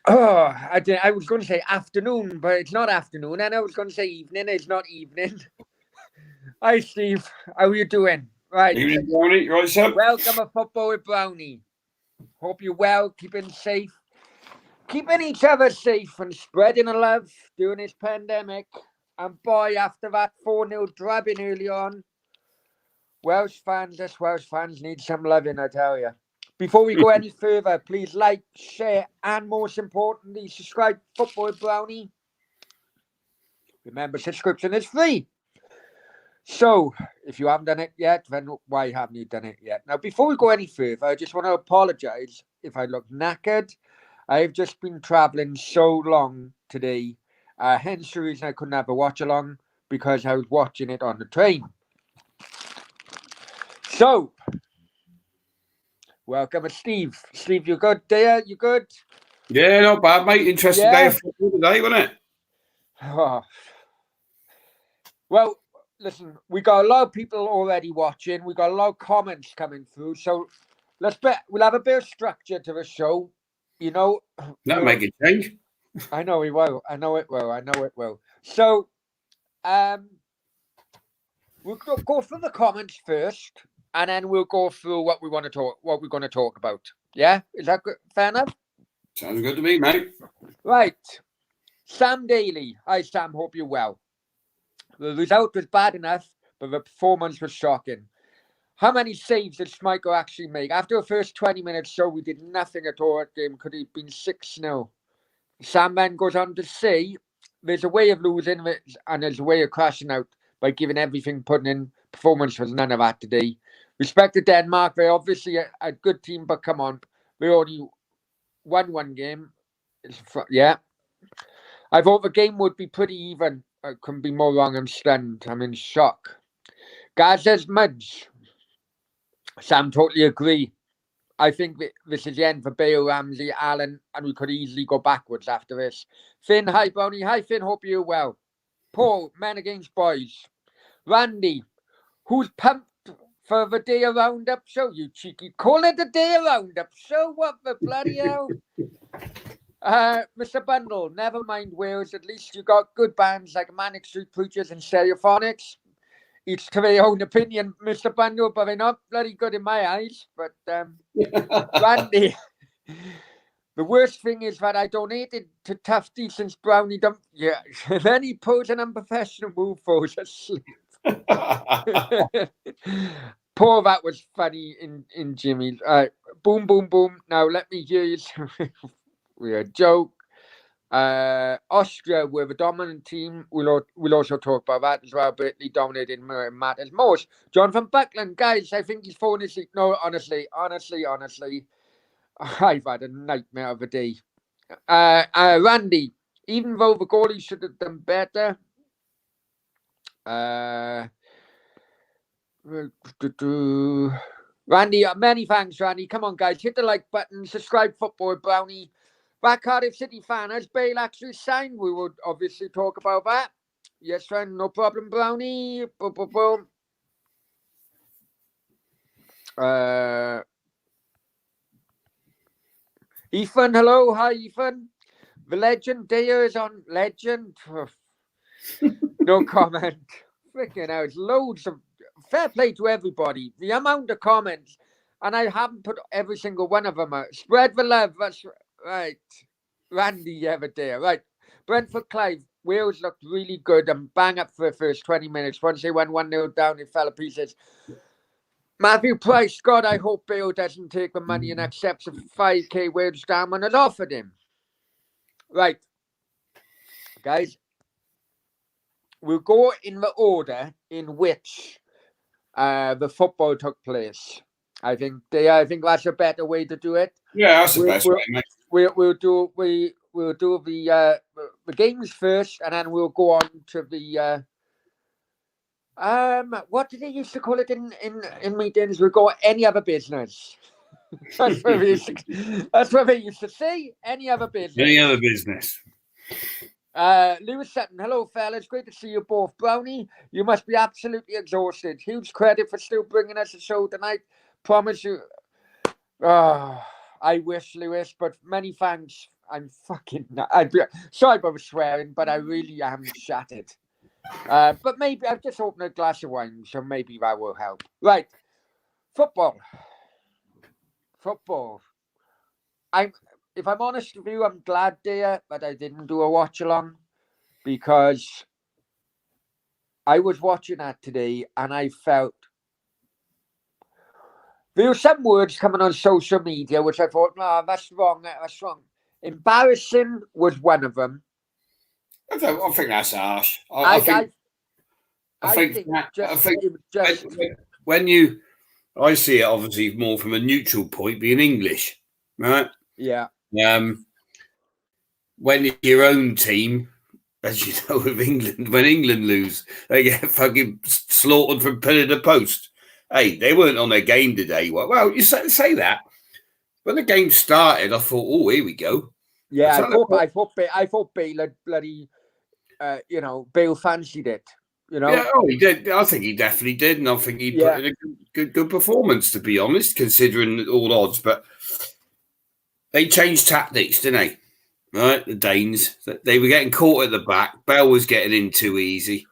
Oh, I was going to say afternoon, but it's not afternoon. And I was going to say evening. It's not evening. Hi, Steve. How are you doing? Right. Evening, Brownie. Right, sir? Welcome to Football with Brownie. Hope you're well, keeping safe, keeping each other safe, and spreading the love during this pandemic. And boy, after that 4-0 drubbing early on, us Welsh fans need some loving, I tell you. Before we go any further, please like, share, and most importantly, subscribe to Football with Brownie. Remember, subscription is free. So, if you haven't done it yet, then why haven't you done it yet? Now, before we go any further, I just want to apologise if I look knackered. I've just been travelling so long today, hence the reason I couldn't have a watch along, because I was watching it on the train. So, welcome, Steve. Steve, you good there? You good? Yeah, not bad, mate. Interesting day Yeah. of football today, wasn't it? Oh. Well, listen, we got a lot of people already watching. We got a lot of comments coming through. So we'll have a bit of structure to the show. You know, That'll make it change. I know we will. I know it will. I know it will. So, we'll go through the comments first, and then we'll go through what we're going to talk about. Yeah, is that good? Fair enough? Sounds good to me, mate. Right. Sam Daly. Hi, Sam. Hope you're well. The result was bad enough, but the performance was shocking. How many saves did Schmeichel actually make? After the first 20 minutes, so we did nothing at all at game. Could have been 6-0. Sam then goes on to say, there's a way of losing and there's a way of crashing out by giving everything, putting in. Performance was none of that today. Respect to Denmark. They're obviously a good team, but come on. They only won one game. Yeah. I thought the game would be pretty even. I couldn't be more wrong. I'm stunned. I'm in shock. Gaza's Mudge. Sam, totally agree. I think this is the end for Bale, Ramsey, Allen, and we could easily go backwards after this. Finn, hi, Brownie. Hi, Finn. Hope you're well. Paul, men against boys. Randy, who's pumped for the day of Roundup show? You cheeky. Call it the day of Roundup show. What the bloody hell? Mr. Bundle, never mind Wales. At least you got good bands like Manic Street Preachers and Stereophonics. Each to their own opinion, Mr. Bundle, but they're not bloody good in my eyes. But Randy, the worst thing is that I donated to Tufty since Brownie dumped. Yeah, then he pulls an unprofessional move, falls asleep. Poor, that was funny in Jimmy's. Boom, boom, boom. Now let me hear you. We're a joke. Austria were the dominant team. We'll also talk about that as well. Brittany dominated matters most. Jonathan Buckland, guys, I think he's falling asleep. No, honestly, I've had a nightmare of a day. Randy, even though the goalie should have done better. Randy, many thanks, Randy. Come on, guys, hit the like button, subscribe Football with Brownie. That Cardiff City fan, has Bale actually signed? We would obviously talk about that. Yes, friend, no problem, Brownie. Boom, boom, boom. Ethan, hello. Hi, Ethan. The legend Daya is on legend. No comment. Freaking out. Loads of fair play to everybody. The amount of comments, and I haven't put every single one of them out. Spread the love. That's right. Randy Everdale. Right. Brentford Clive. Wales looked really good and bang up for the first 20 minutes. Once they went 1-0 down, it fell to pieces. Matthew Price, God, I hope Bale doesn't take the money and accepts a 5k wage Damon has offered him. Right. Guys, we'll go in the order in which the football took place. I think that's a better way to do it. Yeah, that's the best way, mate. We'll do the games first, and then we'll go on to the what did they used to call it in meetings? We'll go any other business. That's what they used to say. Any other business. Any other business. Lewis Sutton, hello fellas, great to see you both. Brownie, you must be absolutely exhausted. Huge credit for still bringing us a show tonight. Promise you. I wish, Lewis, but many thanks. I'm fucking. Sorry about swearing, but I really am shattered. But maybe I've just opened a glass of wine, so maybe that will help. Right, football. If I'm honest with you, I'm glad, dear, that I didn't do a watch along because I was watching that today and I felt there were some words coming on social media which I thought, no, that's wrong. That's wrong. Embarrassing was one of them. I think that's harsh. I think just when you, I see it obviously more from a neutral point, being English, right? Yeah. When your own team, as you know, with England, when England lose, they get fucking slaughtered from pillar to post. Hey, they weren't on their game today. Well, you say that. When the game started, I thought, oh, here we go. Yeah, I thought Bale had bloody, Bale fancied it. Yeah, he did. I think he definitely did, and I think he put in a good performance, to be honest, considering all odds. But they changed tactics, didn't they? Right, the Danes. They were getting caught at the back. Bale was getting in too easy.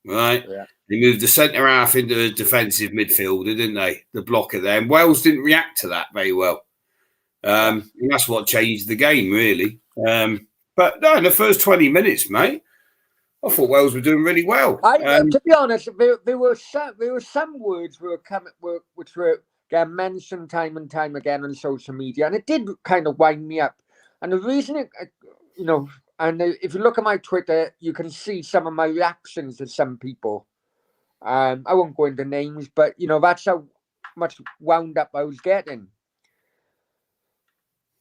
Right, they moved the centre half into a defensive midfielder, didn't they? The blocker there, and Wales didn't react to that very well. And that's what changed the game, really. But no, in the first 20 minutes, mate, I thought Wales were doing really well. To be honest, there were some words which were getting mentioned time and time again on social media, and it did kind of wind me up. And the reason if you look at my Twitter, you can see some of my reactions to some people. I won't go into names, but that's how much wound up I was getting.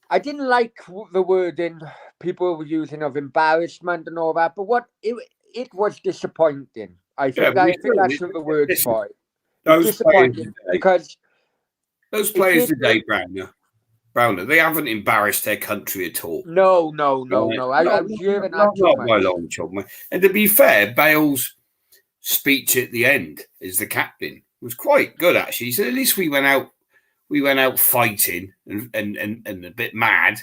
I didn't like the wording people were using of embarrassment and all that, but it was disappointing. I think that's what the word's for it. Disappointing because those players today, Browner, they haven't embarrassed their country at all. No. I was hearing that too much. Not by long shot, mate. And to be fair, Bale's speech at the end as the captain was quite good, actually. So at least we went out fighting and a bit mad,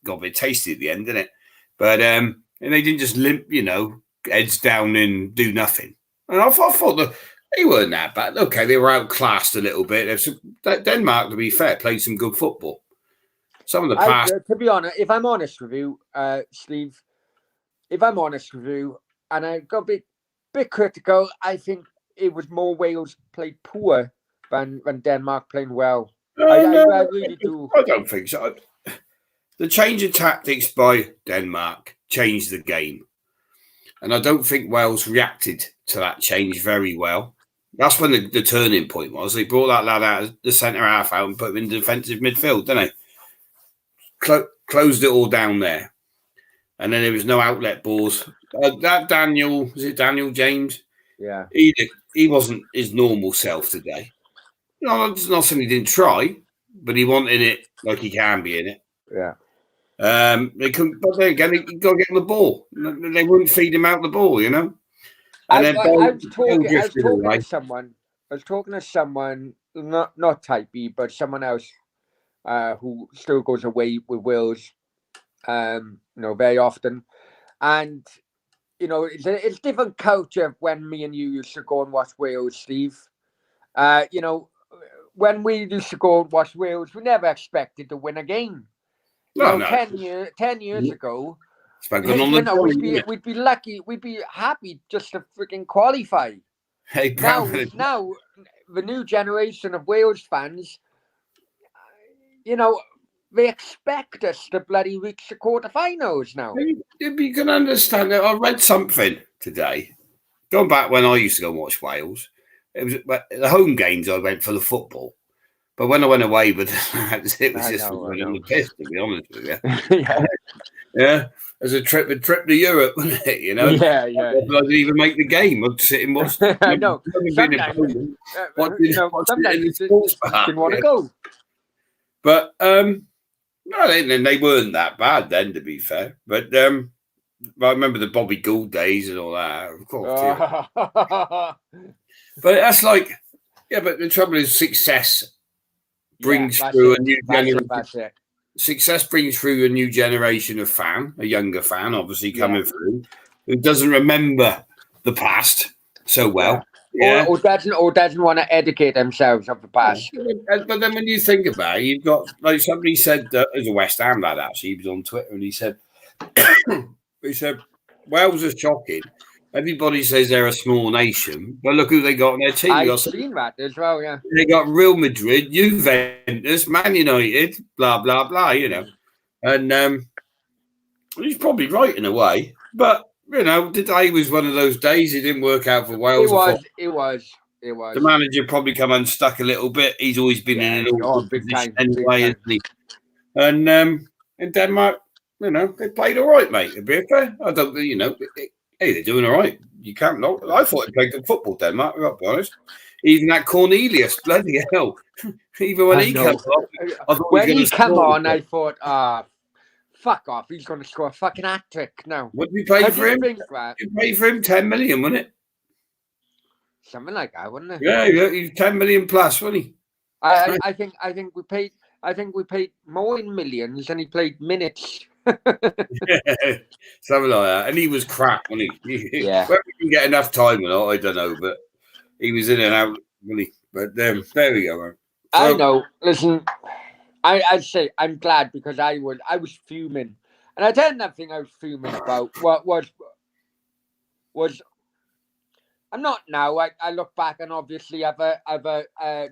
got a bit tasty at the end, didn't it? But and they didn't just limp, heads down and do nothing. And I thought that they weren't that bad. Okay, they were outclassed a little bit. Denmark, to be fair, played some good football. Some of the past. To be honest, if I'm honest with you, Steve, and I got a bit critical, I think it was more Wales played poor than Denmark playing well. I really do. I don't think so. The change of tactics by Denmark changed the game. And I don't think Wales reacted to that change very well. That's when the turning point was. They brought that lad out, the centre half out, and put him in defensive midfield, didn't they? Closed it all down there. And then there was no outlet balls. That Daniel James? Yeah. He wasn't his normal self today. No, it's not saying he didn't try, but he wanted it like he can be in it. Yeah. They couldn't, but then again, he got to get the ball. They wouldn't feed him out the ball, And I was talking to someone, not Type B, but someone else who still goes away with Wales, very often. And, it's a different culture when me and you used to go and watch Wales, Steve. When we used to go and watch Wales, we never expected to win a game. 10 years ago, we'd be lucky, we'd be happy just to freaking qualify. Hey, now the new generation of Wales fans, they expect us to bloody reach the quarterfinals now. You can understand that. I read something today, going back when I used to go and watch Wales. It was the home games. I went for the football. But when I went away with it was just on the piss, to be honest with you. Yeah. As a trip to Europe, wasn't it? Yeah. I didn't even make the game. I'd sit and watch. I know. Sometimes you didn't want to go. But no, they weren't that bad then, to be fair. But I remember the Bobby Gould days and all that. Of course. But that's but the trouble is success brings through a new generation. success brings through a new generation of fan, a younger fan, obviously coming through, who doesn't remember the past so well. Yeah. Or doesn't want to educate themselves of the past. But then when you think about it, you've got, like somebody said, there's a West Ham lad actually, he was on Twitter and he said, Wales is shocking. Everybody says they're a small nation, but look who they got in their team. I've seen that as well, yeah. They got Real Madrid, Juventus, Man United, blah, blah, blah, you know. And he's probably right in a way, but, you know, today was one of those days. It didn't work out for Wales. It was. The manager probably come unstuck a little bit. He's always been in an awkward position anyway, isn't he? And in Denmark, you know, they played all right, mate. To be fair, I don't, you know, hey, they're doing all right. You can't knock. I thought they played good football, Denmark. I'll be honest. Even that Cornelius, bloody hell. Even when he comes off, when he come on, I thought, fuck off. He's going to score a fucking hat trick now. What did you pay for him? You paid for him 10 million, wasn't it? Something like that, wasn't it? Yeah, he's 10 million plus, wasn't he? I think we paid more in millions than he played minutes. Yeah, something like that. And he was crap, wasn't he? Yeah. Whether he can get enough time or not, I don't know. But he was in and out, wasn't he? But there we go, man. So, I know. Listen, I'd say I'm glad because I was fuming, and I tell you that thing I was fuming about. What was I'm not now. I look back and obviously other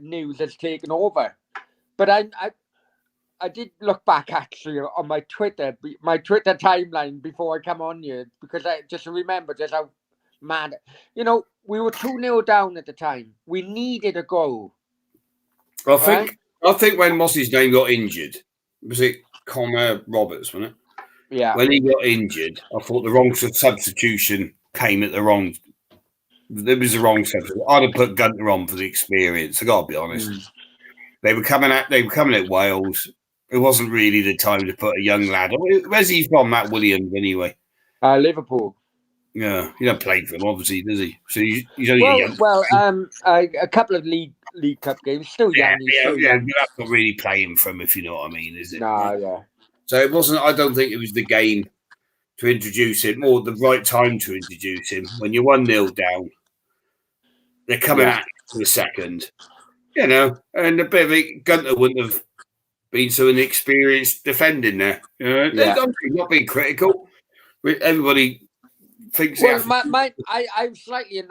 news has taken over, but I did look back actually on my Twitter timeline before I come on here because I just remember just how mad. You know, we were 2-0 down at the time. We needed a goal. I think when what's his name got injured, was it Connor Roberts, wasn't it? Yeah. When he got injured, I thought the wrong substitution came at the wrong. There was the wrong substitution. I'd have put Gunter on for the experience. I got to be honest. They were coming at Wales. It wasn't really the time to put a young lad. Where's he from, Matt Williams, anyway? Liverpool. Yeah, he don't play for him, obviously, does he? So he's only a couple of League Cup games. Still young. Yeah, that's not really playing for him, if you know what I mean, is it? No, yeah. So it wasn't. I don't think it was the game to introduce him, or the right time to introduce him. When you're 1-0 down, they're coming at you for a second, you know, and a bit of it, Gunter wouldn't have been so inexperienced defending there. You know, not being critical. Everybody thinks. Well, I was slightly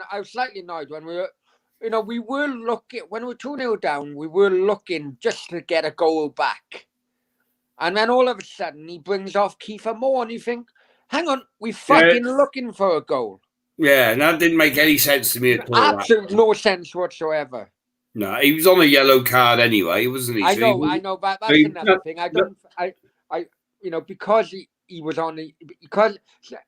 annoyed when we were. You know, we were looking when we were 2-0 down. We were looking just to get a goal back, and then all of a sudden he brings off Kiefer Moore, and you think, "Hang on, we're fucking looking for a goal." Yeah, and that didn't make any sense to me at all. Absolutely no sense whatsoever. No, he was on a yellow card anyway, wasn't he? I know, but that's another thing. You know, because he was because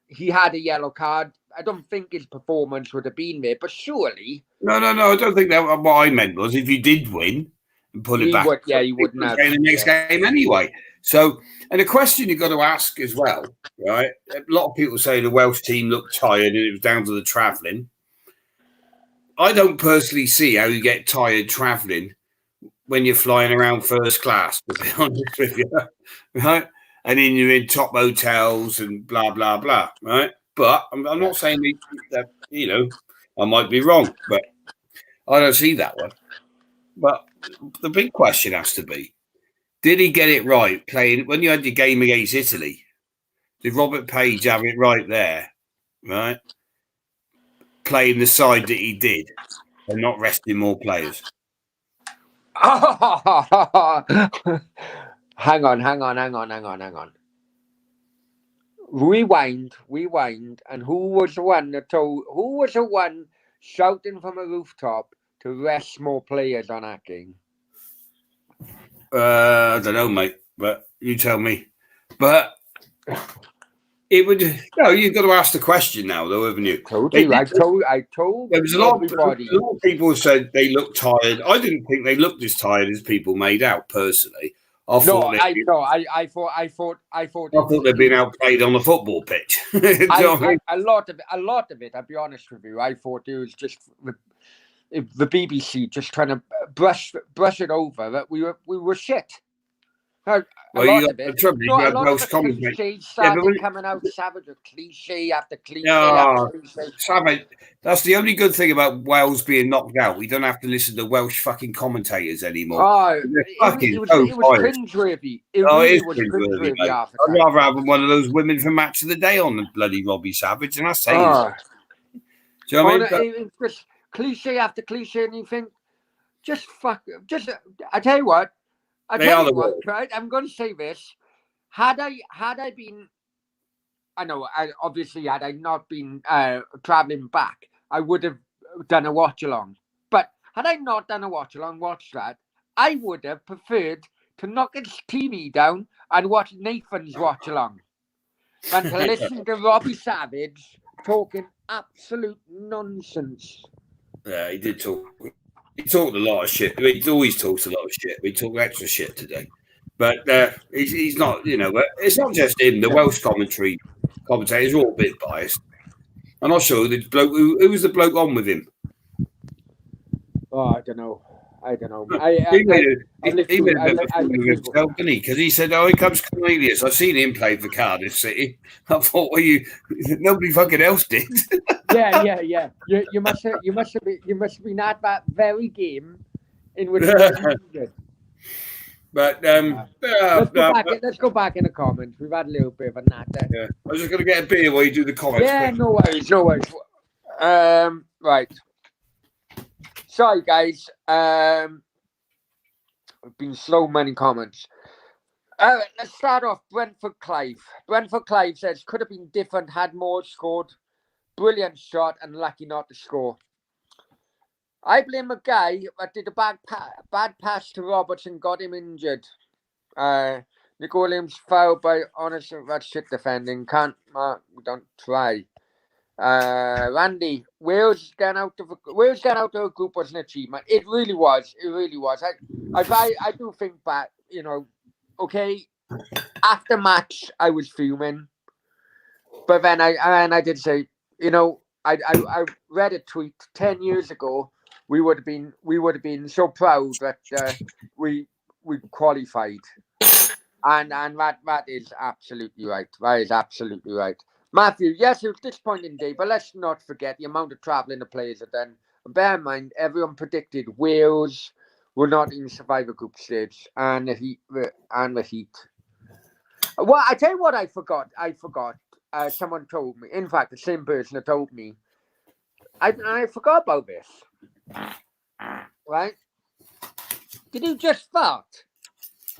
he had a yellow card. I don't think his performance would have been there, but surely. No. I don't think that. What I meant was, if you did win and put it back, he wouldn't have the next game anyway. So, and a question you've got to ask as well, right? A lot of people say the Welsh team looked tired and it was down to the travelling. I don't personally see how you get tired travelling when you're flying around first class, to be honest with you, right? And then you're in top hotels and blah, blah, blah, right? But I'm not saying that, you know, I might be wrong, but I don't see that one. But the big question has to be, did he get it right playing when you had your game against Italy? Did Robert Page have it right there, right? Playing the side that he did and not resting more players. Hang on. Rewind, and who was the one shouting from a rooftop to rest more players on that game? I don't know, mate, but you tell me. But it would. No, you've got to ask the question now, though, haven't you? I told. There was a lot of people said they looked tired. I didn't think they looked as tired as people made out, personally. I thought they'd been outplayed on the football pitch. A lot of it. I'll be honest with you. I thought it was just the BBC just trying to brush it over that we were shit. A Well, lot you of got the it. trouble. No, You a got lot of Welsh the commentators. cliches Yeah, but started coming out savage with cliche after cliche oh, after cliche. Savage. That's the only good thing about Wales being knocked out. We don't have to listen to Welsh fucking commentators anymore. Oh, They're fucking it was so tired. cringeworthy. It Oh, it really is was cringeworthy, cringeworthy mate. half the I'd time. rather have one of those women from Match of the Day on than bloody Robbie Savage, and that's saying. Oh, Do you know what I mean? it's just cliche after cliche, and you think, just fuck. I tell you what. Right? I'm going to say this. Had I been, I know, obviously, had I not been traveling back, I would have done a watch along. But had I not done a watch along, watched that, I would have preferred to knock his TV down and watch Nathan's watch along than to listen to Robbie Savage talking absolute nonsense. Yeah, he did talk. He talked a lot of shit. He always talks a lot of shit. We talk extra shit today. But he's not, but it's not just him. The Welsh commentators are all a bit biased. I'm not sure the bloke who was the bloke on with him. Oh, I don't know. He made a bit of a fool of himself, didn't he? Because he said, "Oh, here comes Cornelius. I've seen him play for Cardiff City." I thought, well, nobody fucking else did. Yeah. You must have been at that very game in which. But let's go back in the comments. We've had a little bit of a natter. Yeah, I was just going to get a beer while you do the comments. Yeah, no worries. Right. Sorry, guys. I've been so many comments. Let's start off. Brentford Clive says, could have been different had more scored. Brilliant shot and lucky not to score. I blame a guy that did a bad pass to Roberts and got him injured. Nick Williams fouled by honest that shit defending. Can't mark, don't try. Randy, Wales getting out of a group was an achievement. It really was. I do think that, okay, after match I was fuming, but then I did say, I read a tweet 10 years ago. We would have been so proud that we qualified, and that is absolutely right. That is absolutely right. Matthew, yes, it was a disappointing day, but let's not forget the amount of travelling the players have done. And bear in mind, everyone predicted Wales will not even survive a group stage, and the heat. Well, I tell you what, I forgot. Someone told me. In fact, the same person that told me. I forgot about this. Right? Did you just fart?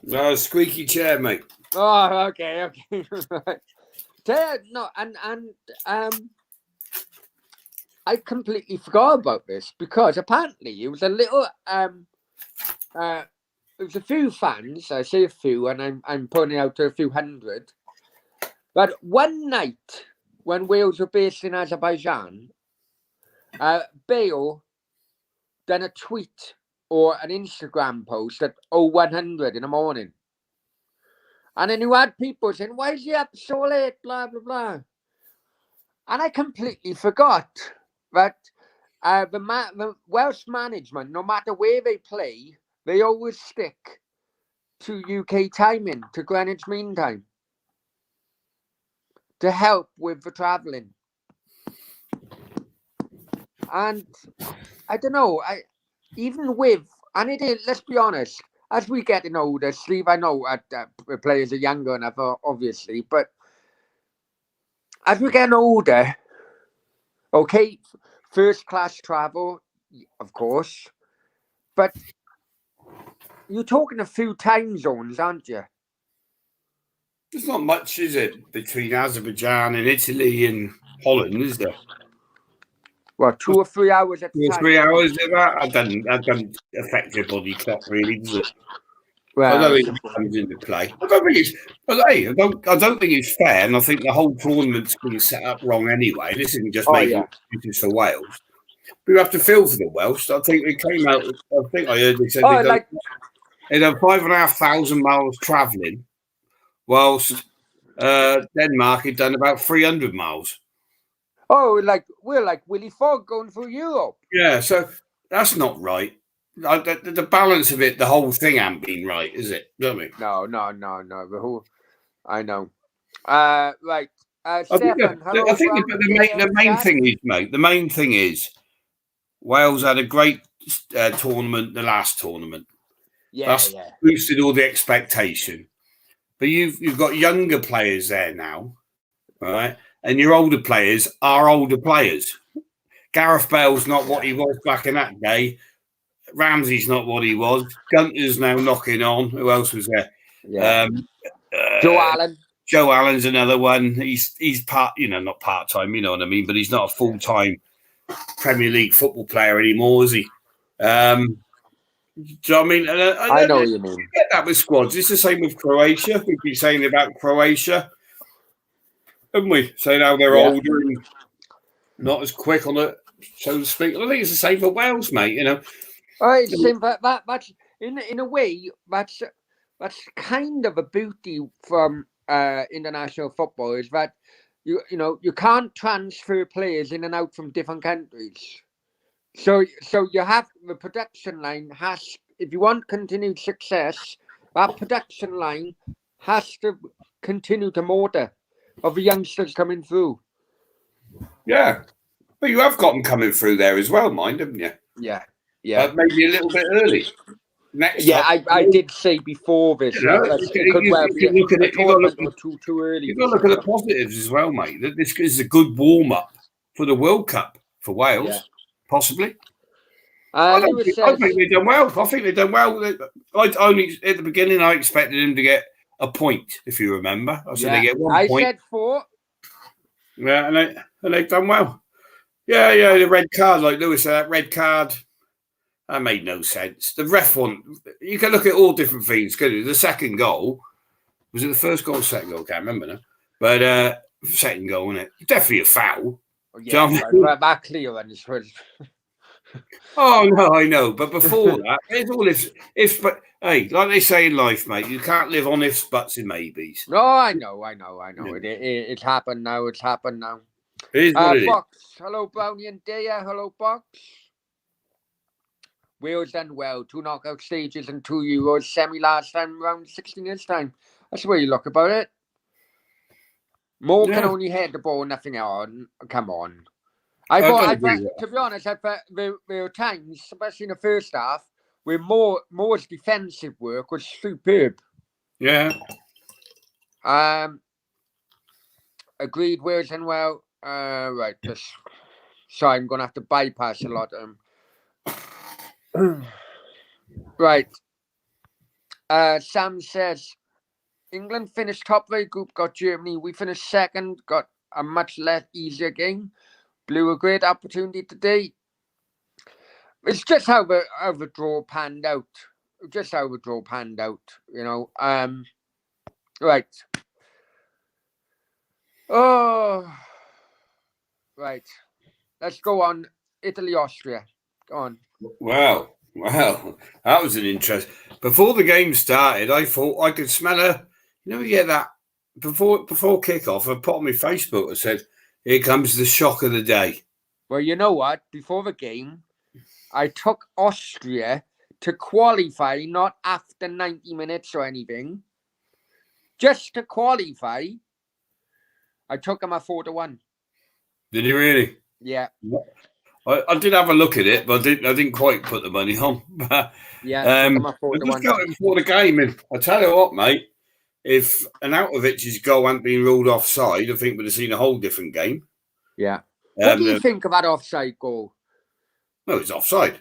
No, squeaky chair, mate. Oh, okay. Right. No, and I completely forgot about this because apparently it was a little it was a few fans. I say a few, and I'm pointing out to a few hundred. But one night when Wales were based in Azerbaijan, Bale done a tweet or an Instagram post at 0100 in the morning. And then you had people saying, why is he up so late, blah, blah, blah. And I completely forgot that the Welsh management, no matter where they play, they always stick to UK timing, to Greenwich Mean Time, to help with the travelling. And I don't know, let's be honest, as we getting older, Steve, I know players are younger enough, obviously, but as we're getting older, okay, first class travel, of course, but you're talking a few time zones, aren't you? There's not much, is it, between Azerbaijan and Italy and Holland, is there? Well, 2 or 3 hours at 2 or 3 hours of that? That doesn't affect your body clock, really, does it? Well, I don't think it comes into play. I don't think it's fair, and I think the whole tournament's been set up wrong anyway. This isn't just making excuses for Wales. We have to feel for the Welsh. I think they came out. I think I heard they said they done 5,500 miles travelling, whilst Denmark had done about 300 miles. Oh, we're like Willie Fogg going through Europe. Yeah, so that's not right. the balance of it, the whole thing ain't been right, is it? Don't we? No. The whole, I know. Right. Stefan, hello, I think Brownie. the main thing is, mate. The main thing is Wales had a great tournament, the last tournament. That's boosted all the expectation. But you've got younger players there now, right? And your older players are older players. Gareth Bale's not what he was back in that day. Ramsey's not what he was. Gunter's now knocking on. Who else was there? Yeah. Joe Allen. Joe Allen's another one. He's not part time, you know what I mean, but he's not a full time Premier League football player anymore, is he? Do you know what I mean? I know what you mean. You get that with squads. It's the same with Croatia. We've been saying about Croatia, haven't we? Saying how they're older and not as quick on it, so to speak. I think it's the same for Wales, mate. You know. It's same, but that's in a way that's kind of a beauty from international football, is that you can't transfer players in and out from different countries. So you have the production line has, if you want continued success, that production line has to continue to motor of the youngsters coming through. Yeah, but you have got them coming through there as well, mind, haven't you? Yeah. Maybe a little bit early. I did say before this. You know, it could well be look at it. You've got too early. You've got to look at the positives as well, mate. That this is a good warm up for the World Cup for Wales, possibly. I think they've done well. I think they've done well. I only at the beginning I expected them to get a point, if you remember. I said they get 1 point. I said 4. Yeah, and they've done well. Yeah, the red card, like Lewis said, that red card. That made no sense. The ref one, you can look at all different things, couldn't you? The second goal, was it the first goal or second goal? I can't remember now. But second goal, wasn't it? Definitely a foul. Yeah, that clear one is Oh, no, I know. But before that, it's all ifs, but hey, like they say in life, mate, you can't live on ifs, buts, and maybes. No, I know. Yeah. It's happened now. It is what it Box. Is. Hello, Brownie and Daya. Hello, Box. Wales done well. 2 knockout stages and 2 Euros. Semi last time, around 16 this time. That's the way you look about it. Mo can only head the ball, nothing on. Come on. I thought, to be honest, I thought there were times, especially in the first half, where Moore's defensive work was superb. Yeah. Agreed, Wales done well. Right, sorry, I'm going to have to bypass a lot of them. Right. Sam says, England finished top of the group, got Germany. We finished second, got a much less easier game. Blew a great opportunity today. It's just how the draw panned out. You know. Right. Oh. Right. Let's go on. Italy, Austria. Go on. Wow. That was an interest. Before the game started, I thought I could smell you get that before kickoff. I put on my Facebook and said, here comes the shock of the day. Well, you know what? Before the game, I took Austria to qualify, not after 90 minutes or anything. Just to qualify, I took them at 4-1. Did you really? Yeah. I did have a look at it, but I didn't quite put the money on. Yeah, I just got it before the game, and I tell you what, mate. If Arnautovic's goal hadn't been ruled offside, I think we'd have seen a whole different game. Yeah. What do you think of that offside goal? No, it's offside.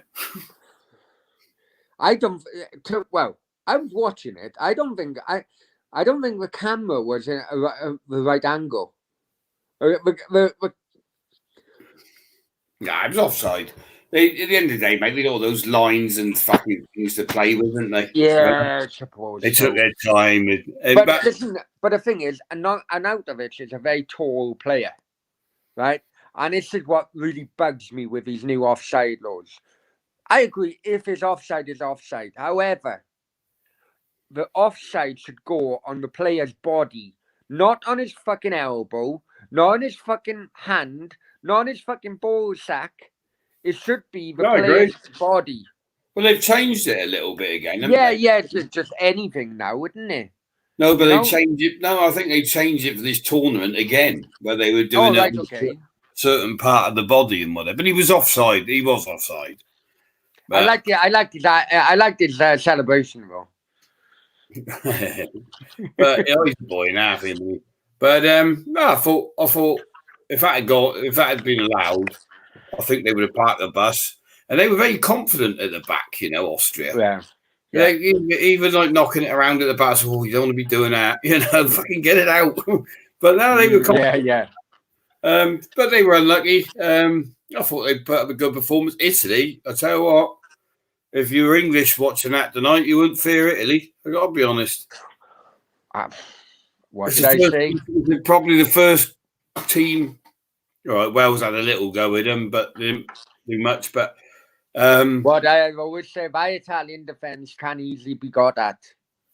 I was watching it. I don't think the camera was in the right angle. Nah, it was offside. At the end of the day, mate, they got all those lines and fucking things to play with, didn't they? Yeah, I suppose. They took their time. But listen, the thing is, Arnautovic is a very tall player, right? And this is what really bugs me with these new offside laws. I agree, if it's offside, it's offside. However, the offside should go on the player's body, not on his fucking elbow, not on his fucking hand, not on his fucking ball sack. It should be the player's body. Well, they've changed it a little bit again, haven't Yeah, they? yeah, it's just anything now, wouldn't it? No, but You they know? changed it. No, I think they changed it for this tournament again, where they were Oh, doing it right, on a okay. certain part of the body and whatever. But he was offside. He was offside. I But liked it. I liked his celebration, though. but he's a boy now, isn't he? But no, I thought if that had been allowed, I think they would have parked the bus. And they were very confident at the back, Austria. Yeah. Yeah. Like, even like knocking it around at the back. Oh, you don't want to be doing that, fucking get it out. But now they were confident. Yeah. But they were unlucky. I thought they put up a good performance. Italy, I tell you what, if you were English watching that tonight, you wouldn't fear Italy. I got to be honest. What did I say? Probably the first team. All right, Wales had a little go with them, but they didn't do much. But what I always say, by Italian defence can easily be got at.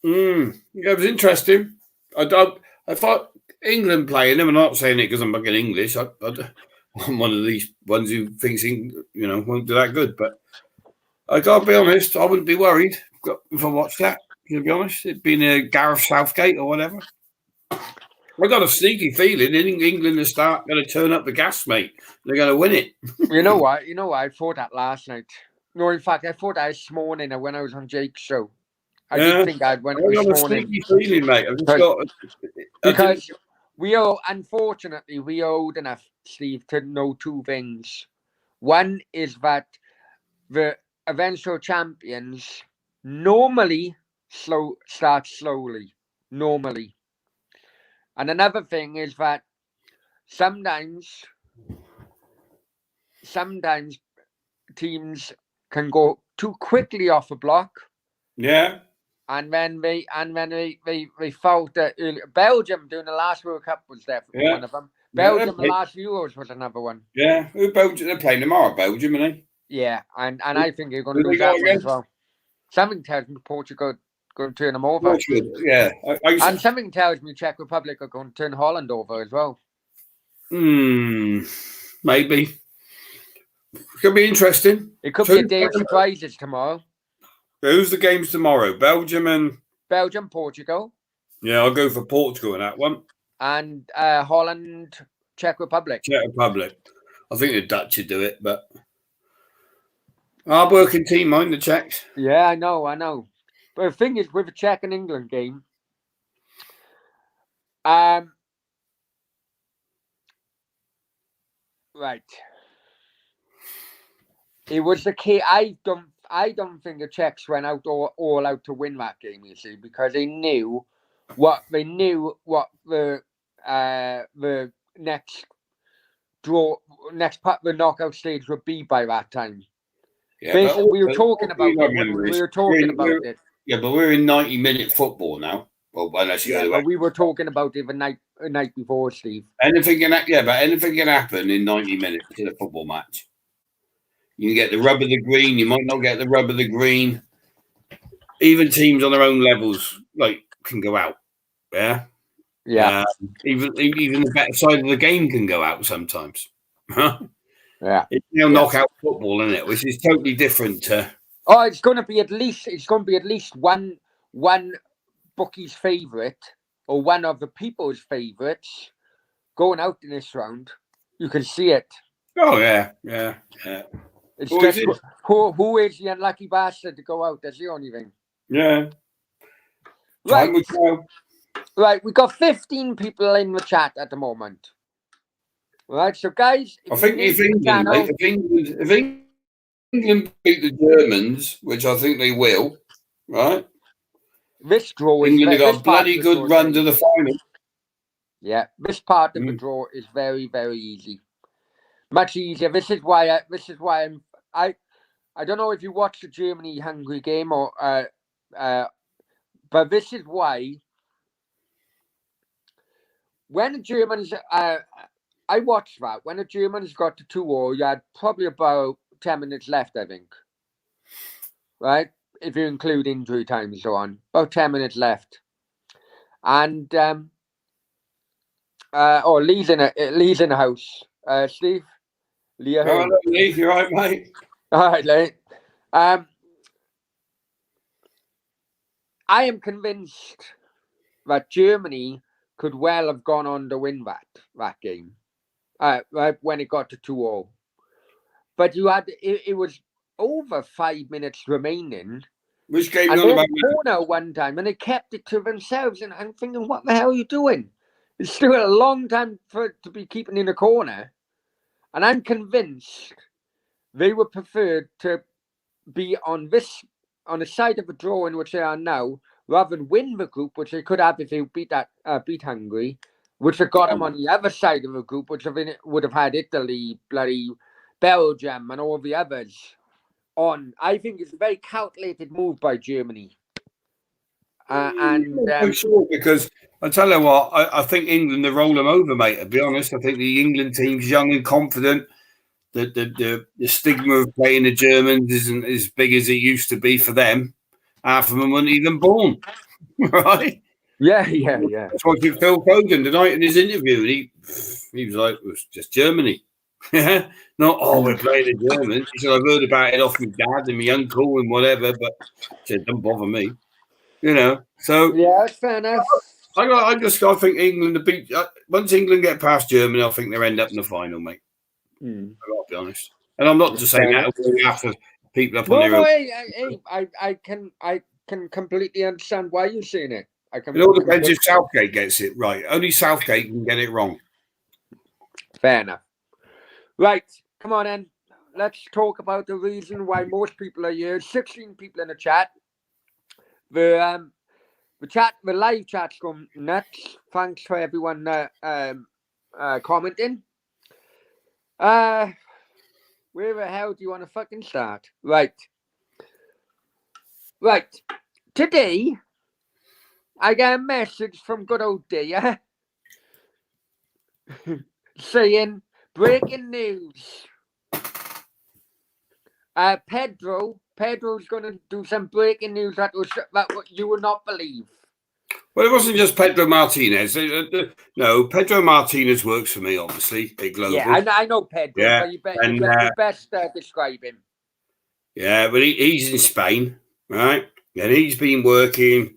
Yeah, it was interesting. I thought England playing them. I'm not saying it because I'm fucking English. I'm one of these ones who thinks won't do that good. But I gotta be honest, I wouldn't be worried if I watched that. To be honest, it'd been a Gareth Southgate or whatever. I got a sneaky feeling England are going to turn up the gas, mate. They're going to win it. You know what? I thought that last night. No, in fact, I thought that this morning when I was on Jake's show. I did think I'd win it this morning. Sneaky feeling, mate. Because we are, unfortunately, we are old enough, Steve, to know two things. One is that the eventual champions normally start slowly. Normally. And another thing is that sometimes teams can go too quickly off a block. Yeah. And then they felt that Belgium during the last World Cup was there for one of them. Belgium the last Euros was another one. Yeah, who Belgium? They're playing tomorrow, Belgium, aren't they? Yeah, and I think they're going to lose that one as well. Something tells me Portugal going to turn them over. Portugal, yeah. And something tells me Czech Republic are going to turn Holland over as well. Maybe. Could be interesting. It could be a day of surprises tomorrow. Who's the games tomorrow? Belgium, Portugal. Yeah, I'll go for Portugal in that one. And Holland, Czech Republic. Czech Republic. I think the Dutch would do it, but hard working team, mind the Czechs. Yeah, I know. But the thing is, with the Czech and England game, right. It was the key. I don't think the Czechs went out all out to win that game. You see, because they knew what the next part of the knockout stage would be by that time. Yeah, we were talking about it. Yeah, but we're in 90-minute football now. Well, unless you but we were talking about it the night before, Steve. Anything can happen in 90 minutes in a football match. You can get the rub of the green. You might not get the rub of the green. Even teams on their own levels can go out. Yeah. Yeah. Even the better side of the game can go out sometimes. Yeah. It's now knockout football, isn't it? Which is totally different to. Oh, it's going to be at least one bookie's favourite or one of the people's favourites going out in this round. You can see it. Oh yeah. It's just who is the unlucky bastard to go out? That's the only thing. Yeah. Right, we got 15 people in the chat at the moment. Right, so guys, I think if England beat the Germans, which I think they will, right? This draw is England got a bloody good run to the final. Yeah, this part of the draw is very, very easy. Much easier. This is why I don't know if you watched the Germany-Hungary game or but this is why when the Germans I watched that when the Germans got to 2-0, you had probably about 10 minutes left, I think. Right? If you include injury time and so on. About 10 minutes left. And Lee's in the house. Steve? Lee, you right, mate? All right, Lee. I am convinced that Germany could well have gone on to win that game. When it got to 2-0. But it was over 5 minutes remaining. Which game and you on they about? had a corner one time, and they kept it to themselves. And I'm thinking, what the hell are you doing? It's still a long time for it to be keeping in a corner. And I'm convinced they would prefer to be on the side of a draw in which they are now, rather than win the group, which they could have if they beat Hungary, which have got them on the other side of the group, which would have had Italy, bloody Belgium, and all the others on. I think it's a very calculated move by Germany. I'm sure, because I tell you what, I think England will roll them over, mate. To be honest, I think the England team's young and confident. The stigma of playing the Germans isn't as big as it used to be for them. Half of them weren't even born, right? Yeah. That's why Phil Foden tonight in his interview, he was like, it was just Germany. Not, we're playing the Germans. He said, I've heard about it off my dad and my uncle and whatever, but he said, don't bother me. So yeah, that's fair enough. I think England to beat. Once England get past Germany, I think they'll end up in the final, mate. I'll be honest, and I'm not just saying that after people up on their own. I can completely understand why you're saying it. It all depends if Southgate gets it right. Only Southgate can get it wrong. Fair enough. Right, come on then. Let's talk about the reason why most people are here. 16 people in the chat. The live chat's gone nuts. Thanks for everyone commenting. Where the hell do you want to fucking start? Right. Today, I got a message from good old Dia saying, breaking news. Pedro's going to do some breaking news that you will not believe. Well, it wasn't just Pedro Martinez. No, Pedro Martinez works for me, obviously. Big global. Yeah, I know Pedro, but you best describe him. Yeah, but he's in Spain, right? And he's been working.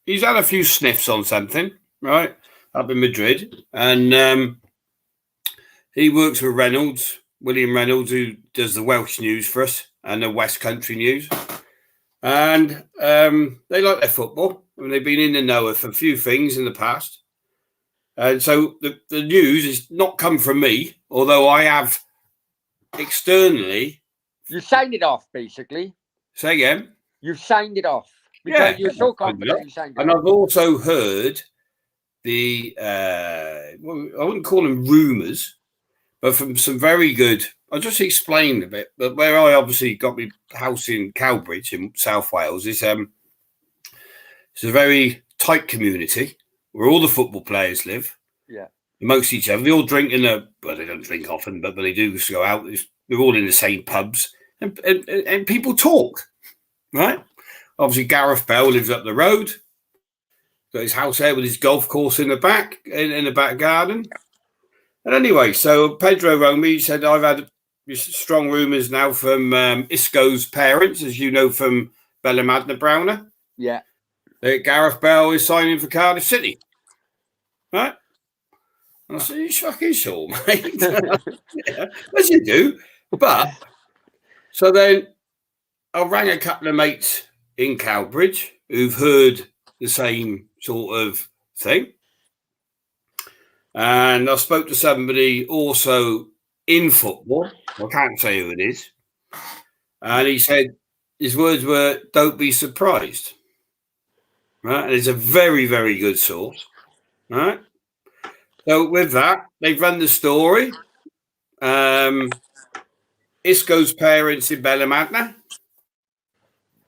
He's had a few sniffs on something, right? Up in Madrid. And he works with William Reynolds, who does the Welsh news for us and the West Country news. And they like their football. And they've been in the know of a few things in the past. And so the news has not come from me, although I have externally. You signed it off, basically. Say again? You signed it off. Because you're so confident you signed it off. And I've also heard I wouldn't call them rumours, but from some very good. I'll just explain a bit. But where I obviously got my house in Cowbridge in South Wales is it's a very tight community where all the football players live. Yeah. Amongst each other. They all drink they don't drink often, but they do just go out. They're all in the same pubs. And people talk, right? Obviously, Gareth Bale lives up the road. Got his house there with his golf course in the back, in the back garden. And anyway, so Pedro rang me. He said, I've had strong rumours now from Isco's parents, as you know, from Bellamadna Brownie. Yeah. That Gareth Bale is signing for Cardiff City. Right? And I said, you fucking sure, mate? Yeah, as you do. But, so then I rang a couple of mates in Cowbridge who've heard the same sort of thing. And I spoke to somebody also in football. I can't say who it is. And he said, his words were, don't be surprised. Right? And it's a very, very good source. Right? So with that, they've run the story. Isco's parents in Bellamadna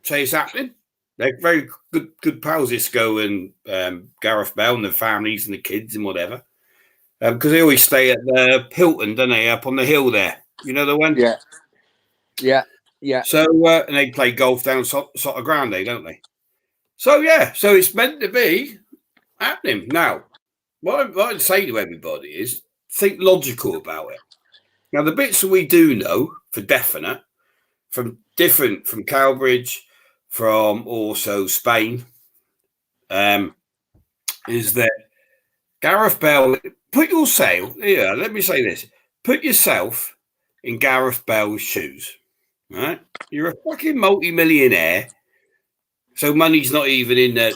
say it's happening. They're very good pals, Isco and Gareth Bale and the families and the kids and whatever. Because they always stay at the Hilton, don't they, up on the hill there? You know the one? Yeah. So, and they play golf down Sotto Grande, don't they? So, yeah, so it's meant to be happening. Now, what I'd say to everybody is think logical about it. Now, the bits that we do know for definite, from Cowbridge, from also Spain, is that Gareth Bale, let me say this. Put yourself in Gareth Bale's shoes, right? You're a fucking multi-millionaire, so money's not even in the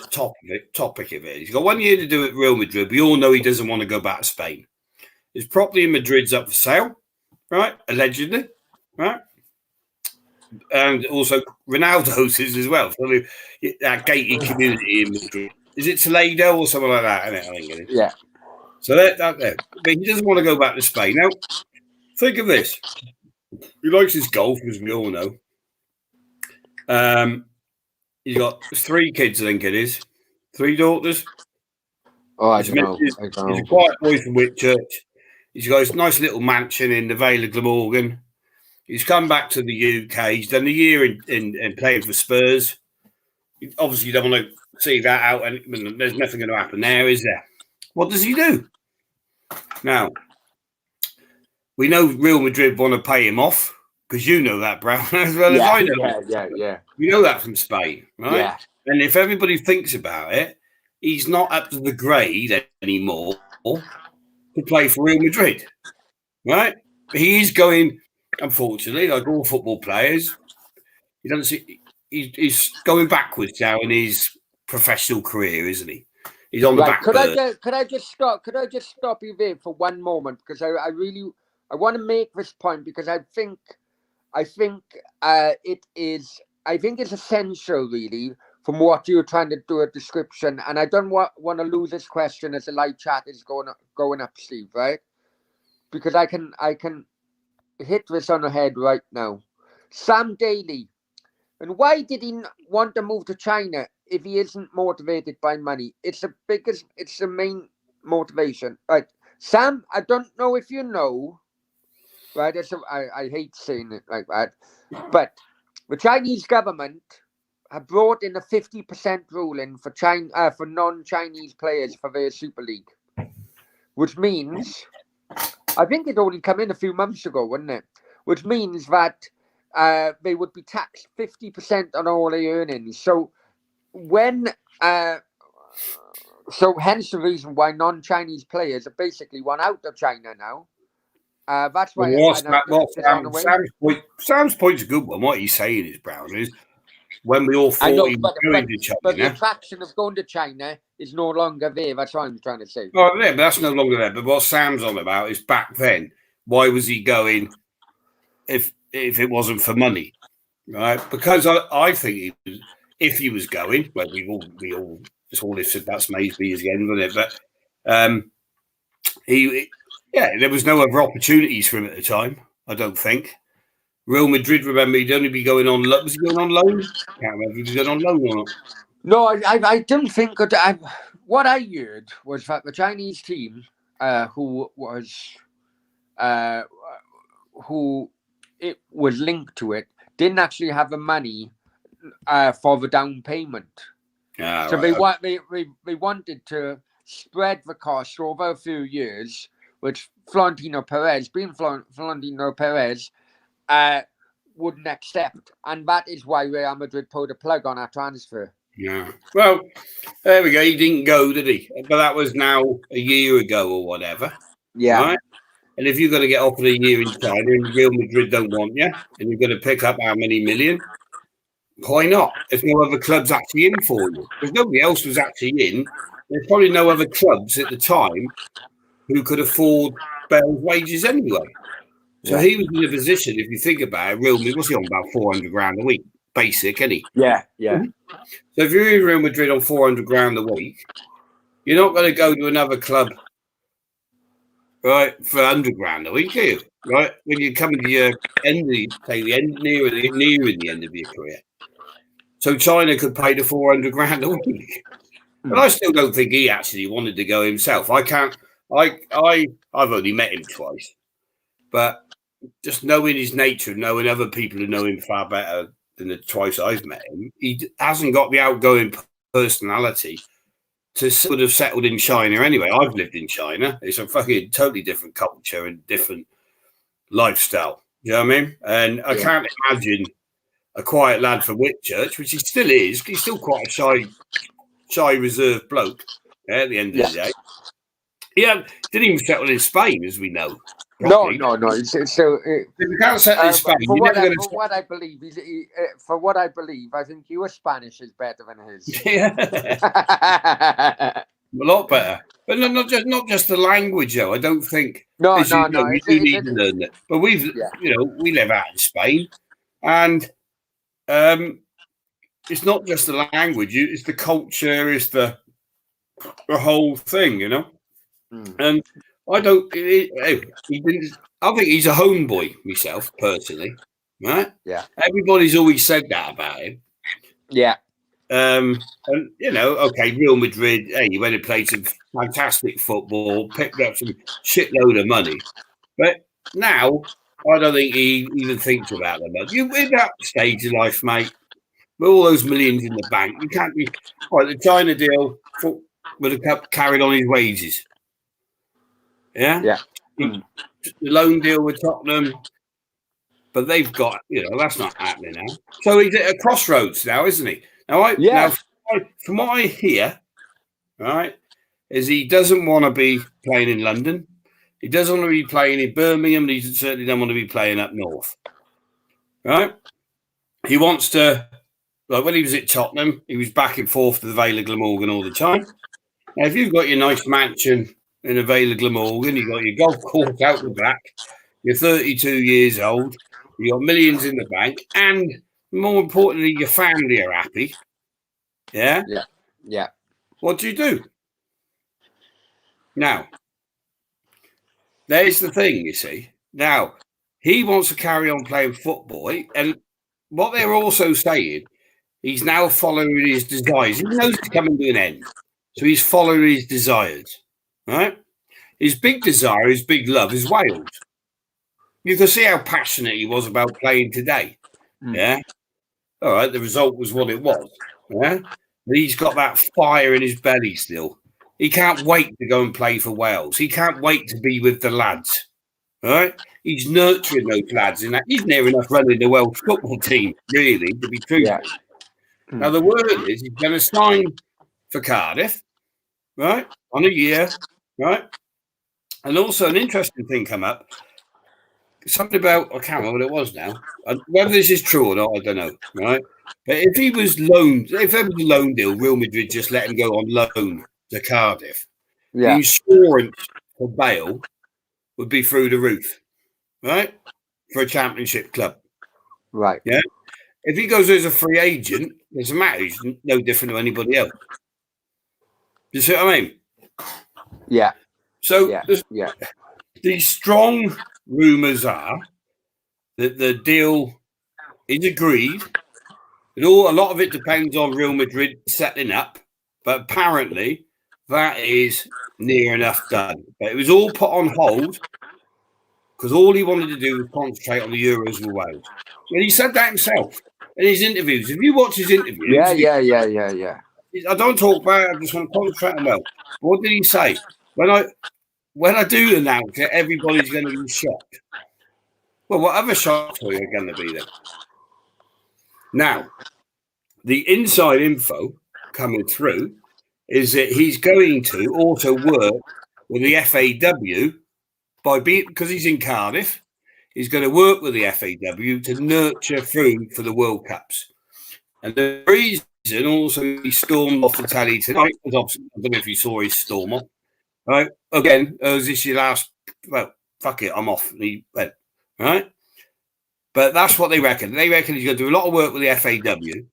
topic of it. He's got 1 year to do it at Real Madrid. We all know he doesn't want to go back to Spain. His property in Madrid's up for sale, right? Allegedly, right? And also Ronaldo's is as well. So that gated community in Madrid. Is it Toledo or something like that? I think. Yeah. So that there. But he doesn't want to go back to Spain. Now, think of this. He likes his golf, as we all know. He's got 3 kids, I think it is. 3 daughters. Oh, I don't know. He's a quiet boy from Whitchurch. He's got his nice little mansion in the Vale of Glamorgan. He's come back to the UK. He's done a year in playing for Spurs. Obviously, you don't want to see that out, and there's nothing going to happen there, is there? What does he do? Now, we know Real Madrid want to pay him off, because you know that, Brown, as well as I know. Yeah. You know that from Spain, right? Yeah. And if everybody thinks about it, he's not up to the grade anymore to play for Real Madrid, right? He is going, unfortunately, like all football players, he's going backwards now in his professional career, isn't he? He's on the back. Could I just stop you there for one moment, because I want to make this point, because I think it's essential, really, from what you're trying to do a description, and I don't want to lose this question as the live chat is going up, Steve, right? Because I can hit this on the head right now. Sam Daly, and why did he want to move to China if he isn't motivated by money? It's the main motivation, right? Sam, I don't know if you know, right? I hate saying it like that, but the Chinese government have brought in a 50% ruling for for non-Chinese players for their Super League, which means, I think it only came in a few months ago, wouldn't it? Which means that they would be taxed 50% on all their earnings. So hence the reason why non-Chinese players are basically one out of China now. That's why. Sam's point's a good one. What he's saying is, Brown, is when we all thought he was going to China. But the attraction of going to China is no longer there. That's what I'm trying to say. Oh, yeah, but that's no longer there. But what Sam's on about is back then, why was he going if it wasn't for money? Right? Because I think if he was going, well, we all just all said that's maybe the end of it. But there was no other opportunities for him at the time, I don't think. Real Madrid, remember, he'd only be going on loan. Was he going on loan? I can't remember if he was going on loan or not. No, I don't think. What I heard was that the Chinese team, who it was linked to it, didn't actually have the money for the down payment. So right. They wanted to spread the cost over a few years, which Florentino Perez wouldn't accept, and that is why Real Madrid pulled a plug on our transfer. Yeah. Well, there we go. He didn't go, did he? But that was now a year ago or whatever. Yeah. Right? And if you're going to get offered a year in China and Real Madrid don't want you, and you're going to pick up how many million, why not? There's no other clubs actually in for you. Because nobody else was actually in. There's probably no other clubs at the time who could afford Bale's wages anyway. So he was in a position, if you think about it, Real Madrid, what's he on, about 400 grand a week? Basic, isn't he? Yeah. Mm-hmm. So if you're in Real Madrid on 400 grand a week, you're not going to go to another club, right, for 100 grand a week, are you? Right? When you're coming to your nearing the end of your career. So China could pay the 400 grand a week. But I still don't think he actually wanted to go himself. I've only met him twice. But just knowing his nature, knowing other people who know him far better than the twice I've met him, he hasn't got the outgoing personality to sort of settled in China anyway. I've lived in China. It's a fucking totally different culture and different lifestyle. You know what I mean? And I can't imagine a quiet lad from Whitchurch, which he still is. He's still quite a shy reserve bloke at the end of the day. He didn't even settle in Spain, as we know. Properly. No. So if you can't settle in Spain, for what I believe, I think your Spanish is better than his. Yeah. A lot better. But not just the language, though. I don't think. No. You do need to learn it. But we live out in Spain, and it's not just the language; it's the culture, it's the whole thing, you know. And I don't. I think he's a homeboy myself, personally. Right? Yeah. Everybody's always said that about him. Yeah. And okay, Real Madrid. Hey, he went and played some fantastic football, picked up some shitload of money, but now I don't think he even thinks about that much. You're in that stage of life, mate, with all those millions in the bank. You can't be. Right, the China deal would have carried on his wages. Yeah. Yeah. The loan deal with Tottenham, but they've got that's not happening now. So he's at a crossroads now, isn't he? Now, from what I hear, right, is he doesn't want to be playing in London. He doesn't want to be playing in Birmingham. And he certainly doesn't want to be playing up north. Right? He wants to, like when he was at Tottenham, he was back and forth to the Vale of Glamorgan all the time. Now, if you've got your nice mansion in the Vale of Glamorgan, you've got your golf course out the back, you're 32 years old, you've got millions in the bank, and more importantly, your family are happy. Yeah? Yeah. What do you do? Now, there's the thing, you see. Now, he wants to carry on playing football, and what they're also saying, he's now following his desires. He knows it's coming to an end, so he's following his desires, right? His big desire, his big love is Wales. You can see how passionate he was about playing today, yeah? All right, the result was what it was, yeah? But he's got that fire in his belly still. He can't wait to go and play for Wales. He can't wait to be with the lads. All right? He's nurturing those lads in that. He's near enough running the Welsh football team, really, to be truthful. Yeah. Now, the word is he's going to sign for Cardiff, right, on a year, right? And also an interesting thing come up. Something about, I can't remember what it was now. Whether this is true or not, I don't know, right? But if he was loaned, if there was a loan deal, Real Madrid just let him go on loan to Cardiff. The insurance for Bale would be through the roof, right? For a championship club. Right. Yeah. If he goes as a free agent, it doesn't matter. He's no different to anybody else. You see what I mean? Yeah. So these strong rumours are that the deal is agreed. A lot of it depends on Real Madrid settling up, but apparently that is near enough done. But it was all put on hold because all he wanted to do was concentrate on the Euros with Wales. And he said that himself in his interviews. If you watch his interviews, yeah. I don't talk about it. I just want to concentrate on Wales. What did he say? When I do announce it, everybody's going to be shocked. Well, what other shocks are you going to be then? Now, the inside info coming through is that he's going to also work with the FAW because he's in Cardiff. He's going to work with the FAW to nurture through for the World Cups. And the reason also he stormed off the telly tonight was obviously, I don't know if you saw his storm off. Right? Again, is this your last? Well, fuck it, I'm off. He went, right? But that's what they reckon. They reckon he's going to do a lot of work with the FAW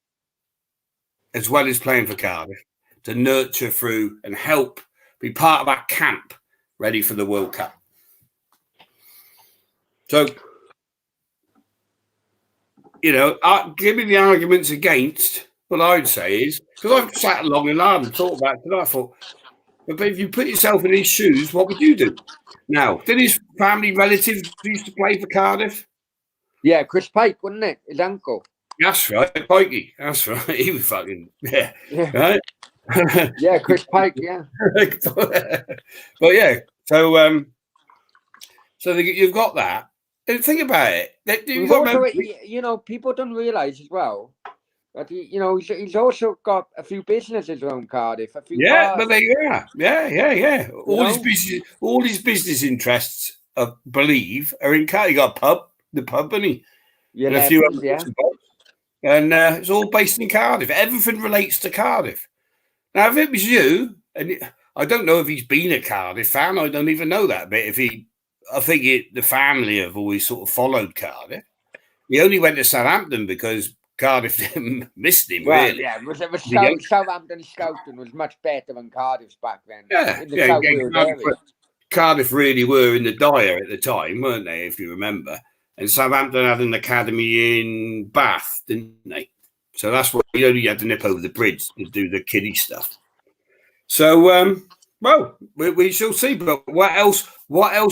as well as playing for Cardiff to nurture through and help be part of that camp ready for the World Cup. So, give me the arguments against. What I would say is, because I've sat long and hard and thought about it, and I thought, but if you put yourself in his shoes, what would you do? Now, did his family relatives used to play for Cardiff? Yeah, Chris Pike, wasn't it? His uncle. That's right, Pikey. That's right. He was fucking right. Yeah, Chris Pike. Yeah. But yeah, so you've got that. And think about it. Also, people don't realise as well. But he's also got a few businesses around Cardiff, a few Yeah, bars. but there you are. Yeah. know? All his business interests, I believe, are in Cardiff. He got a pub, the pub, and a few other Yeah. and it's all based in Cardiff. Everything relates to Cardiff. Now, if it was you, and I don't know if he's been a Cardiff fan, I don't even know that bit. I think the family have always sort of followed Cardiff. He only went to Southampton because Cardiff missed him, Well, really. yeah, Southampton scouting was much better than Cardiff's back then. In the South Wales area. Cardiff really were in the dire at the time, weren't they, if you remember? And Southampton had an academy in Bath, didn't they? So that's why he only had to nip over the bridge to do the kiddie stuff. So, well, we shall see. But what else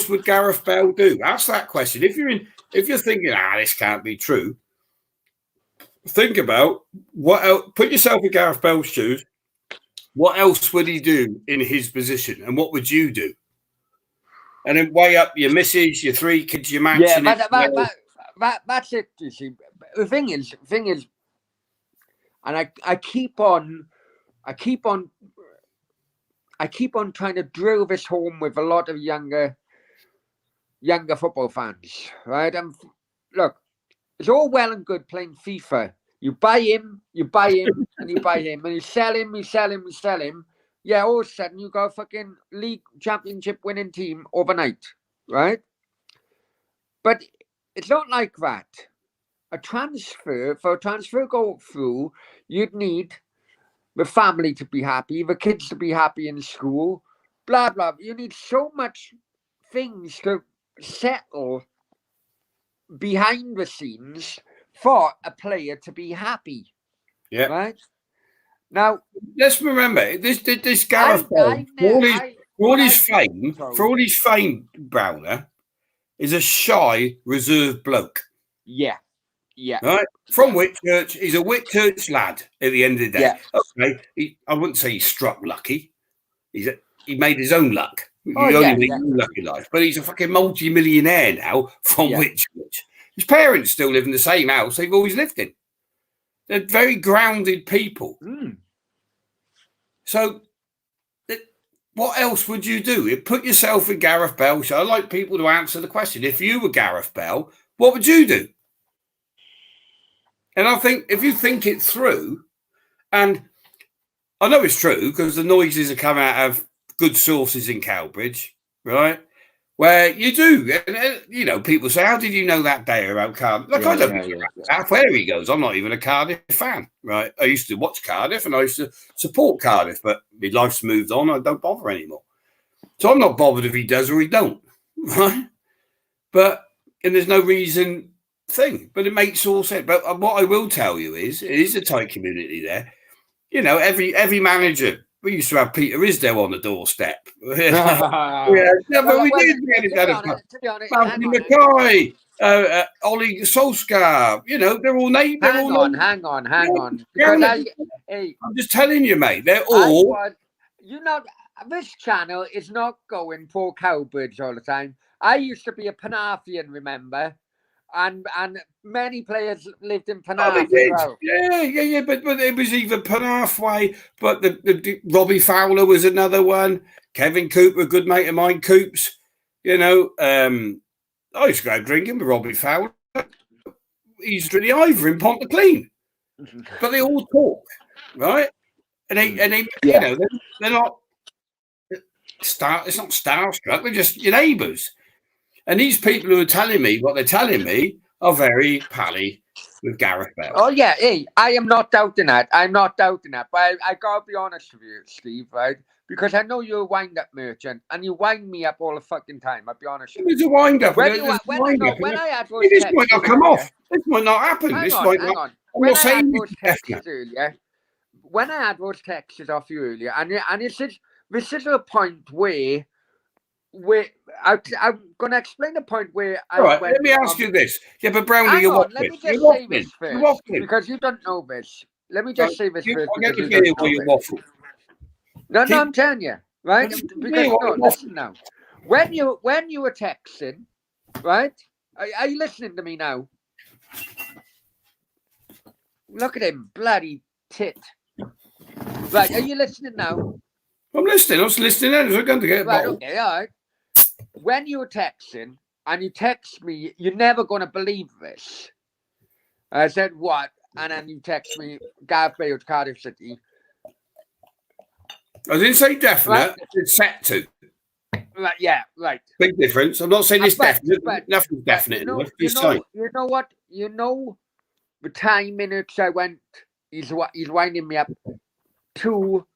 would Gareth Bale do? Ask that question. If you're thinking, this can't be true, think about what else. Put yourself in Gareth Bale's shoes. What else would he do in his position, and what would you do? And then weigh up your missus, your 3 kids, your mansion. Yeah, that's it. You see, the thing is, and I keep on trying to drill this home with a lot of younger football fans, right? And look, it's all well and good playing FIFA. You buy him, and you buy him, and you sell him. Yeah, all of a sudden you got a fucking league championship winning team overnight, right? But it's not like that. For a transfer to go through, you'd need the family to be happy, the kids to be happy in school, blah, blah. You need so much things to settle behind the scenes for a player to be happy. Yeah. Right? Now, let's remember this Gareth Bale, for all his fame, Browner is a shy, reserved bloke. Yeah. Right? From Whitchurch, he's a Whitchurch lad at the end of the day. Yeah. Okay, I wouldn't say he struck lucky. He made his own luck. Made his own lucky life. But he's a fucking multi-millionaire now from Whitchurch. His parents still live in the same house they've always lived in. They're very grounded people. So, what else would you do? Put yourself in Gareth Bale's show. I'd like people to answer the question. If you were Gareth Bale, what would you do? And I think if you think it through, and I know it's true because the noises are coming out of good sources in Cowbridge, right? Where you do, and people say, "How did you know that day about Cardiff?" Like, I don't know where he goes. I'm not even a Cardiff fan, right? I used to watch Cardiff and I used to support Cardiff, but my life's moved on. I don't bother anymore. So I'm not bothered if he does or he don't, right? And there's no reason thing, but it makes all sense. But what I will tell you is, it is a tight community there. Every manager. We used to have Peter Isdale on the doorstep. But we did. To be honest, Anthony Mackay, Ollie Solskjaer. They're all named. Hang on. Because I'm just telling you, mate. They're all. This channel is not going for Cowbridge all the time. I used to be a Penarthian, remember? And many players lived in Penarth as well. Yeah. But it was either Penarth way, but the Robbie Fowler was another one. Kevin Cooper, a good mate of mine, Coops. I used to go drinking with Robbie Fowler. He's the Ivor in Pontyclean. But they all talk, right? And they they're not it's not starstruck, they're just your neighbours. And these people who are telling me what they're telling me are very pally with Gareth Bale. Oh, yeah. Hey, I am not doubting that. But I got to be honest with you, Steve, right? Because I know you're a wind-up merchant and you wind me up all the fucking time. I'll be honest with you. It's a wind-up. When I had those this might not come off. This might not happen. Hang on. When I had those texts off you earlier, and this is a point where I'm going to explain the point where all right, let me ask you this. Yeah, but Brownie, you're waffling. Let me just say this first, because you don't know this. Let me just say this first. No, I'm telling you, right? Because listen now. When you were texting, right? Are you listening to me now? Look at him, bloody tit. Right, are you listening now? I'm listening. I was listening. I was going to get a Right, bottle. okay, all right. When you're texting and you text me, you're never going to believe this. I said, what? And then you text me, Gareth Bale to Cardiff City. I didn't say definite. Right. I said set to. Right, yeah, right. Big difference. I'm not saying it's definite. Nothing's definite. You know what? You know the time minutes I went, he's winding me up to,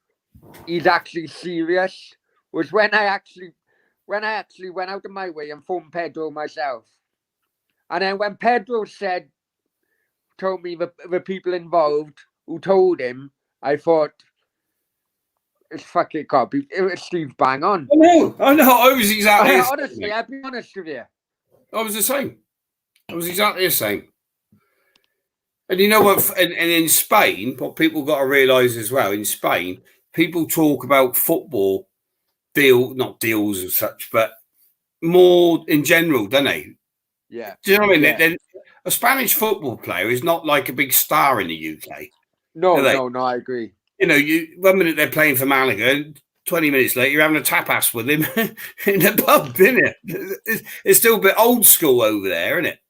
he's actually serious, was when I actually went out of my way and phoned Pedro myself. And then when Pedro told me the people involved who told him, I thought, it's fucking copy. It's Steve bang on. I know. I was exactly the same. Honestly, I'll be honest with you. I was the same. I was exactly the same. And you know what? And in Spain, what people got to realise as well, in Spain, people talk about football not deals as such, but more in general, don't they? Yeah. Do you know what I mean? Yeah. A Spanish football player is not like a big star in the UK. No, I agree. You know, 1 minute they're playing for Malaga, and 20 minutes later you're having a tapas with him in a pub, isn't it? It's still a bit old school over there, isn't it?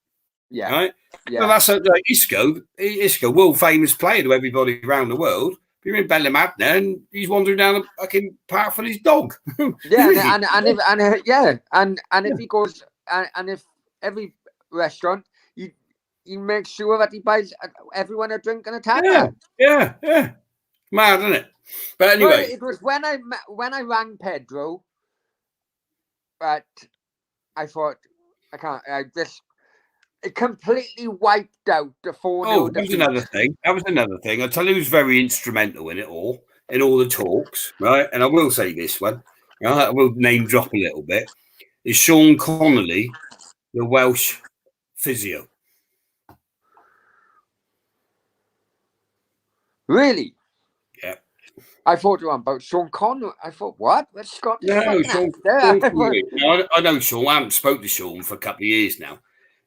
Yeah. Right? Yeah. Well, that's like Isco, world famous player to everybody around the world. You're in Bellemadna and he's wandering down a fucking path with his dog. Yeah, and if he goes and if every restaurant he makes sure that he buys everyone a drink and a tapa. Yeah. Mad, isn't it? But anyway, well, it was when I rang Pedro that I thought it completely wiped out the 4-0. Oh, that was another thing. I tell you who's very instrumental in all the talks, right? And I will say this one, right? I will name drop a little bit. Is Sean Connolly, the Welsh physio? Really? Yeah. I thought about Sean Connolly. I thought, what? Let's Scott. No, Sean. I know Sean. I haven't spoken to Sean for a couple of years now.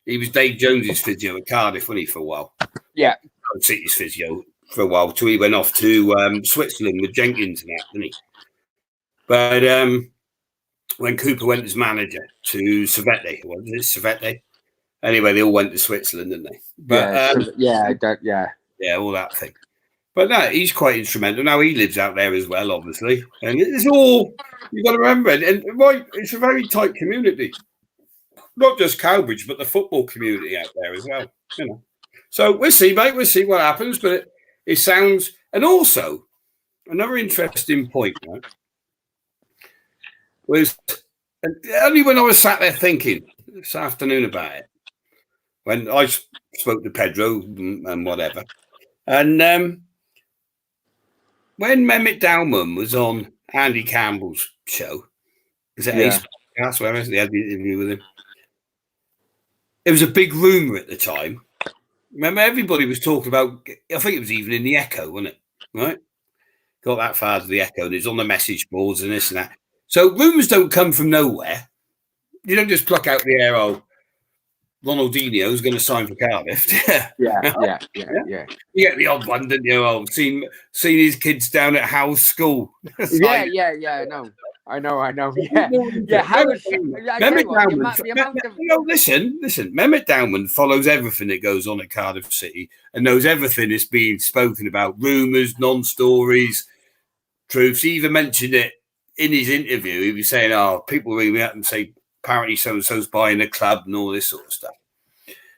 He was Dave Jones's physio at Cardiff, wasn't he, for a while? Yeah. City's physio for a while, till he went off to Switzerland with Jenkins and that, didn't he? But when Cooper went as manager to Savette, was it Savette? Anyway, they all went to Switzerland, didn't they? But yeah, all that thing. But no, he's quite instrumental. Now he lives out there as well, obviously, and it's all you've got to remember. And right, it's a very tight community. Not just Cowbridge, but the football community out there as well. You know, so we'll see, mate. We'll see what happens. But it sounds, and also another interesting point, right, was only when I was sat there thinking this afternoon about it, when I spoke to Pedro and whatever, and when Mehmet Dalman was on Andy Campbell's show, is it Ace? That's where they had the interview with him. It was a big rumour at the time. Remember, everybody was talking about, I think it was even in the Echo, wasn't it? Right? Got that far to the Echo, and it's on the message boards and this and that. So rumours don't come from nowhere. You don't just pluck out the air, Ronaldinho's going to sign for Cardiff. Yeah. You get the odd one, didn't you? Seen his kids down at Howe's school. Yeah, I know. Yeah. Mehmet Dalman. Listen. Mehmet Dalman follows everything that goes on at Cardiff City and knows everything that's being spoken about. Rumours, non-stories, truths. He even mentioned it in his interview. He was saying, people ring me up and say, apparently so-and-so's buying a club and all this sort of stuff.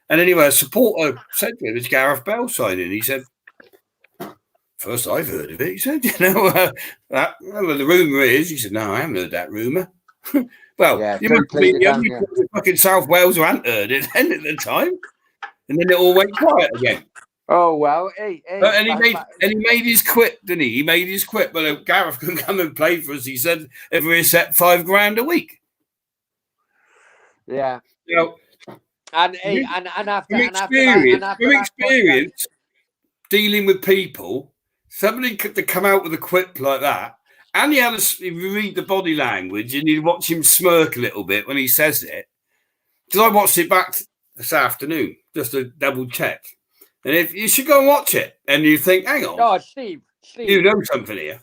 And anyway, a supporter said to him, it's Gareth Bale signing. He said, first I've heard of it. He said, the rumour is, he said, no, I haven't heard that rumour. Well, you must be the only fucking South Wales who hadn't heard it then at the time. And then it all went quiet again. Oh, well, hey. And he made his quit, didn't he? He made his quit. But Gareth can come and play for us, he said, every set $5,000 a week. Yeah. From experience dealing with people, somebody could come out with a quip like that, and you read the body language and you watch him smirk a little bit when he says it. Because I watched it back this afternoon just to double check, And if you should go and watch it, and you think, hang on, Oh, Steve, you know something here.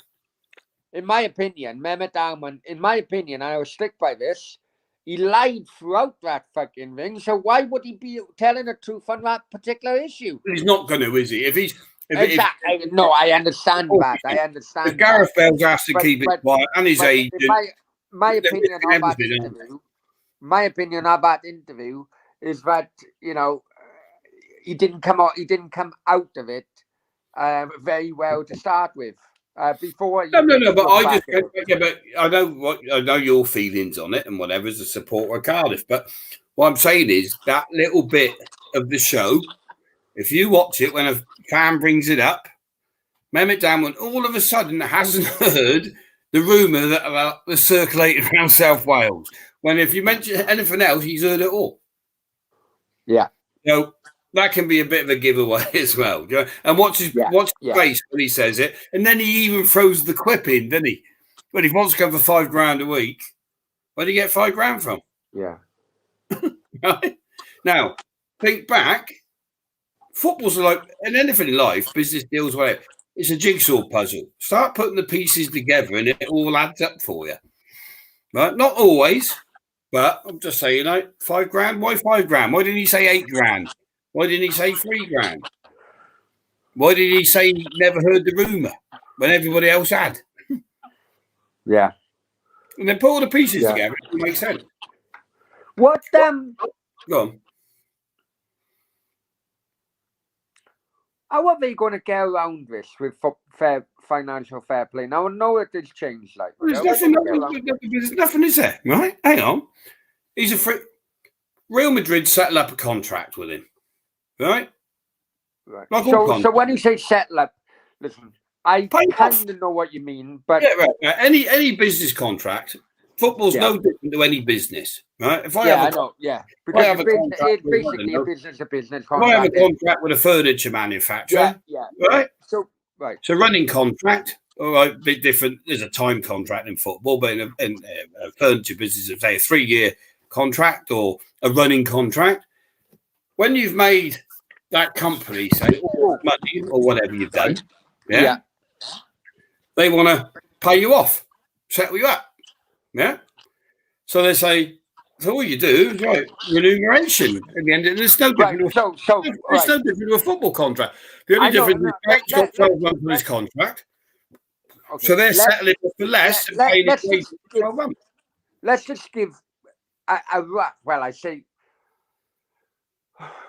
in my opinion, Mehmet Ahman, in my opinion, I will stick by this. He lied throughout that fucking thing. So why would he be telling the truth on that particular issue? He's not going to, is he? Exactly. No, I understand that. I understand. If Gareth Bale's asked to keep it quiet, and his agent, my opinion on that interview, my opinion of that interview is that he didn't come out of it very well to start with. Before no, but I know your feelings on it and whatever as a supporter of Cardiff. But what I'm saying is that little bit of the show, if you watch it when a fan brings it up, Mehmet Ahman all of a sudden hasn't heard the rumour that was circulating around South Wales. When if you mention anything else, he's heard it all. Yeah. That can be a bit of a giveaway as well. And watch his face when he says it. And then he even throws the quip in, doesn't he? But he wants to go for $5,000 a week. Where do you get $5,000 from? Yeah. Right? Now, think back. Football's like, and anything in life, business deals, whatever. It's a jigsaw puzzle. Start putting the pieces together and it all adds up for you. Right? Not always, but I'm just saying, $5,000. Why $5,000? Why didn't he say $8,000? Why didn't he say $3,000? Why did he say he never heard the rumour when everybody else had? Yeah. And then put all the pieces together. It makes sense. What Go on. How are they going to get around this with financial fair play? Now, I know that it's changed. There's nothing, is there? Right? Hang on. He's a free. Real Madrid settle up a contract with him. Right? Like so when you say settle up, listen, I kind of know what you mean, but any business contract, football's no different to any business, right? If I have because it's basically a business contract. If I have a contract with a furniture manufacturer, right? So running contract, all right, a bit different. There's a time contract in football, but in a furniture business, it's say a 3-year contract or a running contract. When you've made that company say money or whatever you've done, they want to pay you off, settle you up, So they say, so all you do is remuneration at the end. And it's no different. It's no different to a football contract. The only difference is he's got 12 months on his contract, so they're settling for less. Let's just give a rough. Well, I say.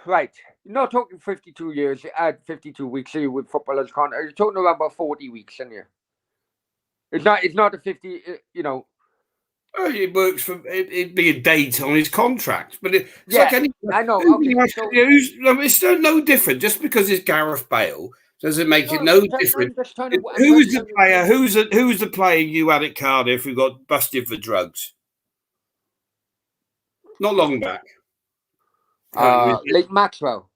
Right, you're not talking 52 years, 52 weeks here with footballers' contract. You're talking about 40 weeks, aren't you? It's not a 50. It works for it'd be a date on his contract, but it's like any. I know. Okay, it's no different. Just because it's Gareth Bale doesn't make it no different. Who was the player? Who was the player you had at Cardiff who got busted for drugs? Not long back. Like Maxwell.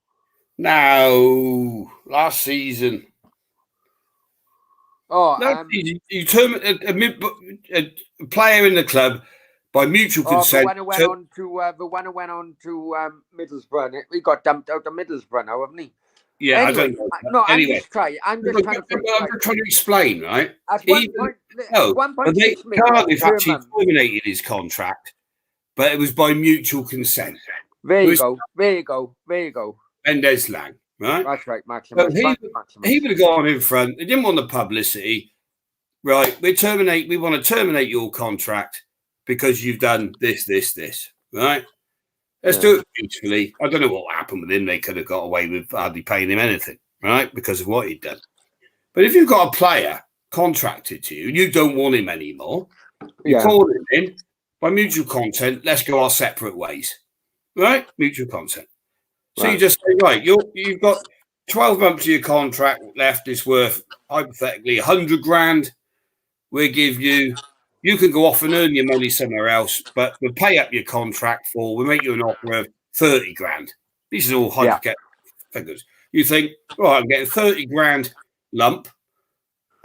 No, last season. You terminate a player in the club by mutual consent. The one who went on to Middlesbrough. He got dumped out of Middlesbrough now, haven't he? Yeah, anyway, I don't know. No, anyway, I'm just trying to explain, right? At one point, Cardiff actually terminated his contract, but it was by mutual consent. There you go. Mendes Lang, right? That's right, Maximus. He would have gone in front. They didn't want the publicity, right? We want to terminate your contract because you've done this, right? Let's do it beautifully. I don't know what happened with him. They could have got away with hardly paying him anything, right? Because of what he'd done. But if you've got a player contracted to you, you don't want him anymore. You call him in by mutual consent. Let's go our separate ways, right? Mutual consent. So you just say, right, you've got 12 months of your contract left. It's worth hypothetically $100,000. We'll give you. You can go off and earn your money somewhere else, but we'll pay up your contract we'll make you an offer of $30,000. These are all hypothetical figures. You think, I'm getting $30,000 lump,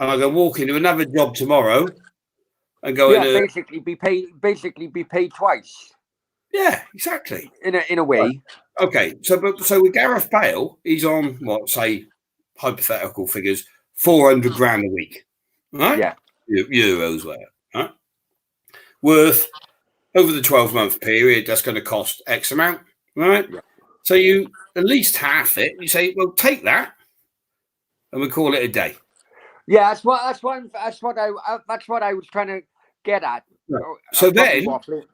and I can walk into another job tomorrow and go basically be paid twice. Yeah, exactly. In a way. Okay, so with Gareth Bale, he's on what, say, hypothetical figures, 400 grand a week, right? Yeah. Euros worth, right? Worth over the 12-month period, that's going to cost X amount, right? Yeah. So you at least half it. You say, well, take that, and we call it a day. Yeah, that's what I was trying to get at. Right. So then, Brownie,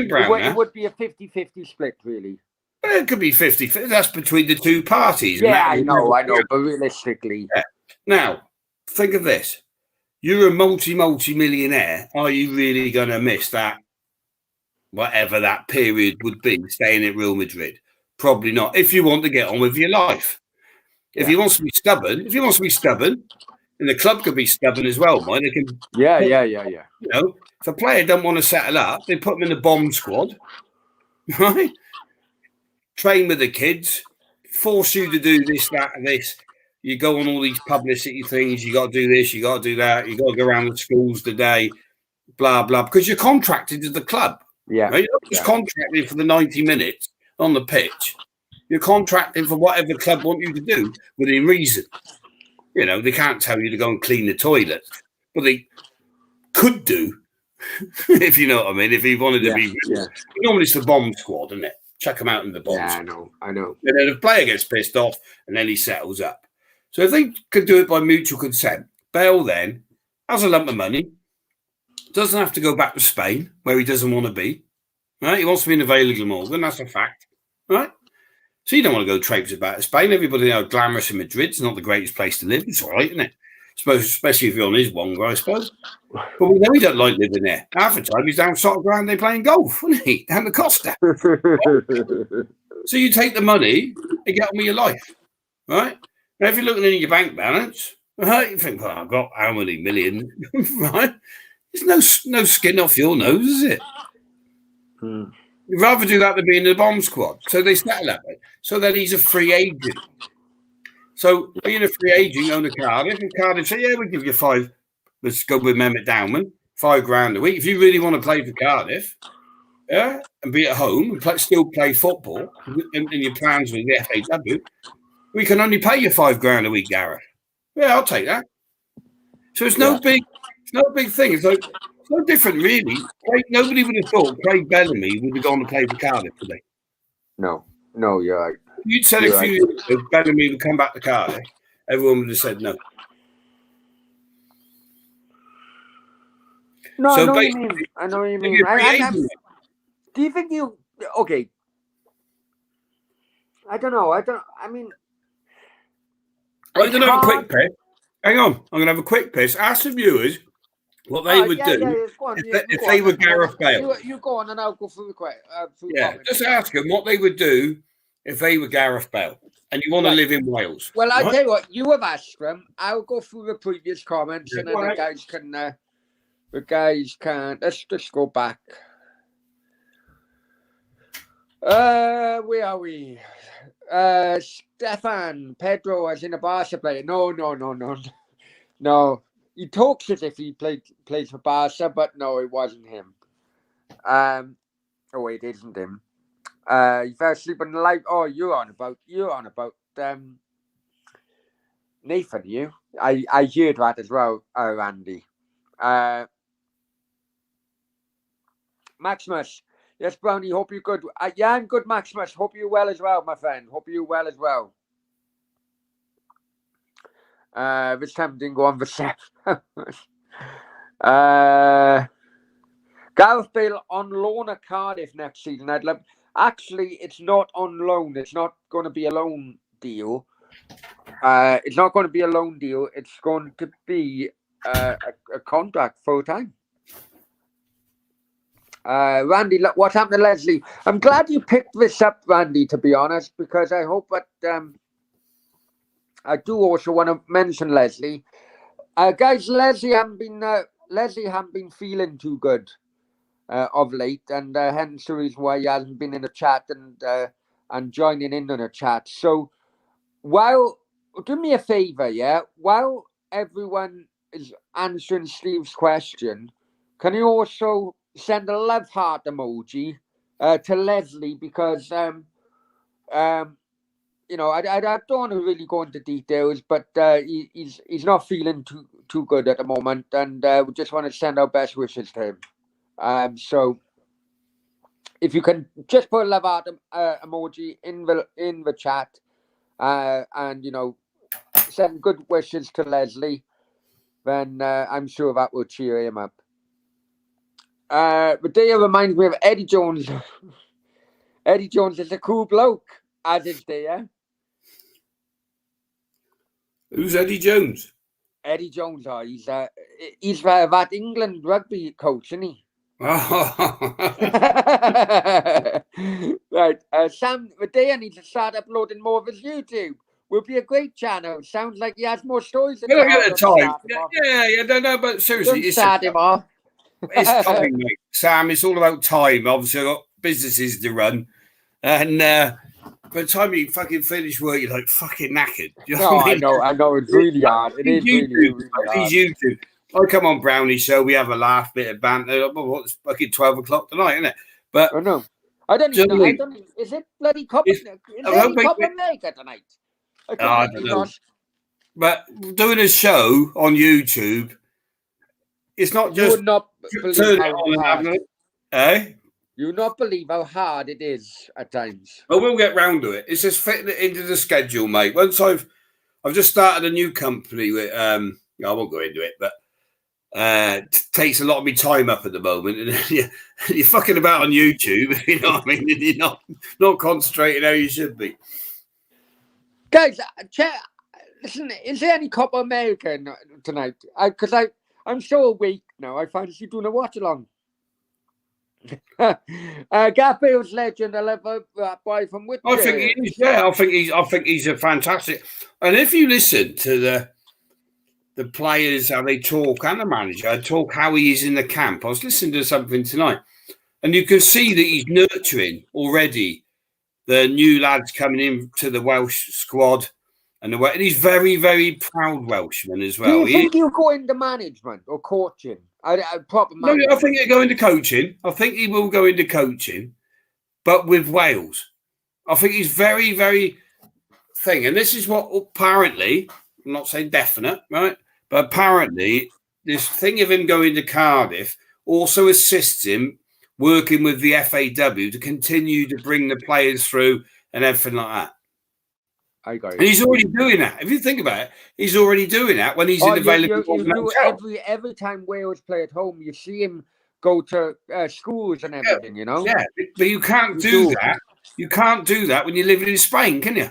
Brownie, it would be a 50-50 split, really. Well, it could be 50. That's between the two parties. Yeah, I know, but realistically. Yeah. Now, think of this. You're a multi-millionaire. Are you really going to miss that, whatever that period would be, staying at Real Madrid? Probably not. If you want to get on with your life. If he wants to be stubborn, and the club could be stubborn as well, mate. They can. Yeah. You know, if a player don't want to settle up, they put him in the bomb squad, right? Train with the kids, force you to do this, that, and this. You go on all these publicity things. You got to do this. You got to do that. You got to go around the schools today. Blah blah. Because you're contracted to the club. Yeah. Right? You're not just contracted for the 90 minutes on the pitch. You're contracting for whatever club want you to do within reason. You know, they can't tell you to go and clean the toilets, but they could do, if you know what I mean. If he wanted to be, normally it's the bomb squad, isn't it? Chuck him out in the bomb. Yeah, squad. I know. And then the player gets pissed off, and then he settles up. So if they could do it by mutual consent, Bale then has a lump of money, doesn't have to go back to Spain where he doesn't want to be. Right? He wants to be in the Vale of Morgan. That's a fact. Right? So you don't want to go traipse about Spain. Everybody knows glamorous in Madrid. It's not the greatest place to live. It's all right, isn't it? Especially if you're on his wonga, I suppose. But we know he don't like living there. Half the time he's down Soccer Ground playing golf, isn't he? Down the Costa. So you take the money and get on with your life, right? Now, if you're looking in your bank balance, right, you think, well, I've got how many million, right? There's no skin off your nose, is it? You'd rather do that than be in the bomb squad. So they settle that way. So then he's a free agent. So being a free agent, you own a Cardiff, and Cardiff say, yeah, we'll give you 5. Let's go with Mehmet Dowman, 5 grand a week. If you really want to play for Cardiff, yeah, and be at home and still play football, and your plans with the FAW, we can only pay you 5 grand a week, Gareth. Yeah, I'll take that. So it's no big thing. It's like, it's no different, really. Nobody would have thought Craig Bellamy would have gone to play for Cardiff today. No, you're right. You'd said a few years ago Bellamy would come back to Cardiff. Everyone would have said no. No, so I know what you mean. Do you think you... Okay. I don't know. I mean... I'm going to have a quick piss. Hang on. I'm going to have a quick piss. Ask the viewers what they would do if they were Gareth Bale. You go on and I'll go through the comments. Just ask them what they would do if they were Gareth Bale and you want to live in Wales. Well, I'll tell you what. You have asked them. I'll go through the previous comments and then the guys can... Let's just go back. Where are we? Stefan Pedro as in a Barca player. No. He talks as if he plays for Barca, but no, it wasn't him. Oh wait, it isn't him. He fell asleep on the light. Oh, you're on about Nathan. You? I heard that as well, Randy. Maximus. Yes, Brownie, hope you're good. Yeah, I'm good, Maximus. Hope you're well as well, my friend. Hope you're well as well. This time didn't go on for 7. Gareth Bale on loan at Cardiff next season. I'd love... Actually, it's not on loan. It's not going to be a loan deal. It's not going to be a loan deal. It's going to be a contract full time. Randy, look, what happened to Leslie? I'm glad you picked this up, Randy, to be honest, because I hope that I do also want to mention Leslie. Guys, Leslie haven't been feeling too good of late, and hence the reason why he hasn't been in the chat and joining in on the chat. So do me a favor, yeah? While everyone is answering Steve's question, can you also send a love heart emoji to Leslie because you know, I don't want to really go into details, but he's not feeling too good at the moment, and we just want to send our best wishes to him. So if you can just put a love heart emoji in the chat, and you know, send good wishes to Leslie, then I'm sure that will cheer him up. But Dea reminds me of Eddie Jones. Eddie Jones is a cool bloke, as is Dea. Who's Eddie Jones? Eddie Jones, he's that England rugby coach, isn't he? Right, Sam Medea needs to start uploading more of his YouTube. Will be a great channel. Sounds like he has more stories to tell. At the time. Yeah, no, but seriously, it's time, mate. Sam, it's all about time. Obviously, I've got businesses to run, and by the time you fucking finish work, you're like fucking knackered. You know I know. It's really hard. It is really hard. YouTube. I come on Brownie show. We have a laugh, bit of banter. It's fucking 12 o'clock tonight, isn't it? But I know. I don't even know. Is it bloody Copper America tonight? I don't know. But doing a show on YouTube, it's not just you would not believe how hard. You would not believe how hard it is at times. Well, we'll get round to it. It's just fitting it into the schedule, mate. Once I've just started a new company with I won't go into it, but takes a lot of my time up at the moment, and you're fucking about on YouTube. You know what I mean? And you're not concentrating how you should be. Guys, listen. Is there any Copa America tonight? Because I'm so awake now. I fancy doing a watch along. Gareth Bale's legend. I love that boy from Whitby. I think he is. Yeah, I think he's a fantastic. And if you listen to the players, how they talk, and the manager talk, how he is in the camp. I was listening to something tonight, and you can see that he's nurturing already the new lads coming in to the Welsh squad, and he's very, very proud Welshman as well. Do you think he'll go into management or coaching? Proper management? No, I think he'll go into coaching. I think he will go into coaching, but with Wales. I think he's very, very thing. And this is what apparently, I'm not saying definite, right? But apparently this thing of him going to Cardiff also assists him working with the FAW to continue to bring the players through and everything like that. I got it. And he's already doing that. If you think about it, he's already doing that when he's in available. Every time Wales play at home, you see him go to schools and everything, you know? Yeah, but you can't do that. You can't do that when you're living in Spain, can you?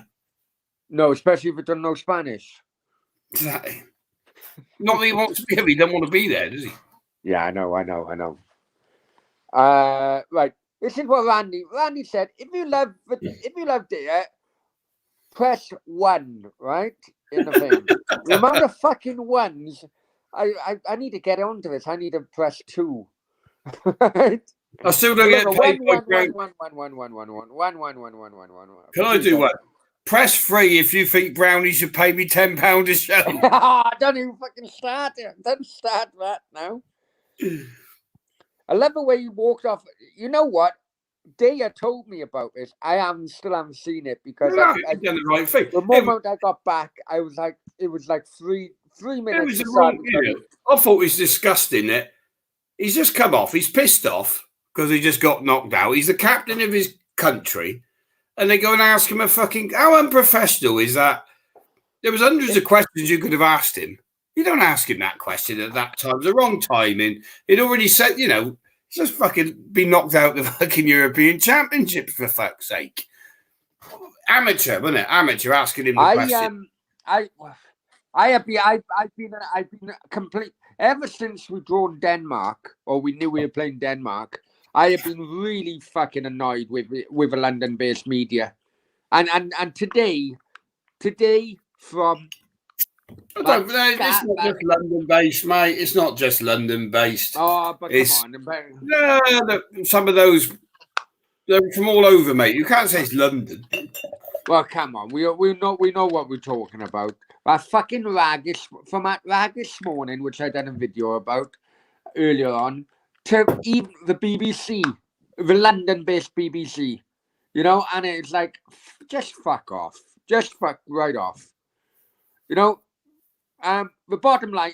No, especially if you don't know Spanish. Exactly. Not that he wants to be here, he doesn't want to be there, does he? Yeah, I know. Right. This is what Randy said. If you love it, press 1, right? In the thing. The amount of fucking ones, I need to get onto this. I need to press 2. Right? I still don't get paid. Can I do what? Press 3 if you think Brownie should pay me £10 a show. Don't even fucking start it. Don't start that now. I love the way you walked off. You know what? Dea told me about this. I still haven't seen it because I done the right thing. The moment I got back, I was like, it was like 3 minutes. It was wrong, I thought it was disgusting that he's just come off. He's pissed off because he just got knocked out. He's the captain of his country, and they go and ask him a fucking. How unprofessional is that? There was hundreds of questions you could have asked him. You don't ask him that question at that time. It was the wrong timing. He'd already said, just fucking be knocked out the fucking European Championship for fuck's sake. Amateur, wasn't it? Amateur asking him the question. I've been complete ever since we drawn Denmark, or we knew we were playing Denmark. I have been really fucking annoyed with the London-based media, and today from. It's not just London-based, mate. It's not just London-based. Oh, but come on. No, some of those, they're from all over, mate. You can't say it's London. Well, come on. We know what we're talking about. That fucking rag this morning, which I done a video about earlier on, to even the BBC, the London-based BBC, you know, and it's like, just fuck off, just fuck right off, you know. The bottom line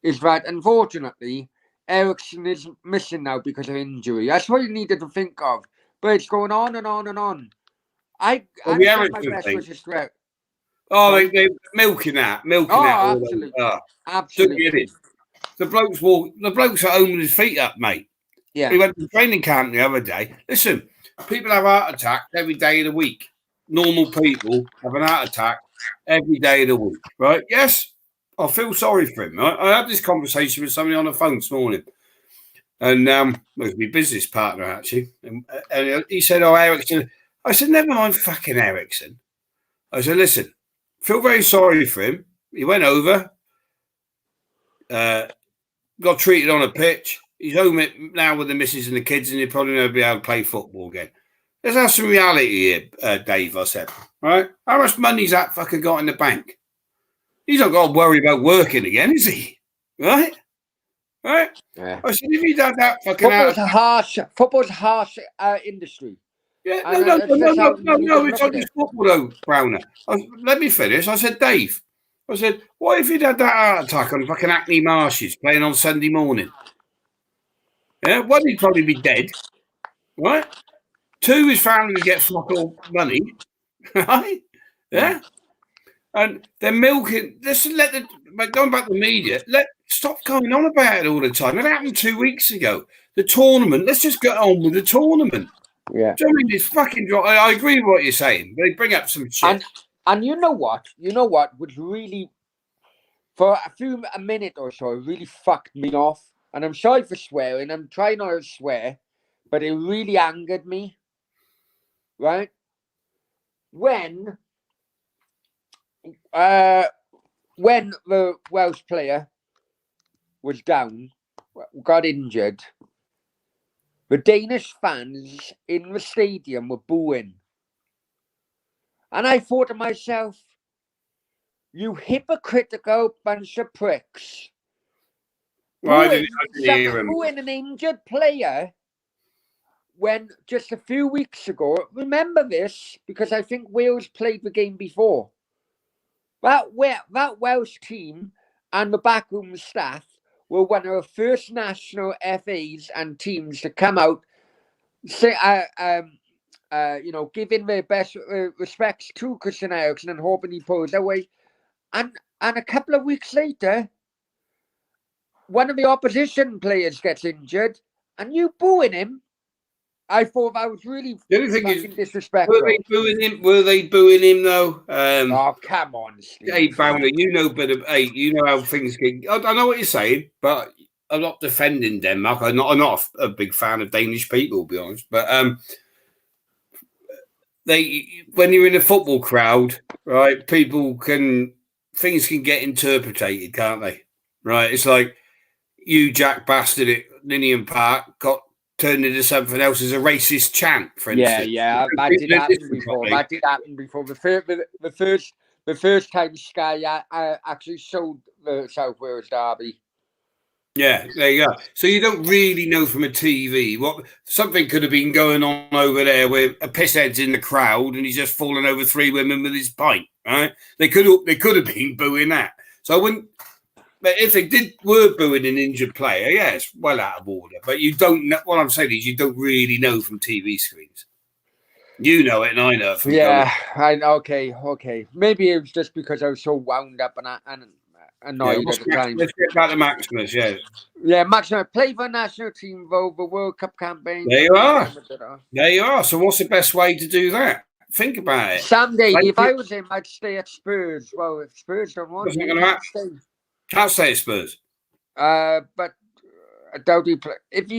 is that unfortunately Ericsson is missing now because of injury. That's what you needed to think of, but it's going on and on and on. I send my best wishes to it. Oh, they're milking that. Absolutely, absolutely. The blokes at home with his feet up, mate. Yeah. We went to training camp the other day. Listen, people have heart attacks every day of the week. Normal people have an heart attack every day of the week, right? Yes, I feel sorry for him. Right? I had this conversation with somebody on the phone this morning, and it was my business partner actually, and he said, "Oh, Ericsson." I said, "Never mind, fucking Ericsson." I said, "Listen, feel very sorry for him. He went over, got treated on a pitch. He's home now with the missus and the kids, and he'll probably never be able to play football again. Let's have some reality here, Dave," I said. Right? How much money's that fucker got in the bank? He's not got to worry about working again, is he? Right? Right? Yeah. I said, if he'd had that fucking football's a harsh industry. Yeah, no, it's not just football though, Browner. Let me finish. I said, Dave, I said, what if he'd had that heart attack on fucking Hackney Marshes playing on Sunday morning? Yeah, one, he'd probably be dead, right? Two, his family would get fuck all money, right? Yeah. And they're milking. Going back to the media, stop going on about it all the time. It happened 2 weeks ago. The tournament, let's just get on with the tournament. Yeah. Do you know what I mean? It's fucking. I agree with what you're saying. They bring up some shit. And you know what? Was really, for a minute or so, it really fucked me off. And I'm sorry for swearing. I'm trying not to swear, but it really angered me. Right? When the Welsh player was down, got injured, the Danish fans in the stadium were booing. And I thought to myself, you hypocritical bunch of pricks. Well, I didn't hear him. Booing an injured player when just a few weeks ago, remember this, because I think Wales played the game before. That Welsh team and the backroom staff were one of the first national FAs and teams to come out, say, giving their best respects to Christian Eriksen and hoping he pulls away. And a couple of weeks later, one of the opposition players gets injured, and you booing him. I thought that was really fucking disrespectful. Were they booing him though? Oh, come on, Steve. Hey, Brownie, you know how things get. I know what you're saying, but I'm not defending Denmark. I'm not a big fan of Danish people, to be honest. But when you're in a football crowd, right, things can get interpreted, can't they? Right? It's like you, Jack Bastard at Ninian Park, got turned into something else as a racist chant, for instance. Yeah, that did happen before. That did happen before. The first time Sky actually showed the South Wales derby. Yeah, there you go. So you don't really know from a TV what something could have been going on over there where a pisshead's in the crowd and he's just fallen over three women with his pint, right? They could have been booing that. So I wouldn't. But if they were booing an injured player, yeah, it's well out of order. But you don't know. What I'm saying is, you don't really know from TV screens. You know it, and I know it. Okay. Maybe it was just because I was so wound up and annoyed at the time. Let's get back to Maximus. Yeah, Maximus played for the national team for the World Cup campaign. There you are. So, what's the best way to do that? Think about it. Sam Daly, if I was him, I'd stay at Spurs. Well, if Spurs don't want to, can't stay at Spurs. But I doubt he play. If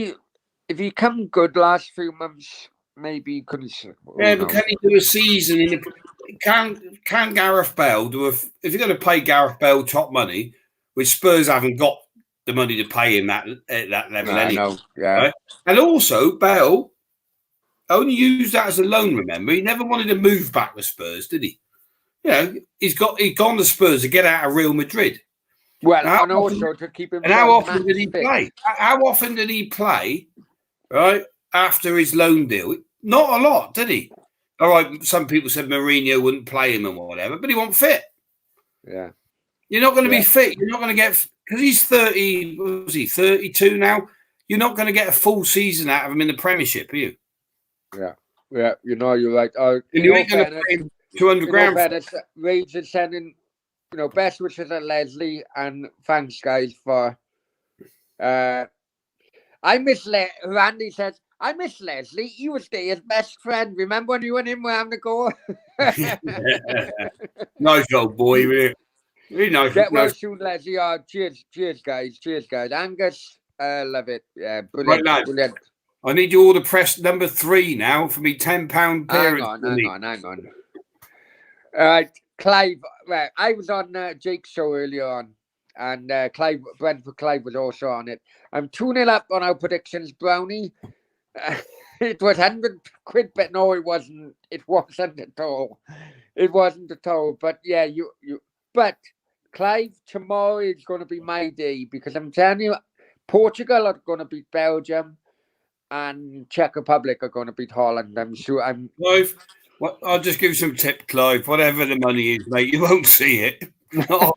you come good last few months, maybe you couldn't. Yeah, but can he do a season? Can Gareth Bale do if you're going to pay Gareth Bale top money, which Spurs haven't got the money to pay him at that level anyway. Right? And also Bale only used that as a loan. Remember, he never wanted to move back with Spurs, did he? You know, he's gone to Spurs to get out of Real Madrid. Well, and also to keep him. And how often did he play? How often did he play? Right after his loan deal, not a lot, did he? All right, some people said Mourinho wouldn't play him and whatever, but he wasn't fit. Yeah, you're not going to be fit. You're not going to get because he's 30. What was he 32 now? You're not going to get a full season out of him in the Premiership, are you? Yeah. You're right. And you ain't going to pay him 200 grand. Rage is sending, best wishes to Leslie, and thanks guys for. I miss Randy says, I miss Leslie. He was his best friend. Remember when you and him were having a go? Nice old boy, really. Really nice. Get well soon, Leslie. Cheers, guys. Angus, love it. Yeah, brilliant. Right, brilliant. I need you all to press number 3 now for me £10 parents. Hang on. All right, Clive. Right, I was on Jake's show earlier on, and Brentford Clive was also on it. I'm 2-0 up on our predictions, Brownie. It was £100, but no, it wasn't. It wasn't at all. But yeah, But Clive, tomorrow is going to be my day because I'm telling you, Portugal are going to beat Belgium, and Czech Republic are going to beat Holland. I'm sure. Clive, I'll just give you some tip, Clive. Whatever the money is, mate, you won't see it. Oh,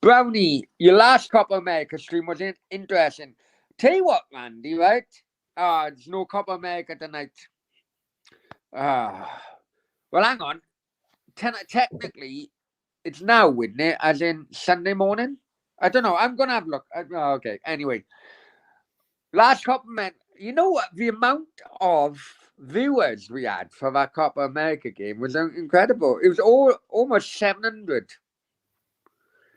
Brownie, your last Copa America stream was interesting. Tell you what, Randy, right? There's no Copa America tonight. Well, hang on. Technically, it's now, isn't it? As in Sunday morning? I don't know. I'm going to have a look. Okay. Anyway. Last Copa America. You know what? The amount of viewers we had for that Copa America game was incredible. It was almost 700.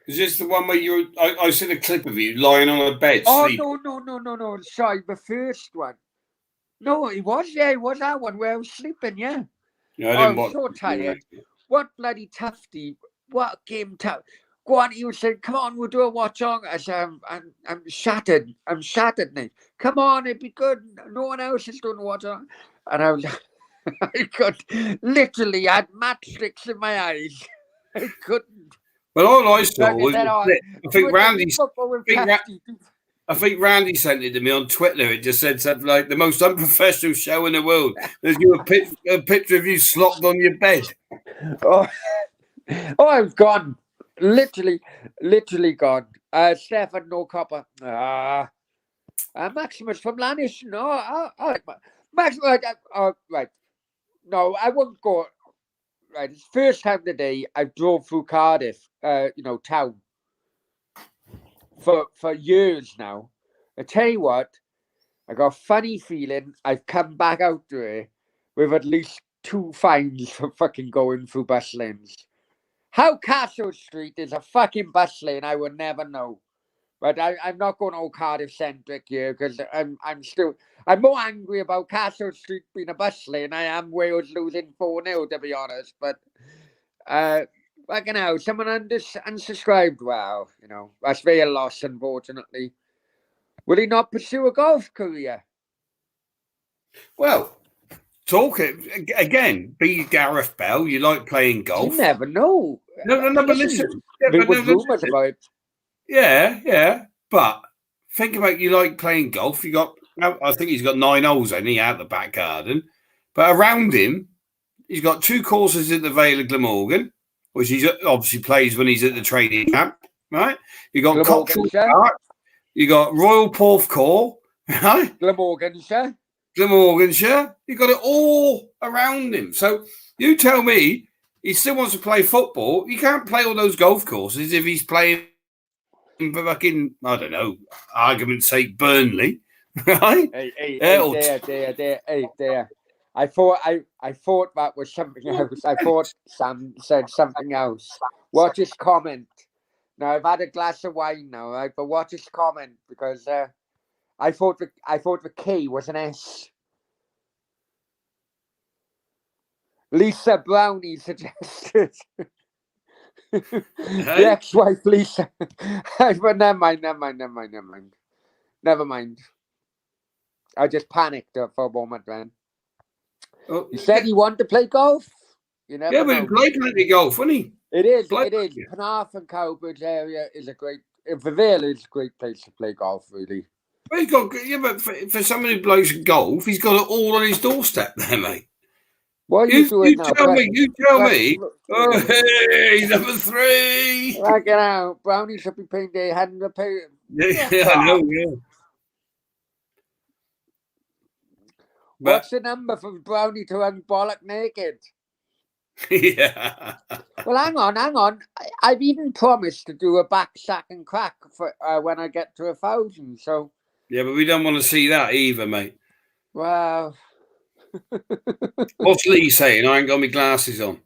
Is this the one where I seen a clip of you lying on a bed sleeping? No. Sorry, the first one. No, it was that one where I was sleeping, yeah. I didn't watch. So tired. What bloody tufty. What game tough. Go on, you said, come on, we'll do a watch on. I said, I'm shattered. I'm shattered now. Come on, it'd be good. No one else is doing a watch on. And I was I had matchsticks in my eyes. I couldn't. Well, all I saw was I think Randy sent it to me on Twitter. It just said something like the most unprofessional show in the world. There's a picture of you slopped on your bed. Oh, I was gone. Literally gone. Stefan, no copper. Maximus from Lannish. No, Maximus. Right. No, I won't go. Right, it's first time today I drove through Cardiff, town. For years now. I tell you what, I got a funny feeling I've come back out there with at least 2 fines for fucking going through bus lanes. How Castle Street is a fucking bus lane, I would never know. But I'm not going all Cardiff centric here because I'm more angry about Castle Street being a bus lane. I am Wales losing 4-0, to be honest. But fucking hell, someone unsubscribed. Wow, that's their loss, unfortunately. Will he not pursue a golf career? Well, talking again, be Gareth Bale. You like playing golf? You never know. No, but listen. There was rumours about it. Yeah. But think about you like playing golf. I think he's got 9 holes only out the back garden. But around him, he's got 2 courses at the Vale of Glamorgan, which he obviously plays when he's at the training camp, right? You got Coxall Park, you got Royal Porthcawl, right? Glamorganshire. You got it all around him. So you tell me he still wants to play football. He can't play all those golf courses if he's playing for fucking, I don't know, argument's sake, Burnley, right? Hey, there. I thought that was something else. I thought Sam said something else. Watch his comment. Now I've had a glass of wine now, right? But watch his comment because I thought the K was an S. Lisa Brownie suggested. The ex-wife Lisa. But never mind. I just panicked for a moment, man. He said he wanted to play golf. You never know. But he played plenty golf, wasn't he? It is. Play- It is. Penarth and Cowbridge area is a great. Vale is a great place to play golf. Really. Well, he's got, yeah, but for somebody who plays golf, he's got it all on his doorstep there, mate. What are you doing now? You tell me. Oh, hey, number 3. Right, get out. Brownie should be paying their hand to pay. Yeah, I know, yeah. What's the number for Brownie to unbollock naked? Yeah. Well, hang on. I've even promised to do a back sack and crack for when I get to 1,000. So. Yeah, but we don't want to see that either, mate. Wow. What's Lee saying? I ain't got my glasses on.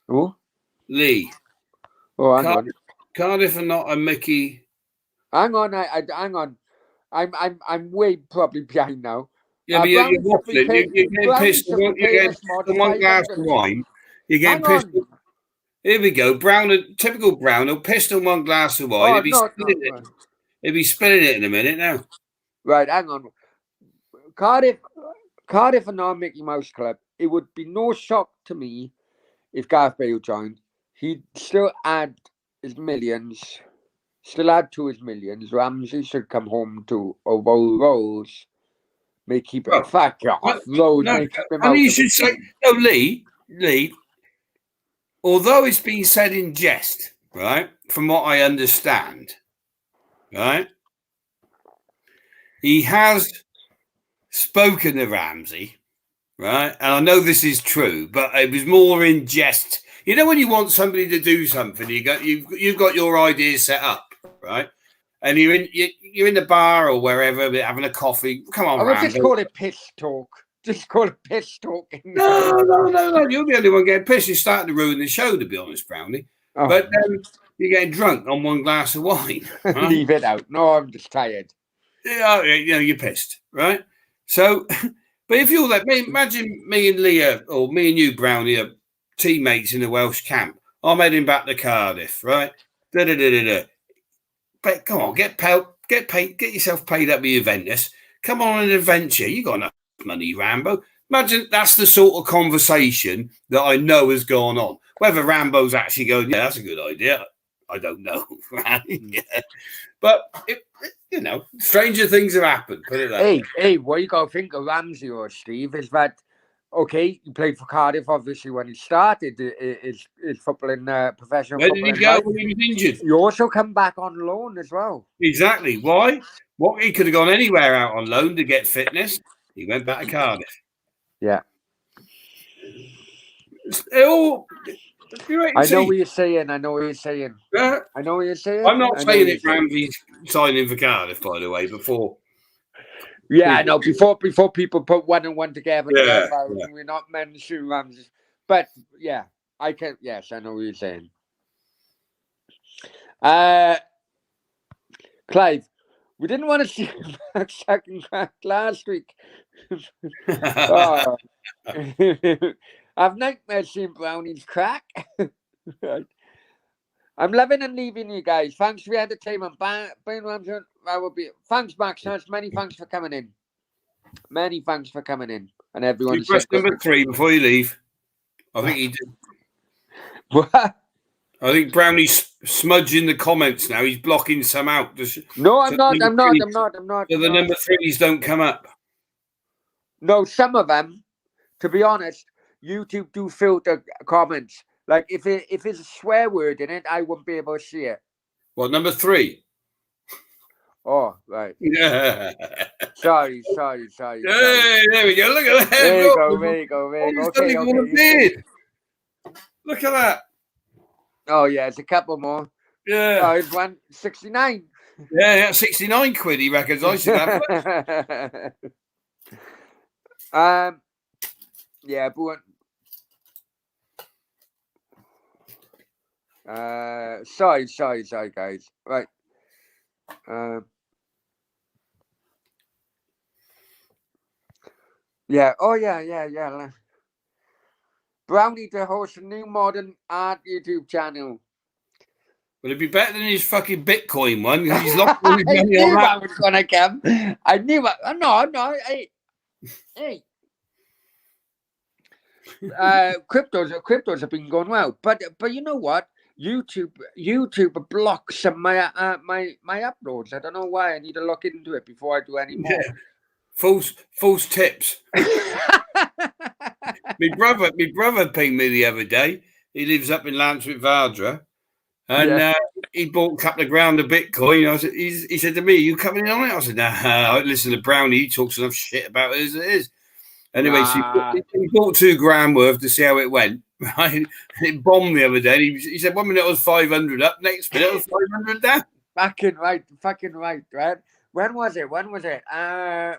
Oh. Lee. Oh, hang on. Cardiff are not a Mickey. Hang on. Hang on. I'm way probably behind now. Yeah, but you're waffling. You're getting pissed. You're getting one glass of wine. You're getting pissed. Here we go. Typical Brown. Pissed on one glass of wine. He'll be spilling it in a minute now. Right, hang on. Cardiff are not Mickey Mouse Club. It would be no shock to me if Gareth Bale joined. He'd still add his millions. Still add to his millions. Ramsey should come home to Rolls. May keep it. Fuck off. And you should say, no, Lee, although it's been said in jest, right, from what I understand, right, he has spoken to Ramsey, right, and I know this is true, but it was more in jest. You know when you want somebody to do something, you've got your ideas set up, right, and you're in the bar or wherever having a coffee. Come on, Ramsey. Just call it piss talk. Just call it piss talking. No. You're the only one getting pissed. You're starting to ruin the show, to be honest, Brownie. Oh. But you're getting drunk on one glass of wine. Right? Leave it out. No, I'm just tired. Yeah, you're pissed, right? So, but if you're like, imagine me and Leah, or me and you, Brownie, are teammates in the Welsh camp. I'm heading back to Cardiff, right? But come on, get paid, get yourself paid up with Juventus. Come on an adventure. You got enough money, Rambo. Imagine that's the sort of conversation that I know has gone on. Whether Rambo's actually going, yeah, that's a good idea. I don't know. Yeah. But stranger things have happened. Put it that way. Hey, what you got to think of Ramsey or Steve is that okay, he played for Cardiff obviously when he started his football in professional. Where did he go when he was injured? He also come back on loan as well. Exactly. Why? He could have gone anywhere out on loan to get fitness. He went back to Cardiff. Yeah. I know what you're saying. I know what you're saying. I'm not saying that Ramsey's signing for Cardiff, by the way, before. Yeah, I know. Before people put one and one together, we're not mentioning Ramsey. But yeah, yes, I know what you're saying. Clive, we didn't want to see him second crack last week. I've nightmares seeing Brownie's crack. Right. I'm loving and leaving you guys. Thanks for the entertainment. Thanks, Max. Many thanks for coming in. Many thanks for coming in. And everyone. You press number 3 before you leave. I think he did. What? I think Brownie's smudging the comments now. He's blocking some out. No, I'm not. So the number 3s don't come up. No, some of them, to be honest, YouTube do filter comments. Like if it's a swear word in it, I wouldn't be able to see it. What, number 3? Oh, right. Yeah. Sorry. Hey, there we go. Look at that. There you go. Okay. Look at that. Oh, yeah, it's a couple more. Yeah. Oh, it's 169. Yeah, 69 quid, he reckons. I should have it. Yeah, but sorry, guys. Right. Yeah. Oh, yeah. Brownie to host a new modern art YouTube channel. Well, it'd be better than his fucking Bitcoin one because he's lost all his money on that. I was gonna come. I knew it. No. Hey. Cryptos have been going well, but you know what? YouTube blocks some my my uploads. I don't know why. I need to look into it before I do any more. Yeah. False tips. My brother pinged me the other day. He lives up in Lanswick Vardra, and he bought a couple of grand of Bitcoin. He said to me, "Are you coming in on it?" I said, "Nah, I listen to Brownie. He talks enough shit about it as it is." Anyway, so he bought 2 grand worth to see how it went. Right, it bombed the other day. He said 1 minute it was 500 up, next minute it was 500 down. Fucking right. When was it? Well,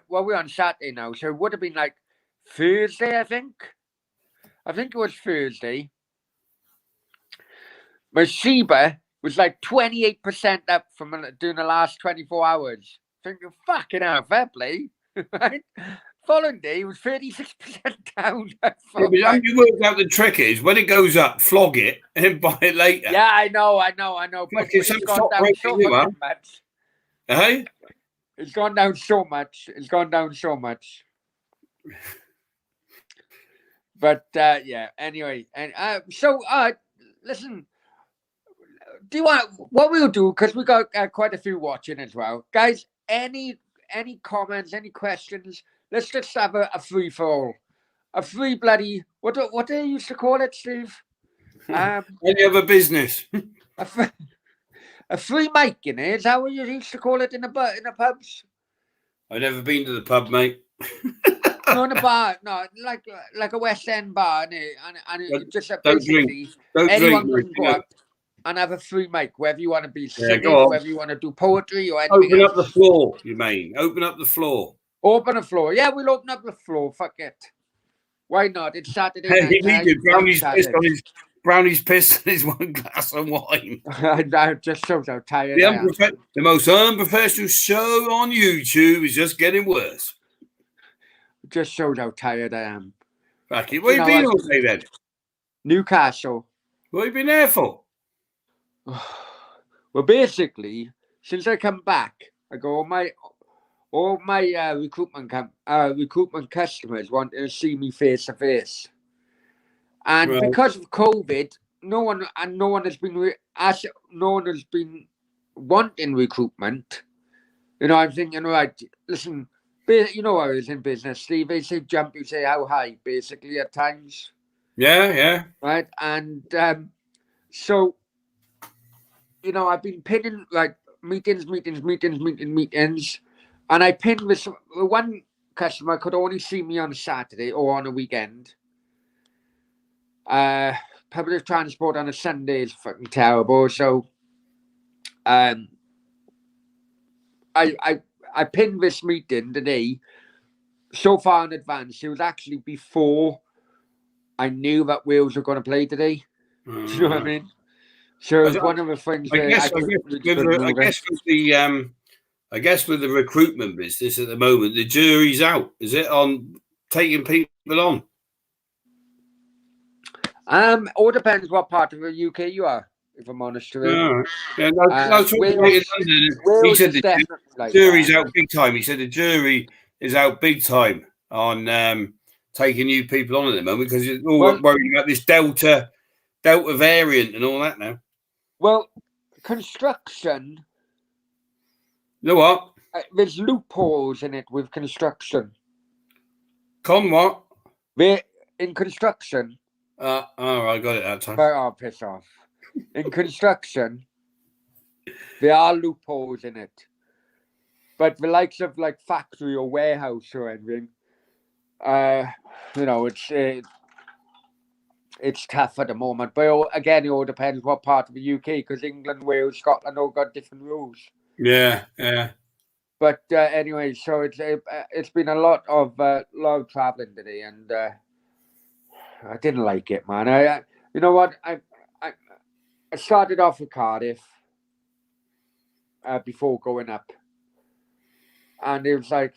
we're on Saturday now, so it would have been like Thursday, I think. I think it was Thursday. My Sheba was like 28% up from doing the last 24 hours. Thinking, fucking hell, fair play. Right? Following day was 36% down. You worked out the trick is when it goes up, flog it and buy it later. Yeah, I know. But it's gone down so much. Hey? It's gone down so much. But yeah, anyway. And so listen, do you want what we'll do, because we got quite a few watching as well. Guys, any comments, any questions? Let's just have a free for all. A free bloody what do they used to call it, Steve? Any other business? A free mic, you know? Is that what you used to call it in the pubs? I've never been to the pub, mate. No, in a bar, no, like a West End bar, and just basically anyone can go up and have a free mic, whether you want to be singing, whether you want to do poetry or anything. Open up the floor, you mean? Open up the floor. Open the floor. Yeah, we'll open up the floor. Fuck it. Why not? It's Saturday night. Brownie's pissed on his 1 glass of wine. I'm just so tired. The most unprofessional show on YouTube is just getting worse. Just shows how tired I am. Where you been all day then? Newcastle. What have you been there for? Well, basically, since I come back, I go all my recruitment customers want to see me face to face, and because of COVID, no one has been wanting recruitment. You know, I'm thinking, right, listen. You know I was in business, Steve. They say jump, you say how high, basically, at times. Yeah. Right? And so, you know, I've been pinning, like, meetings. And I pinned with one customer could only see me on a Saturday or on a weekend. Public transport on a Sunday is fucking terrible. So, I pinned this meeting today so far in advance. It was actually before I knew that Wales were going to play today. Do you know what I mean? So it's one of the things. I guess with the recruitment business at the moment, the jury's out. Is it on taking people on? All depends what part of the UK you are. If I'm honest with you. He said the jury's out big time. He said the jury is out big time on taking new people on at the moment because you're all worried about this Delta variant and all that now. Well, construction. You know what? There's loopholes in it with construction. What? In construction. I got it that time. Oh, piss off. In construction, there are loopholes in it. But the likes of like factory or warehouse or anything, you know, it's tough at the moment. But again, it all depends what part of the UK, because England, Wales, Scotland all got different rules. Yeah. But anyway, so it's been a lot of traveling today, and I didn't like it, man. You know what? I started off with Cardiff before going up, and it was like,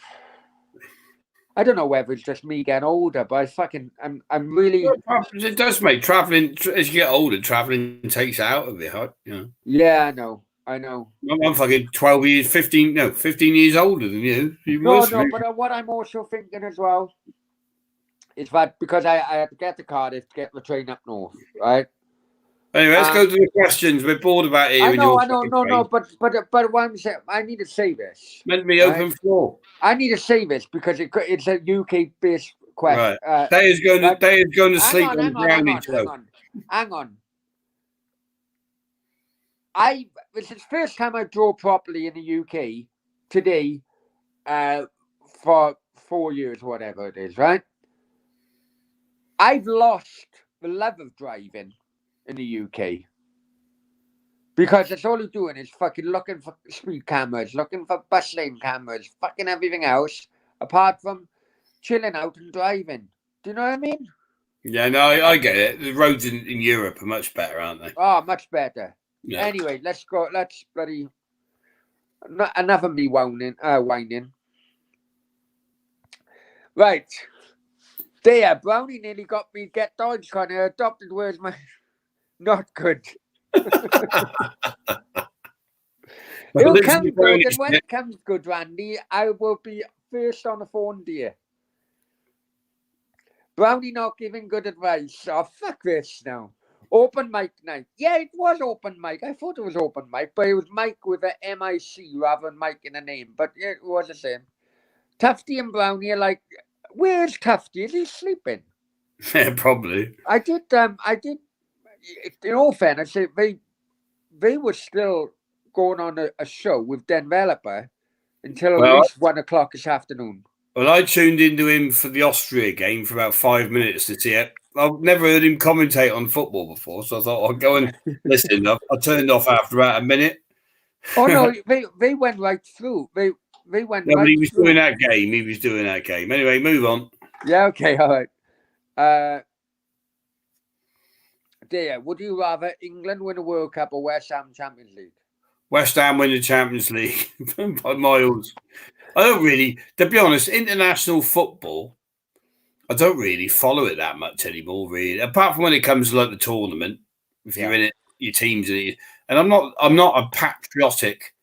I don't know whether it's just me getting older, but I'm really. It does, mate. Traveling as you get older, traveling takes out of it, you know. Yeah, I know. I'm fucking 15 years older than you. But what I'm also thinking as well is that because I had to get to Cardiff to get the train up north, right? Anyway, let's go to the questions. We're bored about I hearing know, your I know, no, but what I'm saying, I need to say this. Meant to be open floor. I need to say this because it's a UK-based question. Right. Dave's going to sleep on Brownie. Hang on. This is the first time I draw properly in the UK today, for 4 years, whatever it is, right? I've lost the love of driving in the UK because that's all you're doing is fucking looking for speed cameras, looking for bus lane cameras, fucking everything else apart from chilling out and driving. Do you know what I mean? Yeah, no, I get it. The roads in Europe are much better, aren't they? Oh, much better. Yeah. Anyway, let's go. Let's bloody enough of me whining. Right. There, Brownie nearly got me get Dodge kind of adopted words, my not good. It'll come good, and when it comes good, Randy, I will be first on the phone, dear. Brownie not giving good advice. Oh, fuck this now. Open mic night. Yeah, it was open mic. I thought it was open mic, but it was mic with a M-I-C rather than mic in a name. But yeah, it was the same. Tufty and Brownie are like, where's Tufty? Is he sleeping? Yeah, probably. I did. In all fairness, they were still going on a show with Developer until at least 1 o'clock this afternoon. Well, I tuned into him for the Austria game for about 5 minutes to see it. I've never heard him commentate on football before, so I thought I'd go and listen. I turned off after about a minute. Oh no, they went right through. They went. Yeah, right but he was through. doing that game. He was doing that game. Anyway, move on. Yeah. Okay. All right. There. Would you rather England win a World Cup or West Ham Champions League? West Ham win the Champions League by miles. I don't really, to be honest, international football, I don't really follow it that much anymore, really. Apart from when it comes to like the tournament, if you're in it, your team's in it. And I'm not a patriotic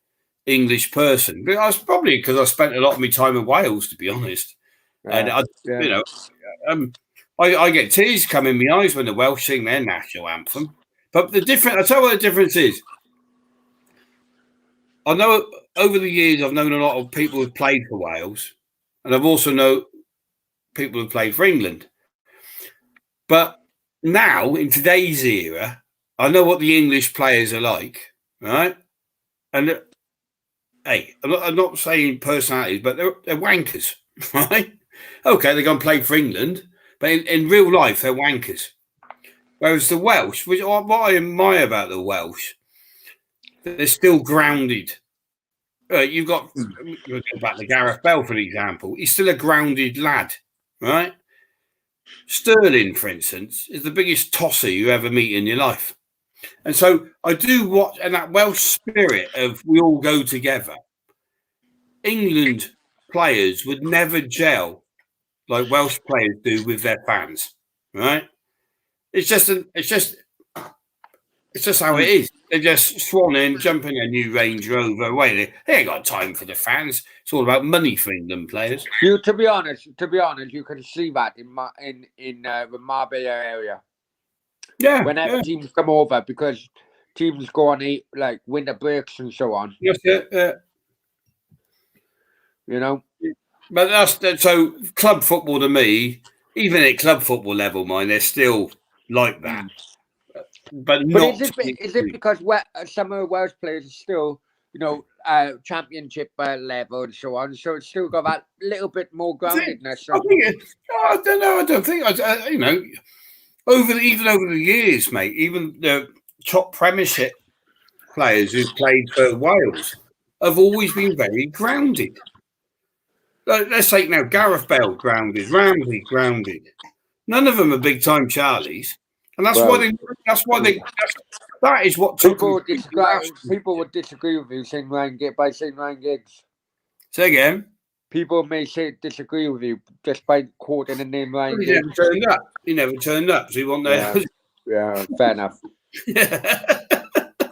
English person. But I was probably because I spent a lot of my time in Wales, to be honest. And I get tears come in my eyes when the Welsh sing their national anthem. But I'll tell you what the difference is. I know over the years I've known a lot of people who've played for Wales, and I've also known people who've played for England. But now, in today's era, I know what the English players are like, right? And hey, I'm not saying personalities, but they're wankers, right? Okay, they're going to play for England, but in real life, they're wankers. Whereas the Welsh, what I admire about the Welsh, they're still grounded. You've got back to Gareth Bale, for example. He's still a grounded lad, right? Sterling, for instance, is the biggest tosser you ever meet in your life. And so I do watch, and that Welsh spirit of we all go together. England players would never gel like Welsh players do with their fans, right? It's just how it is. They're just swan in, jumping a new Range Rover away. They ain't got time for the fans. It's all about money for England players. To be honest, you can see that in the Marbella area. Yeah. Whenever teams come over, because teams go on like winter breaks and so on. Yes, yeah. You know. But that's so club football to me. Even at club football level, they're still like that. But is it because some of the Welsh players are still, championship level and so on, so it's still got that little bit more groundedness? I don't know. I don't think over the years, mate. Even the top Premiership players who've played for Wales have always been very grounded. Let's take now Gareth Bale grounded, Ramsey grounded. None of them are big time Charlies. And that is what people would disagree with you saying Ryan Giggs. Say again. People may disagree with you just by quoting the name Ryan Giggs. He never turned up, so he wasn't there. Yeah, fair enough.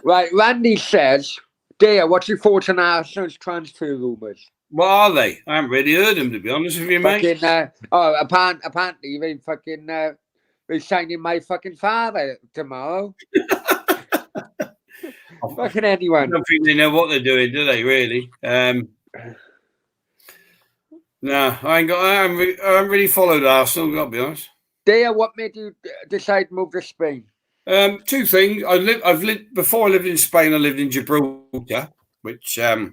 Right, Randy says, Dare, what's your thoughts on Arsenal's transfer rumours? What are they? I haven't really heard them, to be honest with you, mate. Apparently they're signing my fucking father tomorrow. Fucking anyone. I don't think they know what they're doing, do they? Really? No, I haven't really followed Arsenal. Got to be honest. Dea, what made you decide to move to Spain? Two things. I've lived before. I lived in Spain. I lived in Gibraltar, which I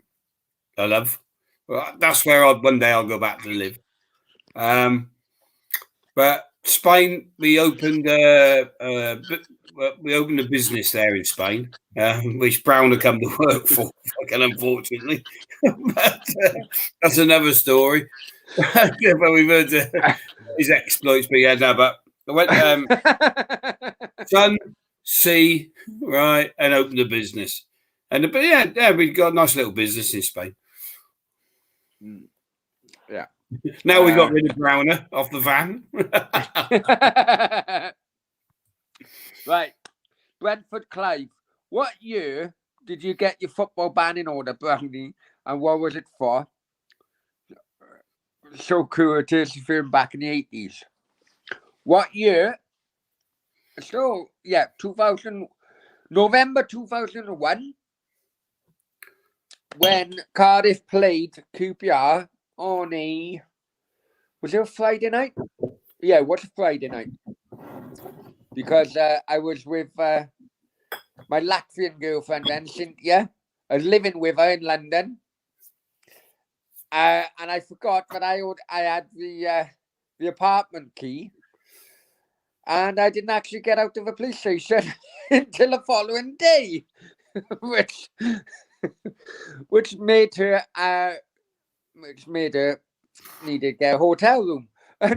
love. Well, that's where one day I'll go back to live. But Spain, we opened a business there in Spain, which Brownie come to work for, fucking unfortunately. But that's another story. But we've heard his exploits, but yeah, no, but I went sun, sea, right, and opened a business. And but yeah, we've got a nice little business in Spain. Yeah. Now we got rid of Brownie off the van. Right. Brentford Clive. What year did you get your football ban in order, Brownie? And what was it for? So courteous film back in the 80s. What year? So, yeah, November 2001, when Cardiff played QPR on was it a Friday night? Yeah, it was a Friday night. Because I was with my Latvian girlfriend then, Cynthia. I was living with her in London. And I forgot that I had the apartment key. And I didn't actually get out of the police station until the following day. which made her need to get a hotel room.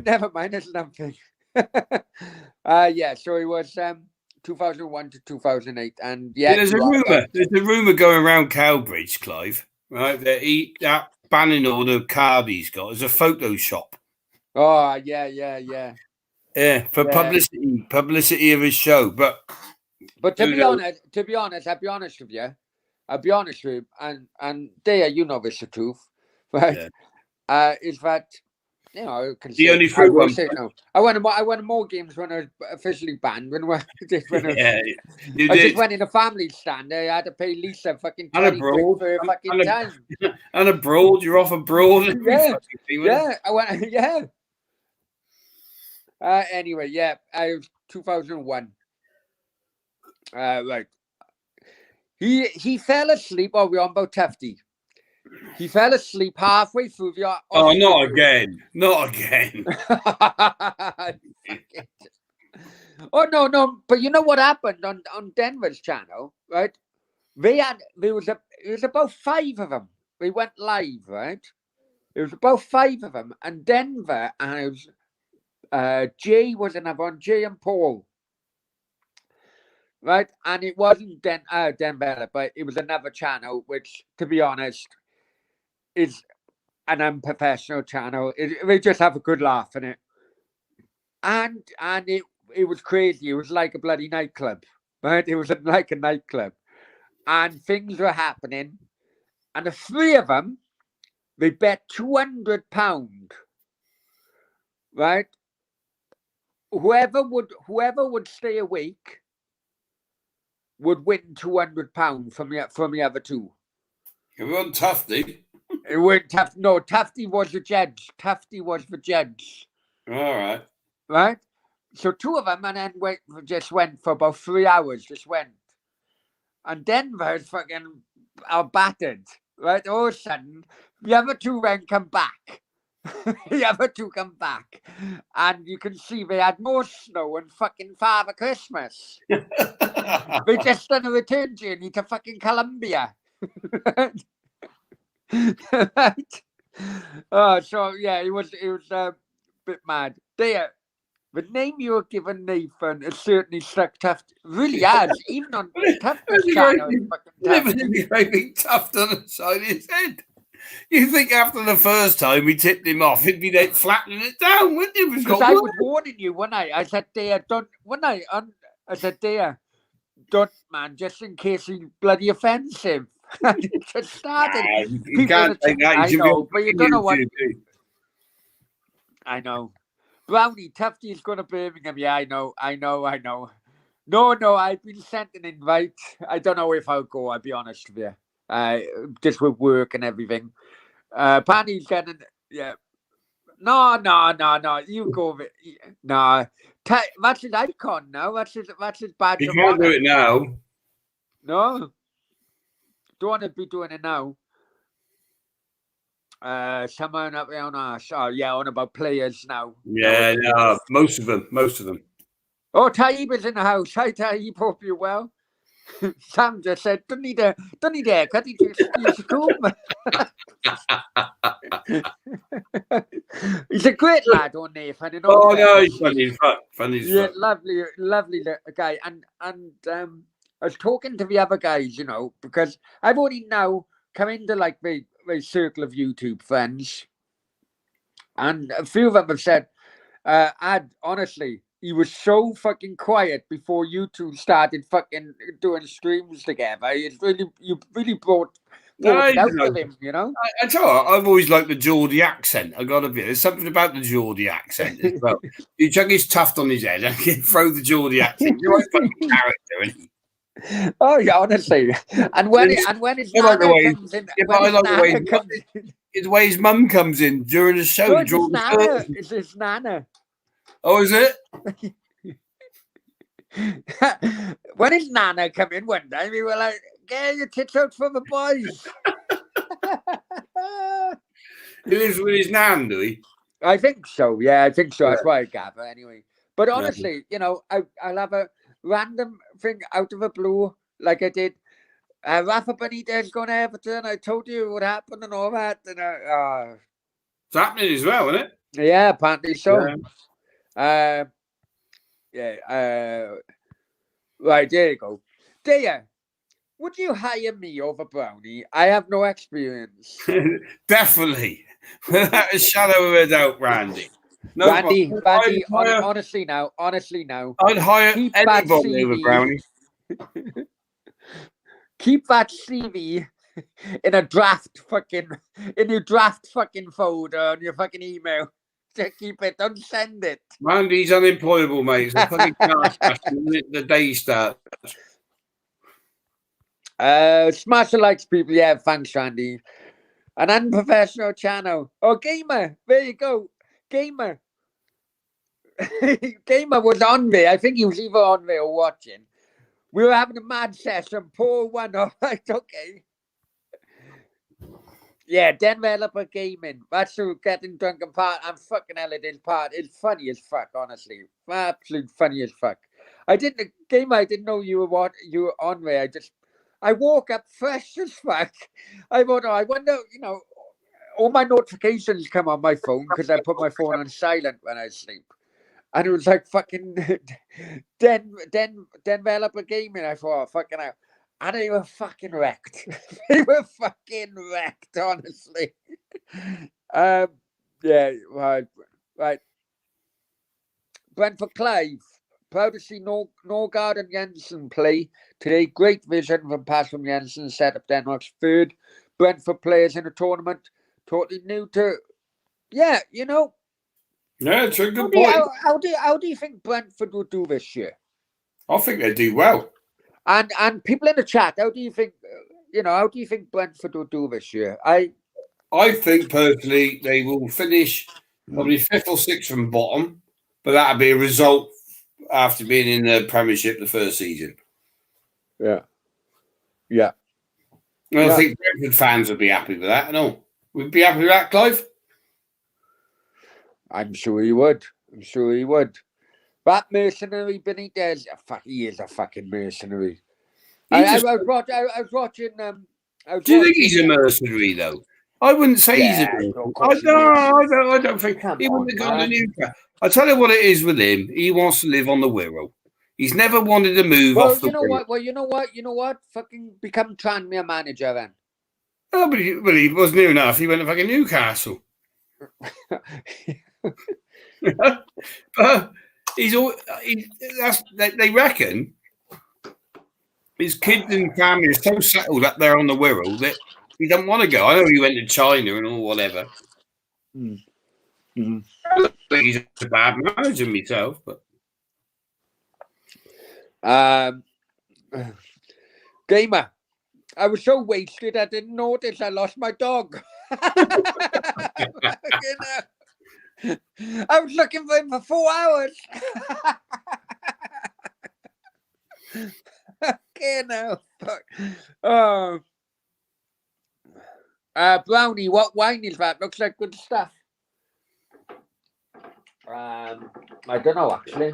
Never mind, it's nothing. Yeah, so it was 2001 to 2008, and yeah, there's a rumor going around Cowbridge, Clive, right? That banning order Cardi's got is a Photoshop. Oh yeah, for publicity of his show, but to be honest, I'll be honest with you, and Dea, you know this the truth, right? Yeah. Is that you know, the only fruit one. No. I won more games when I was officially banned. I just went in a family stand. I had to pay Lisa fucking 20 quid for a fucking time. And abroad, you're off abroad. Yeah, I went. Yeah. Anyway, yeah, I was 2001. Right. He fell asleep. Oh, we're on about Tufty. He fell asleep halfway through the... Oh, not again. Not again. Oh, no. But you know what happened on Denver's channel, right? It was about 5 of them. They went live, right? It was about 5 of them. And Denver, and it was... Jay was another one. Jay and Paul. Right? And it wasn't Denver, but it was another channel, which, to be honest... is an unprofessional channel. They just have a good laugh in it. And it was crazy. It was like a bloody nightclub, right? It was like a nightclub. And things were happening. And the 3 of them, they bet £200, right? Whoever would stay awake would win £200 from the other 2. It wasn't Tufty. It weren't Tufty. No, Tufty was the judge. All right. Right? So 2 of them and then just went for about 3 hours. Just went. And Denver's fucking battered. Right? All of a sudden, the other 2 then come back. And you can see they had more snow and fucking Father Christmas. They just done a return journey to fucking Colombia. Right. Oh, so yeah, it was a bit mad. There, the name you were given, Nathan, has certainly stuck tough. Really has, even on Toughness channel. Big Tuft on the side of his head. You think after the first time we tipped him off, he'd be like flattening it down, wouldn't you? Because I was warning you, when I said, "There, don't." I said, "There, don't, man, just in case he's bloody offensive." It just started. You can't take that. I know, but you don't know what. I know. Brownie, Tufty is going to Birmingham. Yeah, I know. No, I've been sent an invite. I don't know if I'll go, I'll be honest with you. Just with work and everything. Apparently getting, yeah. No. You go with, no. That's his icon now. That's his badge You of can't do honor. it now. No. Don't want to be doing it now. Someone up there on us. Oh, yeah, on about players now. Yeah, no, most of them. Oh, Taib is in the house. Hi, Taib. Hope you're well. Sam just said, don't need a haircut. He's cool. He's a great lad, on Nathan. Oh no, he's funny as Yeah, fuck. lovely guy. And I was talking to the other guys, you know, because I've only now come into like my circle of YouTube friends, and a few of them have said, honestly, he was so fucking quiet before you two started fucking doing streams together. You really brought it out of him, you know. I tell you what, I've always liked the Geordie accent. I gotta be. There's something about the Geordie accent as well. You chuck his tuft on his head and throw the Geordie accent. You're like fucking character, isn't he? Oh yeah, honestly. And when his nana comes in, the way his mum comes in during the show. No, it's his nana. Oh, is it? When his nana come in one day, we were like, "Get your tits out for the boys." He lives with his nan, do he? I think so. Yeah, I think so. That's why I gather anyway. But honestly, you know, I'll have a random thing out of the blue, like I did. Rafa Benitez going to Everton. I told you what happened and all that. And it's happening as well, isn't it? Yeah, apparently so. Yeah. Right, there you go. There. Would you hire me over Brownie? I have no experience. Definitely. Without a shadow of a doubt, Randy. No, Randy, honestly now. I'd hire anybody over Brownie. Keep that CV in your draft fucking folder on your fucking email. Just keep it, don't send it. Randy's unemployable, mate. It's a fucking the day starts. Smash the likes, people. Yeah, thanks, Randy. An unprofessional channel. Oh, Gamer. There you go. Gamer. Gamer was on there. I think he was either on there or watching. We were having a mad session. Poor one. All right, okay. Yeah, developer gaming. That's who getting drunk apart. I'm fucking hell it is part. It's funny as fuck, honestly. Absolute funny as fuck. I didn't know you were on there. I woke up fresh as fuck. I wonder, you know, all my notifications come on my phone because I put my phone on silent when I sleep. And it was like fucking developer gaming. I thought, fucking hell. And they were fucking wrecked. They were fucking wrecked, honestly. Yeah, right. Brentford Clive. Proud to see Norgard and Jensen play today. Great vision from pass from Jensen. Set up Denmark's third Brentford players in the tournament. Totally new to... Yeah, you know. Yeah, it's a good point. How do you think Brentford will do this year? I think they do well. And people in the chat, how do you think Brentford will do this year? I think personally they will finish probably 5th or 6th from bottom, but that'll be a result after being in the Premiership the first season. Yeah. I think Brentford fans would be happy with that. No, would be happy with that, Clive. I'm sure he would. That mercenary Benitez, he is a fucking mercenary. I was watching. Do you think he's a mercenary though? I wouldn't say he's a mercenary. I don't think he wouldn't have gone to Newcastle. I tell you what it is with him. He wants to live on the Wirral. He's never wanted to move off the Wirral. Well, you know what? Fucking become Tranmere manager then. Oh, but he wasn't near enough. He went to fucking Newcastle. They reckon his kids and family are so settled up there on the Wirral that he don't want to go. I know he went to China and all whatever. Mm-hmm. I don't think he's a bad manager myself, but Gamer, I was so wasted I didn't notice I lost my dog. I was looking for him for 4 hours. Okay, now. Oh. Brownie, what wine is that? Looks like good stuff. I don't know, actually.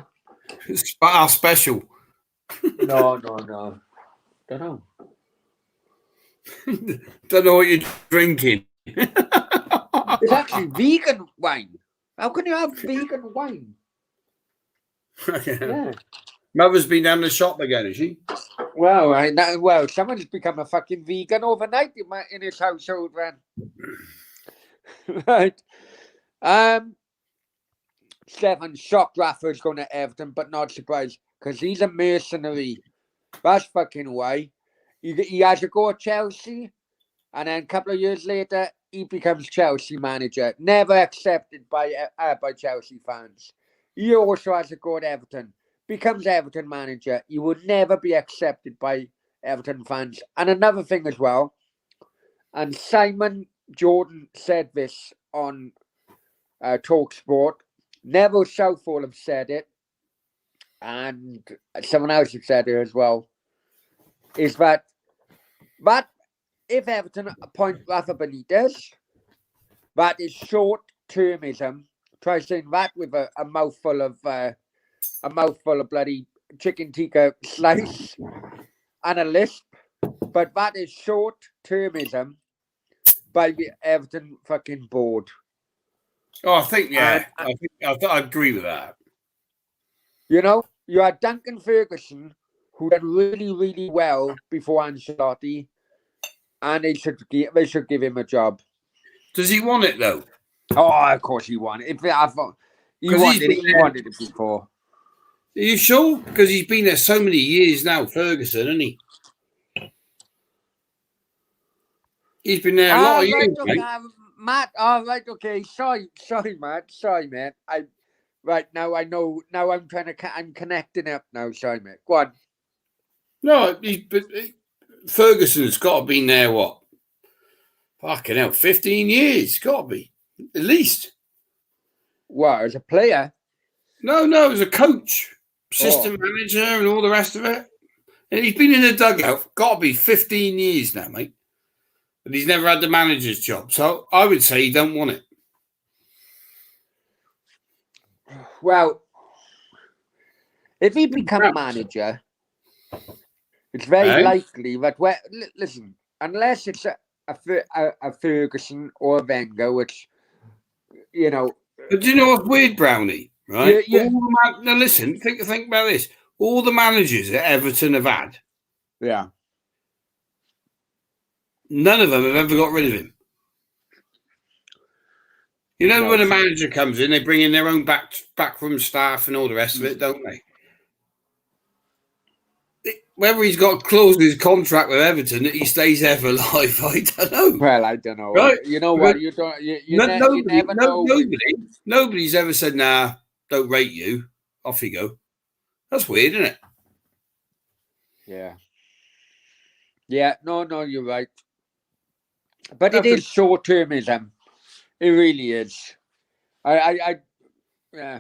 It's our special. No. Don't know. Don't know what you're drinking. It's actually vegan wine. How can you have vegan wine? Yeah. Mother's been down the shop again, is she? Well, someone's become a fucking vegan overnight in his household, man. Right. 7, shock Rafa's going to Everton, but not surprised because he's a mercenary. That's fucking why. He has to go at Chelsea, and then a couple of years later, he becomes Chelsea manager. Never accepted by Chelsea fans. He also has to go at Everton. Becomes Everton manager. He would never be accepted by Everton fans. And another thing as well, and Simon Jordan said this on TalkSport. Neville Southall have said it, and someone else has said it as well, is that if Everton appoint Rafa Benitez, that is short-termism. Try saying that with a mouthful of bloody chicken tikka slice and a lisp, but that is short-termism by the Everton fucking board. Oh, I think, yeah. I agree with that. You know, you had Duncan Ferguson, who did really, really well before Ancelotti, and they should give him a job. Does he want it, though? Oh, of course he wanted it. He wanted it before. Are you sure? Because he's been there so many years now, Ferguson, hasn't he? He's been there a lot of years, okay, Matt. Right, okay. Sorry, Matt. Sorry, man. Now I know. Now I'm connecting up now. Sorry, mate. Go on. No, Ferguson's got to be there. What? Fucking hell, 15 years. Got to be at least. What, as a player? No, as a coach, assistant manager, and all the rest of it. And he's been in the dugout. Got to be 15 years now, mate. But he's never had the manager's job, so I would say he don't want it. Well, if he becomes manager, it's very likely that listen, unless it's a Ferguson or a Wenger, which you know. But do you know what's weird, Brownie? Right? Yeah. Now listen, think about this. All the managers that Everton have had, none of them have ever got rid of him. You know, when a manager comes in, they bring in their own backroom staff and all the rest of it, don't they? Whether he's got a clause in his contract with Everton that he stays there for life, I don't know. Well, I don't know. Right? You know what? You don't. You never know. Nobody's ever said, "Nah, don't rate you. Off you go." That's weird, isn't it? Yeah. Yeah. No, you're right. But it is short-termism. It really is. Yeah.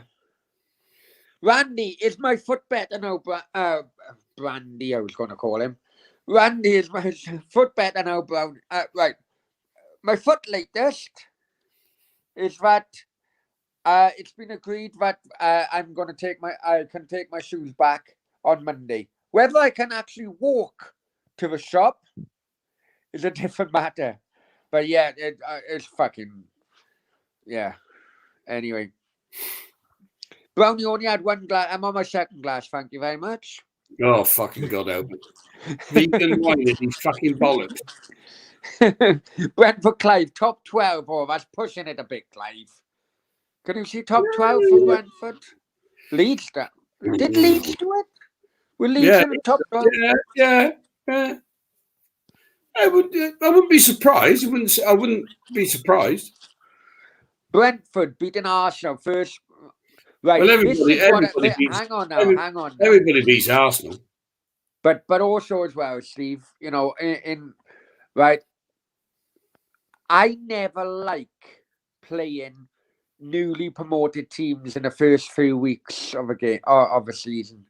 Randy, is my foot better now? Brandy, I was going to call him. Randy, is my foot better now, Brown? Right. My foot latest is that it's been agreed that I can take my shoes back on Monday. Whether I can actually walk to the shop is a different matter. But yeah, it's fucking, yeah. Anyway. Brownie only had one glass. I'm on my second glass, thank you very much. Oh, fucking God help it. Vegan wine is these fucking bollocks. Brentford Clive, top 12. Oh, that's pushing it a bit, Clive. Can you see top 12 for Brentford? Leeds, did Leeds do it? Were Leeds in the top 12? Yeah. I wouldn't be surprised. I wouldn't be surprised. Brentford beating Arsenal Right. Well, This is everybody beats. hang on now. Hang on now. Everybody beats Arsenal. But also as well, Steve. You know, in right. I never like playing newly promoted teams in the first few weeks of a game or of a season.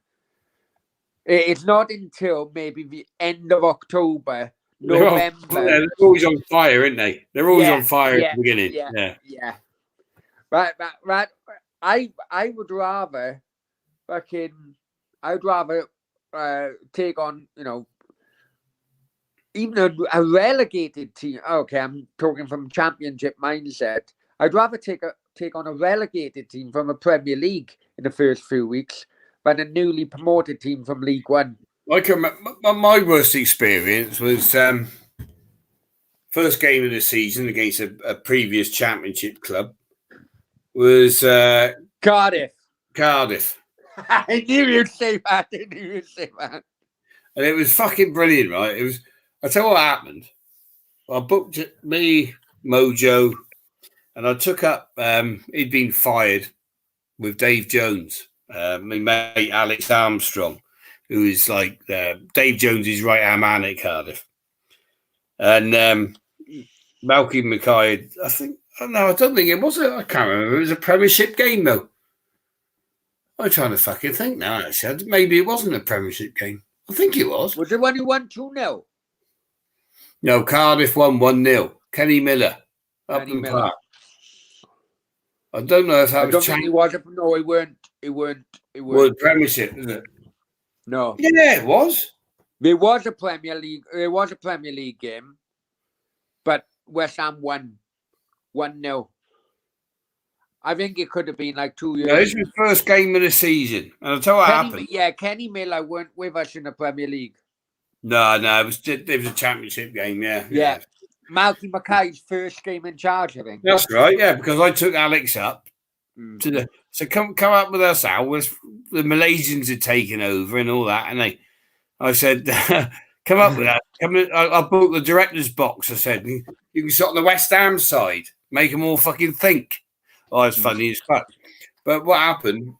It's not until maybe the end of October, November. They're always on fire, aren't they? They're always on fire at the beginning. Yeah. Right. I would rather take on, you know, even a relegated team. Okay, I'm talking from championship mindset. I'd rather take on a relegated team from a Premier League in the first few weeks than a newly promoted team from League One. My worst experience was first game of the season against a previous championship club was Cardiff. I knew you'd say that. And it was fucking brilliant, right? It was. I tell you what happened. I booked me, Mojo, and I took up. He'd been fired with Dave Jones, my mate Alex Armstrong, who is like Dave Jones's right hand man at Cardiff, and Malky Mackay. I don't think it was. I can't remember. It was a Premiership game though. I'm trying to fucking think now. Actually, maybe it wasn't a Premiership game. I think it was. Was it when you won 2-0? No, Cardiff won 1-0. Kenny Miller, Upton Park. I don't know if that was. No, it weren't. Well, Premiership, isn't it? No. Yeah, it was. There was a Premier League. There was a Premier League game, but West Ham won 1-0. I think it could have been like 2 years. Yeah, this was the first game of the season. And I'll tell you what happened. Yeah, Kenny Miller weren't with us in the Premier League. No, it was a championship game, yeah. Malky Mackay's first game in charge, I think. That's right, yeah, because I took Alex up to come up with us, Al. The Malaysians had taken over and all that, and I said, come up with that. I booked the director's box. I said, you can sit on the West Ham side, make them all fucking think. Oh, it's funny as fuck. But what happened?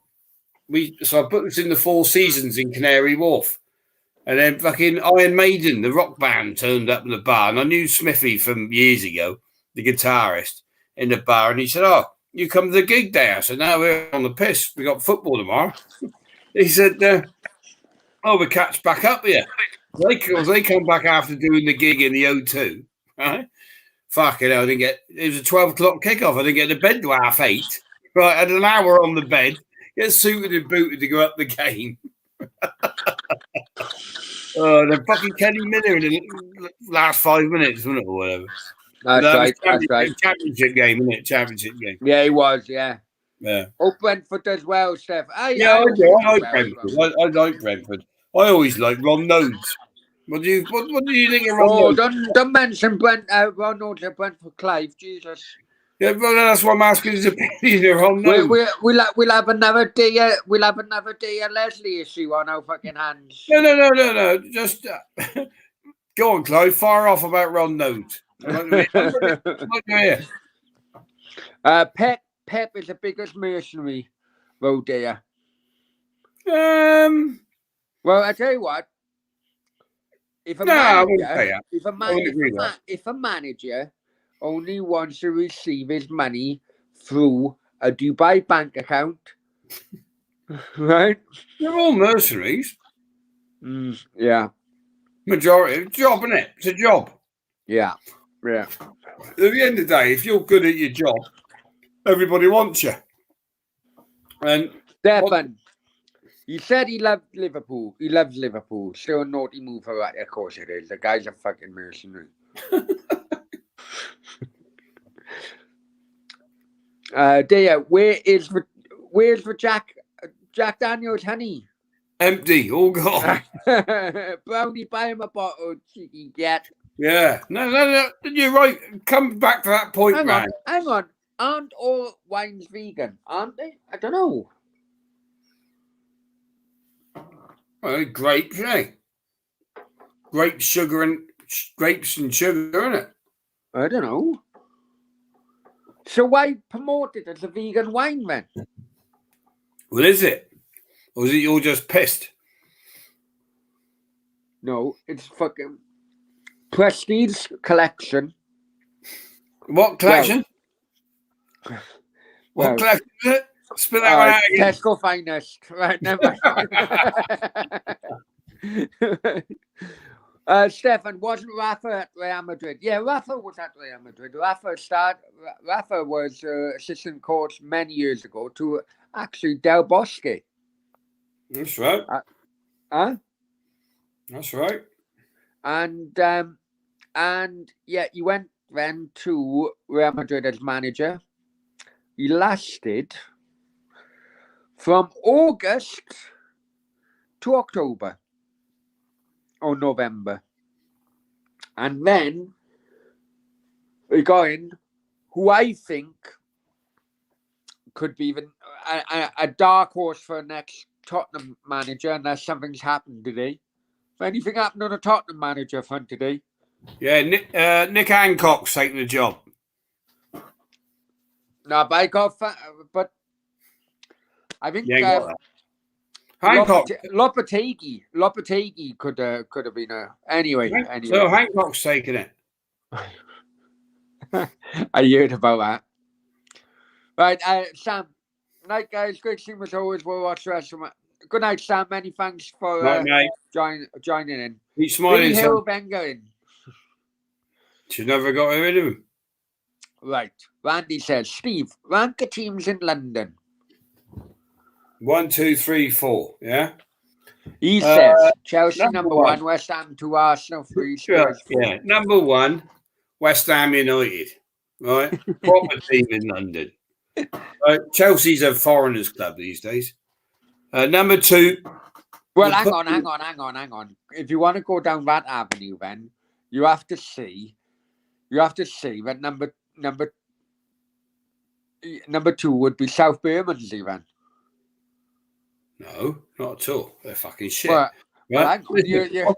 So I put this in the Four Seasons in Canary Wharf. And then fucking Iron Maiden, the rock band, turned up in the bar. And I knew Smithy from years ago, the guitarist, in the bar. And he said, oh, you come to the gig there. I said, no, we're on the piss. We got football tomorrow. He said, we'll catch back up here. They come back after doing the gig in the O2. Right? Fucking hell, it was a 12 o'clock kickoff. I didn't get to bed till 8:30. Right, I had an hour on the bed, get suited and booted to go up the game. The fucking Kenny Miller in the last 5 minutes, wasn't it, or whatever? That's right. Championship game, isn't it? Championship game. Yeah, he was, yeah. Yeah. Oh, Brentford as well, Steph. I like Brentford. I like Brentford. I always like Ron Nodes. What do you think of Ron Nodes? Don't mention Ron Nodes and Brentford Clive, Jesus. Yeah, well, that's what I'm asking his opinion of Ron Nodes. We'll have another day. We'll have another day of Leslie issue on our fucking hands. No. Just go on, Clive. Fire off about Ron Nodes. Pep is the biggest mercenary, Rodea. Well, I tell you what. If a manager only wants to receive his money through a Dubai bank account, right? They're all mercenaries. Yeah. Majority. Job, isn't it? It's a job. Yeah. At the end of the day, if you're good at your job, everybody wants you. And Stefan, he said he loved Liverpool. He loves Liverpool. Still a naughty move for that. Of course it is. The guy's a fucking mercenary. Where's the Jack Daniels honey? Empty, all gone. Brownie, buy him a bottle, cheeky get. Yeah. No. You're right. Come back to that point, man. Hang on. Aren't all wines vegan? Aren't they? I don't know. Well, grapes, eh? Grapes and sugar, isn't it? I don't know. So why promote it as a vegan wine then? Well, is it? Or is it you're just pissed? No, it's fucking Prestige Collection. What collection? What collection is it? Spit that one out again. Tesco Finest. Right, never. Stefan, wasn't Rafa at Real Madrid? Yeah, Rafa was at Real Madrid. Rafa was assistant coach many years ago to actually Del Bosque. That's right. Huh? That's right. And yeah, he went then to Real Madrid as manager. He lasted from August to October or November. And then we got in who I think could be even a dark horse for next Tottenham manager unless something's happened today. If anything happened on a Tottenham manager front today? Yeah, Nick Hancock's taking the job. No, but I think Hancock. Lopetegui could have been anyway. So Hancock's taking it. I heard about that. Right, Sam. Night, guys. Great seeing as always. We'll watch the rest of my. Good night, Sam. Many thanks for joining in. He's smiling. Hill Wenger in. She never got rid of him. Right. Randy says, Steve, rank the teams in London. 1, 2, 3, 4. Yeah. He says Chelsea number one, West Ham 2, Arsenal 3, Spurs 4. Yeah. Number 1, West Ham United. Right. Proper team in London. Right. Chelsea's a foreigners club these days. Number 2. Well, hang on. If you want to go down that avenue, then you have to see that number 2 would be South Bermondsey then. No, not at all. They're fucking shit. Well, right? What's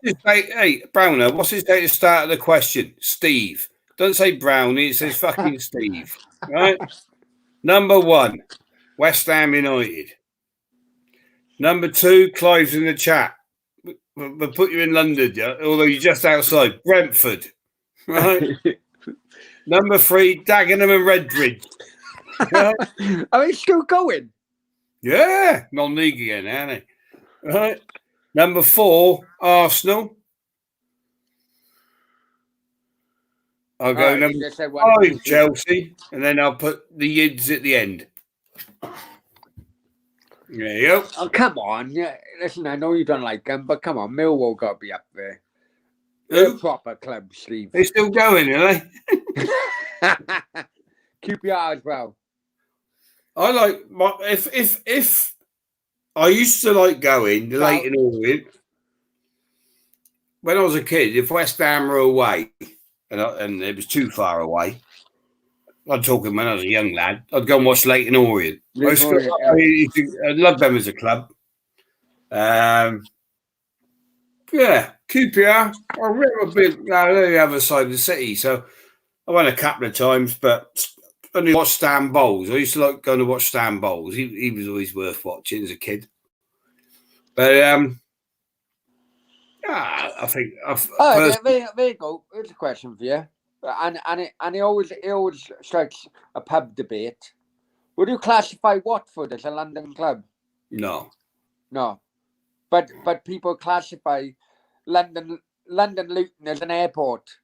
his date? Hey, Browner, what's his date to start of the question? Steve. Don't say Brownie, it says fucking Steve. Right? Number 1, West Ham United. Number 2, Clive's in the chat. We'll put you in London, yeah? Although you're just outside. Brentford. Right? Number 3, Dagenham and Redbridge. Right? Are they still going? Yeah, non-league again, aren't they? Right. Number 4, Arsenal. I'll go number 5, Chelsea, and then I'll put the Yids at the end. There you go. Oh, come on. Yeah, listen, I know you don't like them, but come on, Millwall got to be up there. They're a proper club, Steve. They're still going, are they? QPR as well. I like if I used to like going to Leighton Orient when I was a kid. If West Ham were away and it was too far away, I'm talking when I was a young lad, I'd go and watch Leighton Orient. I love them as a club. Yeah, QPR. I'm a bit the other side of the city, so I went a couple of times, but only watched Stan Bowles. I used to like going to watch Stan Bowles. He was always worth watching as a kid. But I think there you go. Here's a question for you, and it always strikes a pub debate. Would you classify Watford as a London club? No. But people classify London Luton as an airport.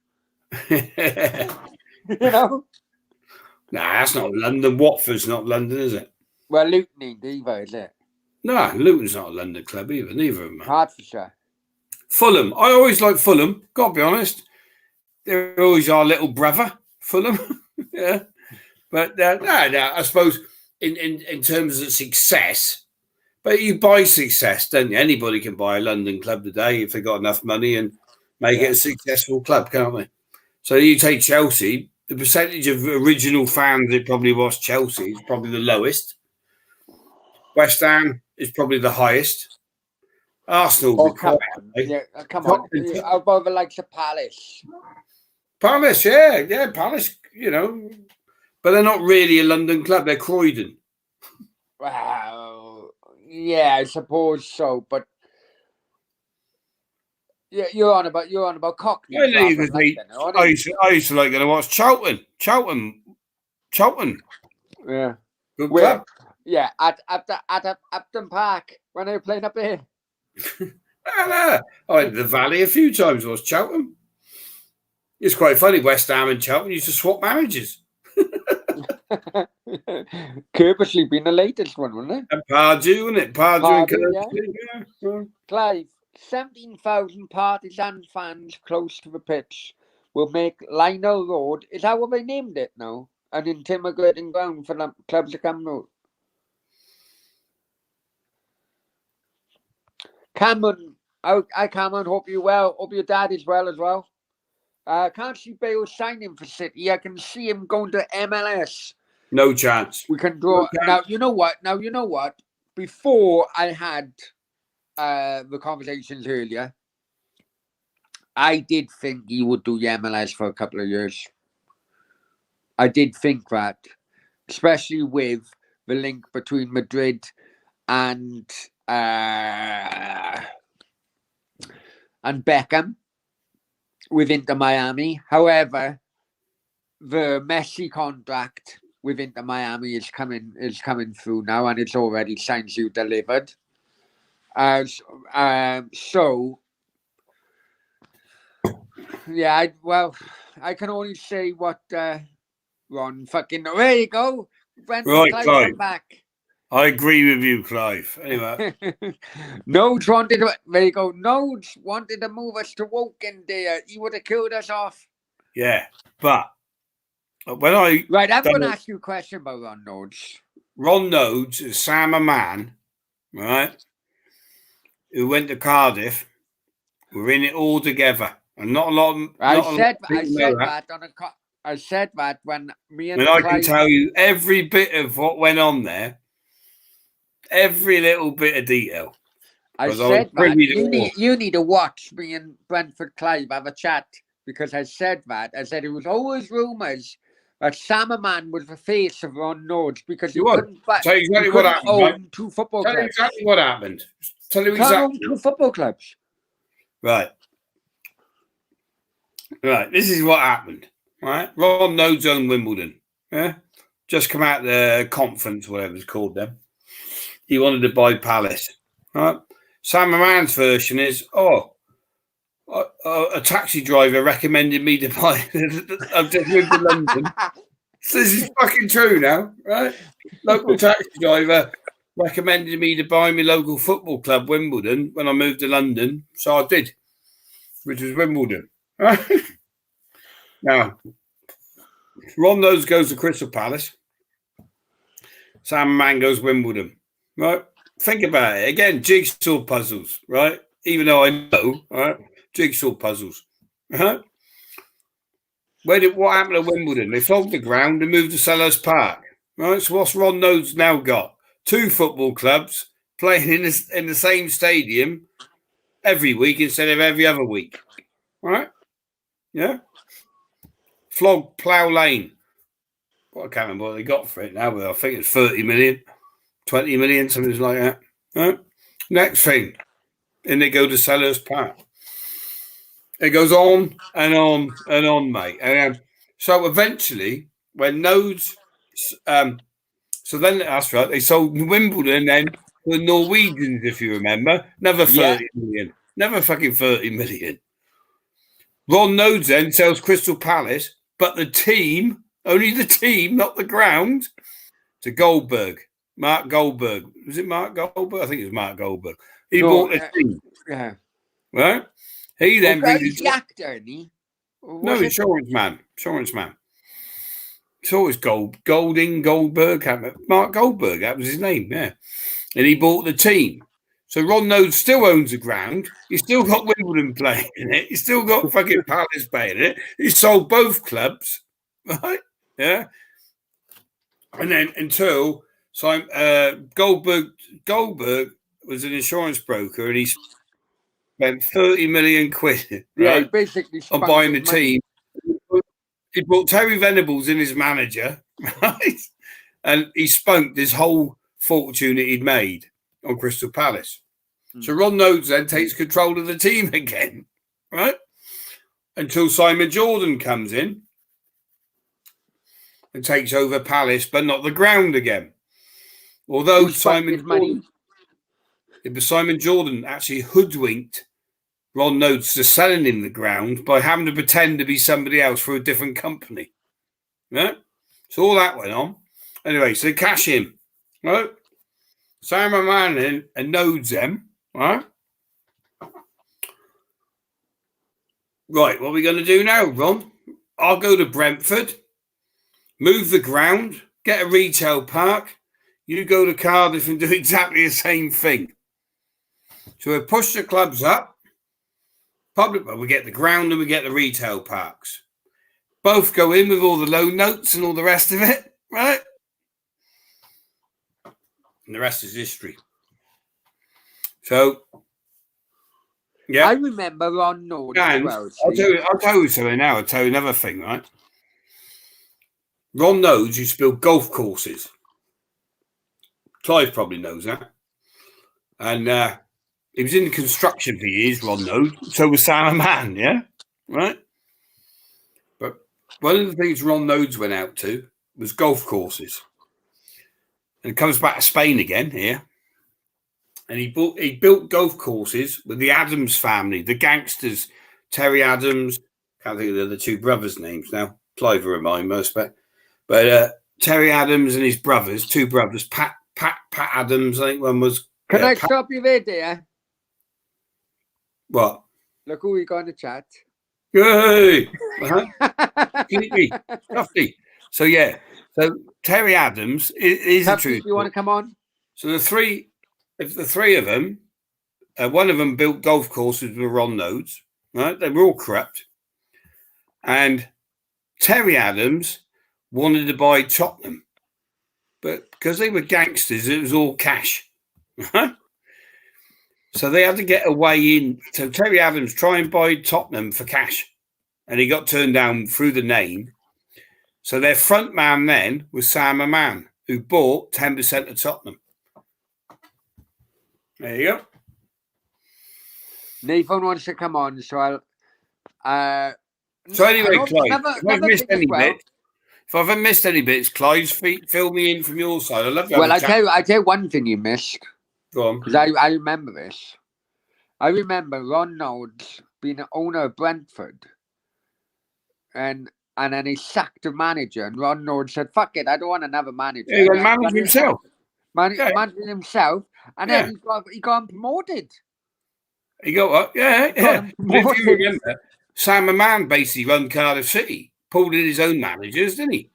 You know? Nah, that's not London. Watford's not London, is it? Well, Luton ain't either, is it? No, Luton's not a London club either. Neither of them. Hertfordshire. Fulham. I always like Fulham. Got to be honest. They're always our little brother, Fulham. Yeah. But no, I suppose in terms of success, but you buy success, don't you? Anybody can buy a London club today if they've got enough money and make it a successful club, can't they? So you take Chelsea, the percentage of original fans that probably watch Chelsea is probably the lowest. West Ham is probably the highest. Arsenal, come on. How about the likes of Palace? Palace, yeah, Palace, you know, but they're not really a London club. They're Croydon. Wow. Yeah, I suppose so. But yeah, you're on about I Cockneys know you rather could than say, London, aren't you? I used to like going to watch Charlton. Yeah. Good Where? club. Yeah, at Upton Park when they were playing up there. I went to the Valley a few times. Was Cheltenham? It's quite funny. West Ham and Cheltenham used to swap managers. Purposely being the latest one, wasn't it? And Pardew, wasn't it? Pardew and Pardew, yeah. Cardiff. Yeah. Clive, 17,000 partisan fans close to the pitch will make Lionel Road, is that what they named it now? An intimidating ground for the clubs to come out. Cameron, I Cameron, hope you well. Hope your dad is well as well. Can't see Bale signing for City. I can see him going to MLS. No chance. We can draw. No Now, you know what? Before I had the conversations earlier, I did think he would do the MLS for a couple of years. I did think that, especially with the link between Madrid and Beckham with Inter Miami. However, the Messi contract with Inter Miami is coming through now, and it's already signed you delivered. So yeah, I can only say what Ron fucking. There you go. Right, Clive, Clive. come back. I agree with you, Clive. Anyway, Nodes wanted to. There you go. Nodes wanted to move us to Woking there. He would have killed us off. yeah, but when I right, I'm going to ask you a question about Ron Nodes. Ron Nodes is Sam a man, right? Who went to Cardiff. We're in it all together, and not a lot. I said that when me and I can tell you every bit of what went on there, every little bit of detail. I said that you need to watch me and Brentford Clive have a chat, because I said that. I said it was always rumours that Sam Man was the face of Ron Nodes because he couldn't own two football clubs. Tell you exactly what happened. Tell you exactly. Can't own two football clubs. Right. This is what happened. Right. Ron Nodes owned Wimbledon. Yeah. Just come out the conference, whatever it's called then. He wanted to buy Palace. Right. Sam Man's version is, a taxi driver recommended me to buy. I've just moved to London. So this is fucking true now, right? Local taxi driver recommended me to buy my local football club, Wimbledon, when I moved to London. So I did, which was Wimbledon. Right? Now, Ron Nodes goes to Crystal Palace. Sam Man goes Wimbledon. Right? Think about it. Again, jigsaw puzzles, right? Even though I know, right? Jigsaw puzzles. Right? What happened at Wimbledon? They flogged the ground and moved to Selhurst Park. Right? So what's Ron Nodes now got? Two football clubs playing in the same stadium every week instead of every other week. Right? Yeah? Flog Plough Lane. Well, I can't remember what they got for it now, but I think it's 30 million, 20 million, something like that. Right? Next thing. And they go to Selhurst Park. It goes on and on and on, mate. And so eventually, when Nodes, so then that's right, they sold Wimbledon then to the Norwegians, if you remember. Never 30 million. Never fucking 30 million. Ron Nodes then sells Crystal Palace, but the team, only the team, not the ground, to Goldberg. Mark Goldberg. Was it Mark Goldberg? I think it was Mark Goldberg. He bought the team. Yeah. Right? He then brings the actor, isn't he? No, insurance man. It's always Goldberg. Mark Goldberg, that was his name, yeah. And he bought the team. So Ron Nodes still owns the ground. He's still got Wimbledon playing in it. He's still got fucking Palace playing in it. He sold both clubs, right? Yeah. And then until Goldberg was an insurance broker, and he spent 30 million quid, right, basically on buying the team. He brought Terry Venables in as manager, right? And he spunked his whole fortune that he'd made, on Crystal Palace. So Ron Nodes then takes control of the team again, right? Until Simon Jordan comes in and takes over Palace, but not the ground again. Although Simon Jordan actually hoodwinked Ron Nodes to selling him the ground by having to pretend to be somebody else for a different company. Right? So all that went on. Anyway, so they cash in. Right? Sam Manning and Nodes them. Right? Right, what are we going to do now, Ron? I'll go to Brentford, move the ground, get a retail park. You go to Cardiff and do exactly the same thing. So we push the clubs up. We get the ground and we get the retail parks. Both go in with all the loan notes and all the rest of it, right? And the rest is history. So, yeah. I remember Ron Nodes and well. I'll tell you something now. I'll tell you another thing, right? Ron Nodes used to build golf courses. Clive probably knows that. And he was in construction for years, Ron Nodes. So was Sam Mann, yeah? Right? But one of the things Ron Nodes went out to was golf courses. And comes back to Spain again here. And he built golf courses with the Adams family, the gangsters, Terry Adams. Can't think of the other two brothers' names now. Clive will remind most, but Terry Adams and his brothers, two brothers, Pat Adams, I think one was. Can I stop you there, dear? What? Look who we got in the chat. Yay! Completely. So yeah. So Terry Adams is the truth. You want to come on? So the three of them, one of them built golf courses with Ron Nodes, right? They were all corrupt. And Terry Adams wanted to buy Tottenham. But because they were gangsters, it was all cash. So they had to get a way in. So Terry Adams tried and buy Tottenham for cash. And he got turned down through the name. So their front man then was Sam Mann, who bought 10% of Tottenham. There you go. Nathan wants to come on, so I'll. So anyway, Clive, if I've missed any bits, Clive's fill me in from your side. I love. Well, I tell you one thing you missed. Go on, because I remember this. I remember Ron Nodes being the owner of Brentford, and then he sacked the manager, and Ron Nodes said, "Fuck it, I don't want another manager." Yeah, he managed himself. Managing himself, and then he got promoted. He got what? Yeah. If you remember, Sam Mann basically run Cardiff City, pulled in his own managers, didn't he?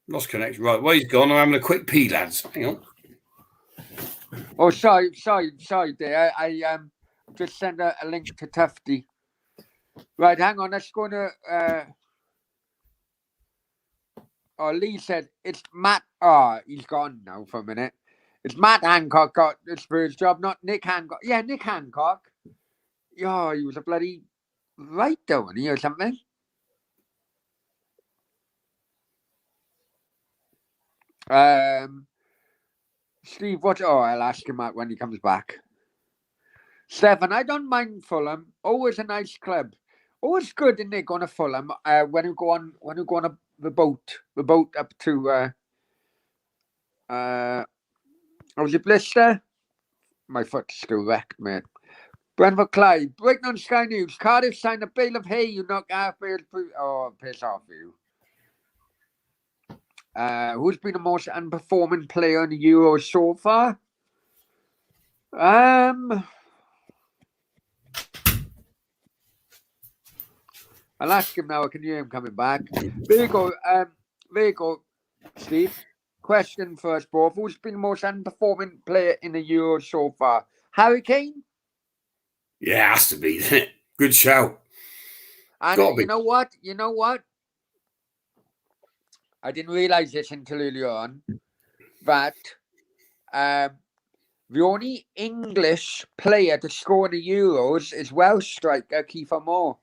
Lost connection. Right, well, he's gone. I'm having a quick pee, lads. Hang on. Oh, sorry, dear. I just sent a link to Tufty. Right, hang on. Let's go to. Lee said it's Matt. He's gone now for a minute. It's Matt Hancock got this first job, not Nick Hancock. Yeah, Nick Hancock. Yeah, he was a bloody writer, wasn't he, or something? Steve, I'll ask him out when he comes back. Stefan, I don't mind Fulham. Always a nice club. Always good, isn't it, going to Fulham? When you go on the boat up to was it Blister? My foot's still wrecked, mate. Brentford Clyde, breaking on Sky News. Cardiff signed a bale of hay. You knock Gareth Bale. Piss off you. Who's been the most unperforming player in the Euros so far? I'll ask him now. I can hear him coming back. There you go, Steve. Question first, both. Who's been the most underperforming player in the Euros so far? Harry Kane? Yeah, has to be, isn't it? Good shout. And you know what? I didn't realise this until earlier on, but the only English player to score in the Euros is Welsh striker Kiefer Moore.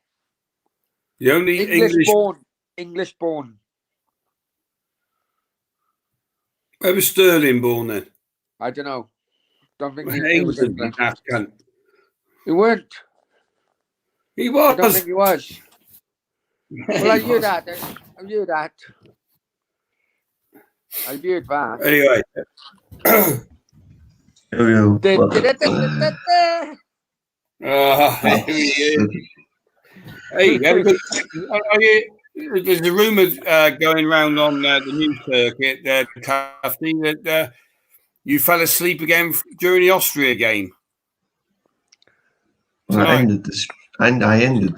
The only English born. Where was Sterling born then? I don't know. Don't think it was England, England. that cunt. He weren't. He I don't was. think he was. Well, I knew that. I knew that. I knew that. Anyway. Here he is. Hey, there's a rumour going round on the news circuit, Tufty, that you fell asleep again during the Austria game. Well, I ended the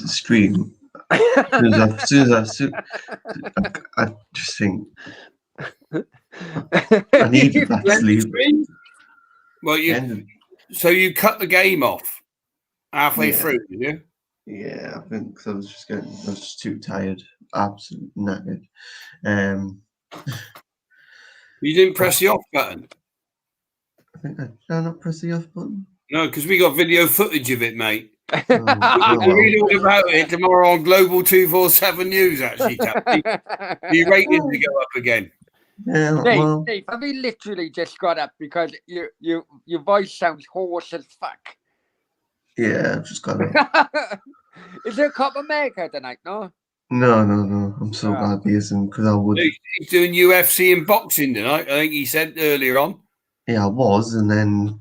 stream. As soon as I just think I needed that sleep. Well, so you cut the game off halfway through, did you? Yeah, I think because I was just too tired, absolutely knackered. You didn't press the off button. I think did I not press the off button? No, because we got video footage of it, mate. Oh, We'll read all about it tomorrow on Global 247 News, actually, Tappy. Your ratings to go up again. Yeah, Dave, have you literally just got up because your voice sounds hoarse as fuck? Yeah, I've just got up. Is there a Copa America tonight, no? No. I'm so glad he isn't, because I would. He's doing UFC and boxing tonight, I think he said earlier on. Yeah, I was, and then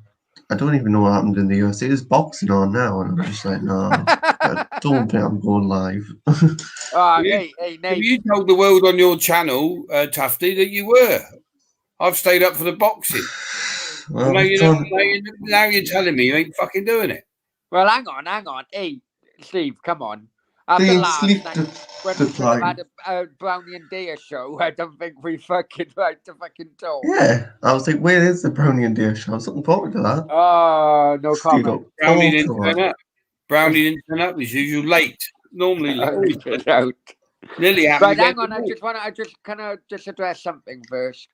I don't even know what happened in the UFC. There's boxing on now, and I'm just like, no, I don't think I'm going live. Hey, Nate. You told the world on your channel, Tufty, that you were. I've stayed up for the boxing. Well, now you're telling me you ain't fucking doing it. Well, hang on. Hey, Steve, come on. After last night, when we could have had a Brownie and Dea show, I don't think we fucking right to fucking talk. Yeah, I was like, where is the Brownie and Dea show? I was looking forward to that. Oh, no comment. Brownie didn't turn up. Brownie didn't turn up. He's usually late. Normally late. Nearly happened. But hang on, I just address something first.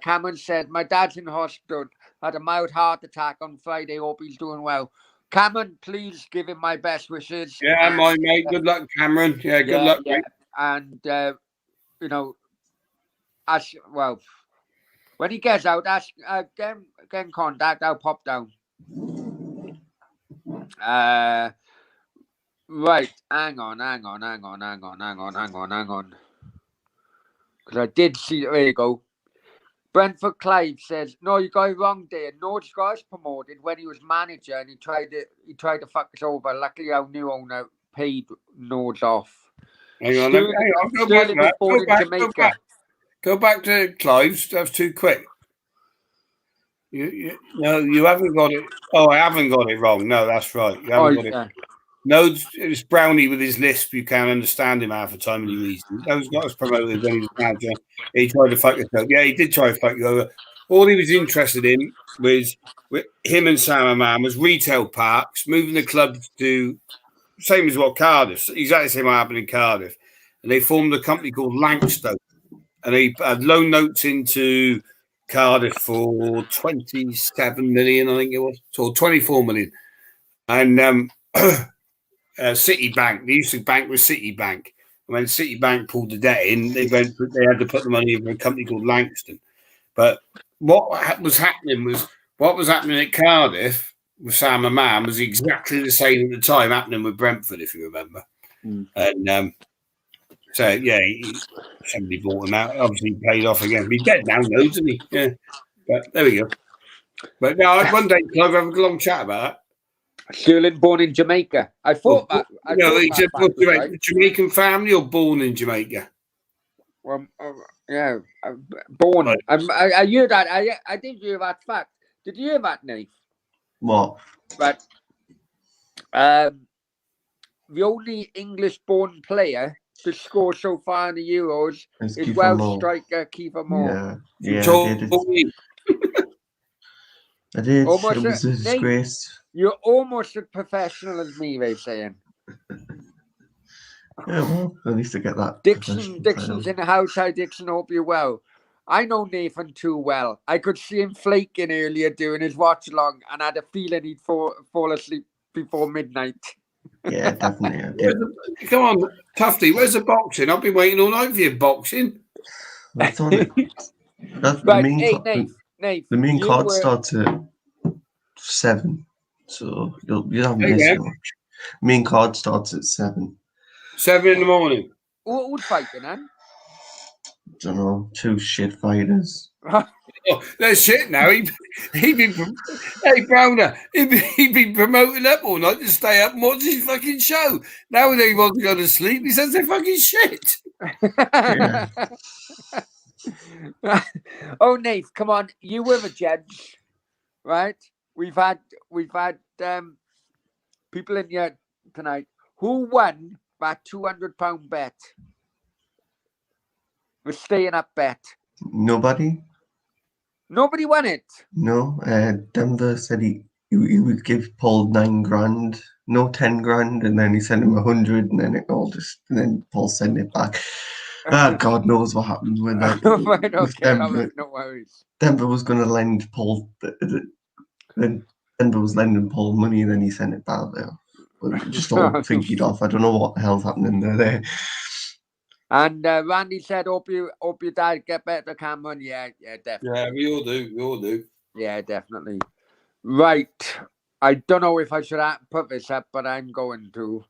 Cameron said, my dad's in hospital, had a mild heart attack on Friday, hope he's doing well. Cameron, please give him my best wishes. Yeah, my mate. Good luck, Cameron. Yeah, good luck, mate. And, when he gets out, get in contact, I'll pop down. Right, hang on. Because I did see, there you go. Brentford Clive says, no, you got it wrong there. Norge got us promoted when he was manager and he tried to fuck us over. Luckily, our new owner paid Norge off. Hang on. Go back to Clive's. That's too quick. No, you haven't got it. Oh, I haven't got it wrong. No, that's right. You haven't got it. No, it's Brownie with his lisp. You can't understand him half the time. He was got us promoted when he was manager. He tried to fuck us over. Yeah, he did try to fuck you over. All he was interested in was with him and Sam and Man was retail parks, moving the club to same as what Cardiff. Exactly the same what happened in Cardiff. And they formed a company called Langstone. And they had loan notes into Cardiff for 27 million, I think it was, or 24 million. And Citibank, they used to bank with Citibank. And when Citibank pulled the debt in, they had to put the money in a company called Langstone. But what was happening at Cardiff with Sam and Man was exactly the same at the time happening with Brentford, if you remember. And so, yeah, somebody bought him out. Obviously, he paid off again. He's dead now, though, isn't he? Yeah. But there we go. But no, one day, Clive, have a long chat about that. Sterling born in Jamaica. I thought that. Jamaican family or born in Jamaica? Well, born. Right. I hear that. I did hear that fact. Did you hear that, Nate? What? But the only English-born player to score so far in the Euros is Welsh striker Kiefer Moore. Yeah, I did. Almost it was a disgrace. You're almost as professional as me, they're saying. Yeah, well, at least I get that. Dixon's in the house. Hi, Dixon. Hope you're well. I know Nathan too well. I could see him flaking earlier doing his watch along, and I had a feeling he'd fall asleep before midnight. Yeah, definitely. Come on, Tufty, where's the boxing? I've been waiting all night for your boxing. That's on it. Right, hey, Nate, The main you card were- starts at 7, so you haven't Hey, missed yeah. much. Main card starts at 7. 7 in the morning. Who's fighting then? Don't know, 2 shit fighters. Oh, that's shit now. Hey, Browner, he'd been promoting up all night to stay up and watch his fucking show. Now when he wants to go to sleep, he says they're fucking shit. Yeah. Oh, Nate, come on. You were the judge, right? We've had people in here tonight. Who won that £200 bet? The staying up bet. Nobody? Nobody won it. No. Denver said he would give Paul 9 grand, no 10 grand, and then he sent him 100, and then and then Paul sent it back. God knows what happens with that. Right, with okay, Denver. no worries. Denver was going to lend Paul, then Denver was lending Paul money, and then he sent it back there. But just all fingered off. I don't know what the hell's happening there. And Randy said, "Hope your dad get better, Cameron." Yeah, definitely. Yeah, we all do. Yeah, definitely. Right. I don't know if I should put this up, but I'm going to.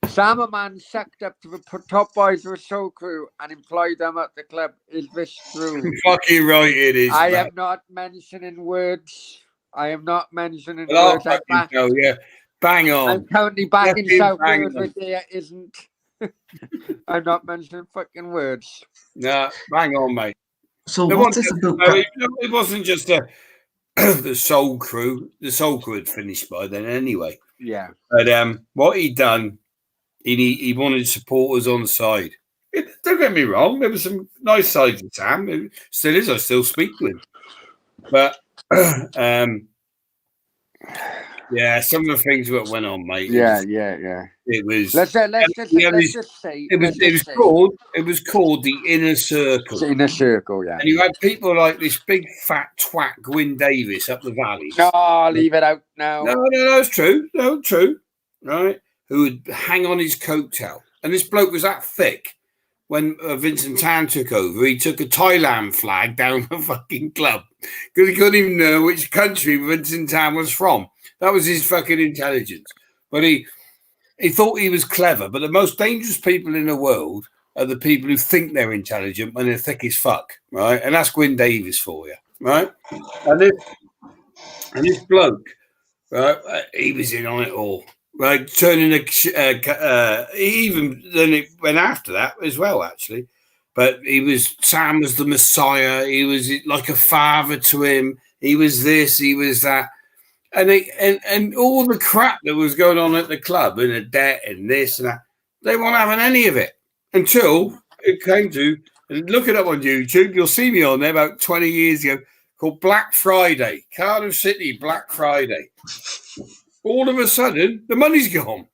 Salmon sucked up to the top boys of the show crew and employed them at the club. Is this true? Fucking right it is. I mate. am not mentioning words. I am not mentioning Well, words. I'll fucking tell you. Bang on. I'm currently back in Fucking South bang Wales on. where there isn't. I'm not mentioning fucking words. Nah, bang on, mate. So There what's wasn't- this about? no, it wasn't just the Soul Crew. The Soul Crew had finished by then anyway. Yeah. But what he'd done, he wanted supporters on side. Don't get me wrong, there were some nice sides of Sam. It still is. I still speak to him. But yeah, some of the things that went on, mate. Yeah. It was. Let's just say It was called the Inner Circle. in a circle. Yeah. And you had people like this big fat twat Gwyn Davis up the valley. No, leave it out now. No, it's true. No, true. Right? Who would hang on his coattail. And this bloke was that thick. When Vincent Tan took over, he took a Thailand flag down the fucking club because he couldn't even know which country Vincent Tan was from. That was his fucking intelligence. But he thought he was clever. But the most dangerous people in the world are the people who think they're intelligent when they're thick as fuck, right? And that's Gwyn Davis for you, right? And this bloke, right? He was in on it all. Right, turning he even then it went after that as well, actually. But Sam was the Messiah. He was like a father to him. He was this, he was that, and all the crap that was going on at the club and the debt and this and that. They weren't having any of it until it came to. And look it up on YouTube. You'll see me on there about 20 years ago called Black Friday, Cardiff City Black Friday. All of a sudden, the money's gone.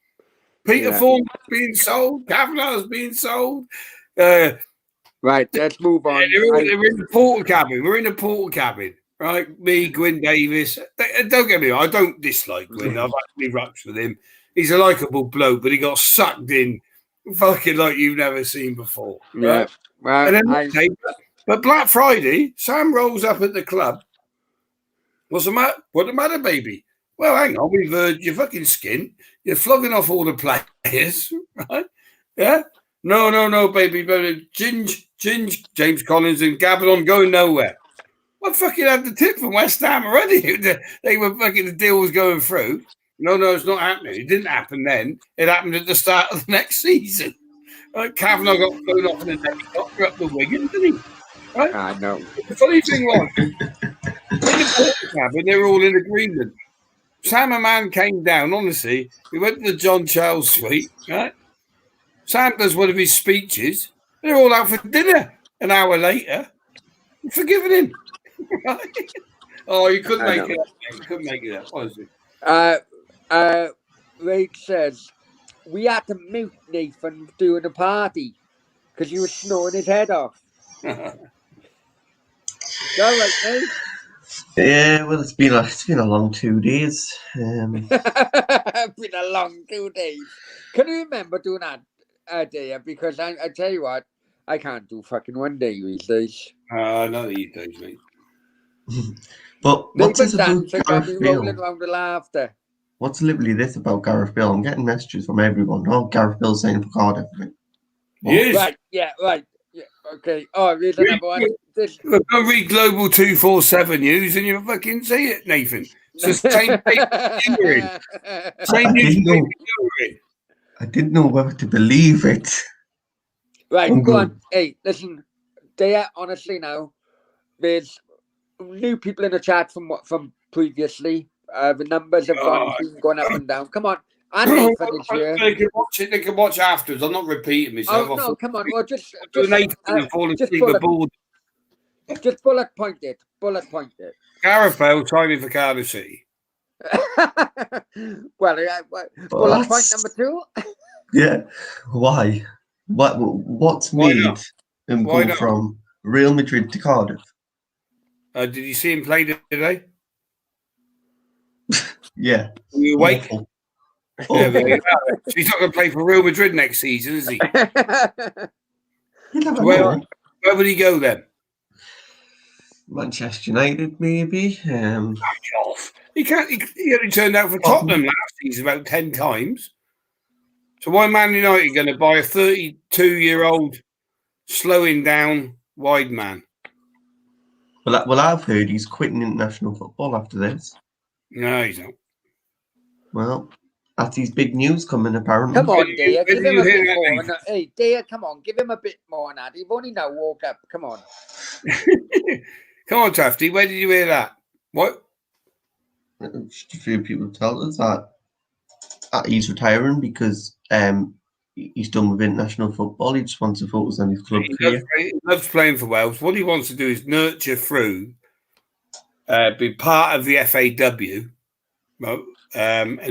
Peter Thorne's being sold. Kavanagh's being sold. Right, let's move on. We're in the portal cabin. We're in the portal cabin, right? Me, Gwyn Davis. Don't get me wrong. I don't dislike Gwyn. I've actually rucks with him. He's a likeable bloke, but he got sucked in fucking like you've never seen before. Right? Yeah. And then, but Black Friday, Sam rolls up at the club. What's the matter? What's the matter, baby? Well, hang on, we've heard your fucking skin. You're flogging off all the players, right? Yeah? No, baby. Ginge, James Collins and Gabardon going nowhere. I fucking had the tip from West Ham already. They were fucking, the deal was going through. No, it's not happening. It didn't happen then. It happened at the start of the next season. Right? Kavanagh got thrown off in the next doctor up the Wigan, didn't he? Right? I know. The funny thing was, they were all in agreement. Sam and Man came down, honestly. We went to the John Charles suite, right? Sam does one of his speeches. They're all out for dinner an hour later. We've forgiven him. Right? Oh, you couldn't make it up. You couldn't make it up, honestly. Ray says, we had to mute Nathan doing a party because he was snoring his head off. All right, mate. Yeah, well, it's been a long 2 days. Been a long 2 days. Can you remember doing that day? Because I tell you what, I can't do fucking one day these days. Not these days, mate. But what's this about Dancing got me Gareth rolling Bale? around the laughter. What's literally this about Gareth Bale? I'm getting messages from everyone. Oh, Gareth Bale's saying for Cardiff. Yes. Right, yeah, right. Yeah, okay. Oh, here's another one. Go read Global 247 News and you'll fucking see it, Nathan. It's the same paper you're in. Same newspaper you're in. I didn't know whether to believe it. Right, go on. Hey, listen. Honestly now, there's new people in the chat from previously. The numbers have been going up and down. Come on. And Nathan is here. They can watch it. They can watch afterwards. I'm not repeating myself. Oh, no, come on. Well, just Nathan and fall asleep aboard. Just bullet point it. Gareth Bale signing for Cardiff City. Well, bullet point number 2. Yeah. Why? What's made him go from Real Madrid to Cardiff? Did you see him play today? Yeah. Were you awake? Awful. Yeah, he's not going to play for Real Madrid next season, is he? Where would he go then? Manchester United, maybe. Off. He can't. He only turned out for Tottenham last season about 10 times. So why Man United going to buy a 32-year-old slowing down wide man? Well, I've heard he's quitting international football after this. No, he's not. Well, that's his big news coming, apparently. Come on, Dea, give him a bit more. Hey, Dea, come on, give him a bit more on that. You've only now woke up. Come on. Come on, Tafty, where did you hear that? What? Just a few people tell us that he's retiring because he's done with international football. He just wants to focus on his club career. He loves playing for Wales. What he wants to do is nurture through, be part of the FAW, and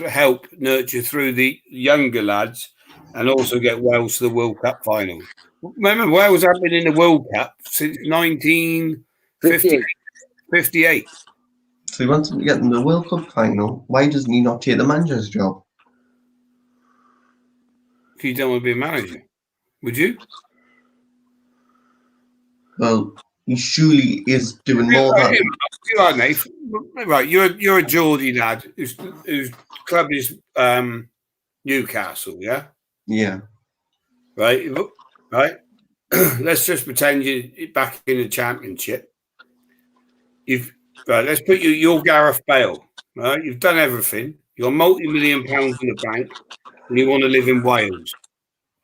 help nurture through the younger lads, and also get Wales to the World Cup final. Remember, Wales have been in the World Cup since 1958. So he wants to get in the World Cup final. Why doesn't he not take the manager's job? If you don't want to be a manager, would you? Well, he surely is doing more than. You are, Nathan. Right, you're a Geordie lad whose club is Newcastle, yeah? Yeah. Right. Let's just pretend you're back in the Championship. Let's put you're Gareth Bale, right? You've done everything. You're multi-million pounds in the bank, and you want to live in Wales,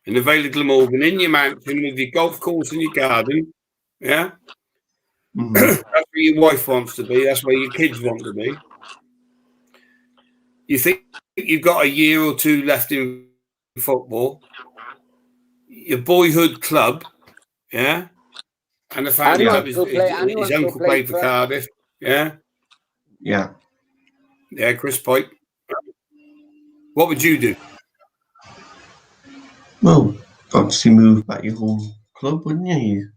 in the Vale of Glamorgan, in your mansion with your golf course and your garden, yeah? Mm-hmm. That's where your wife wants to be. That's where your kids want to be. You think you've got a year or two left in football, your boyhood club, yeah? And the fact that his uncle played for Cardiff, yeah? Yeah. Yeah, Chris Pipe. What would you do? Well, obviously move back your home club, wouldn't you?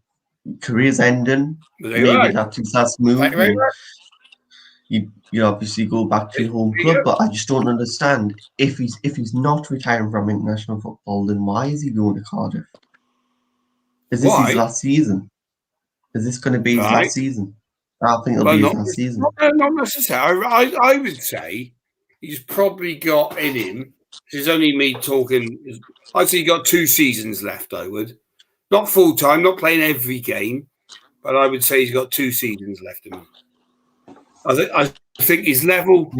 Your career's ending. Maybe that's his last move. You obviously go back to your home club, but I just don't understand. If he's not retiring from international football, then why is he going to Cardiff? Is this his last season? Is this going to be his last season? I think it'll be his last season. Not necessarily. I would say he's probably got in him. This is only me talking. I'd say he got 2 seasons left. I would. Not full time, not playing every game, but I would say he's got 2 seasons left in him. I think his level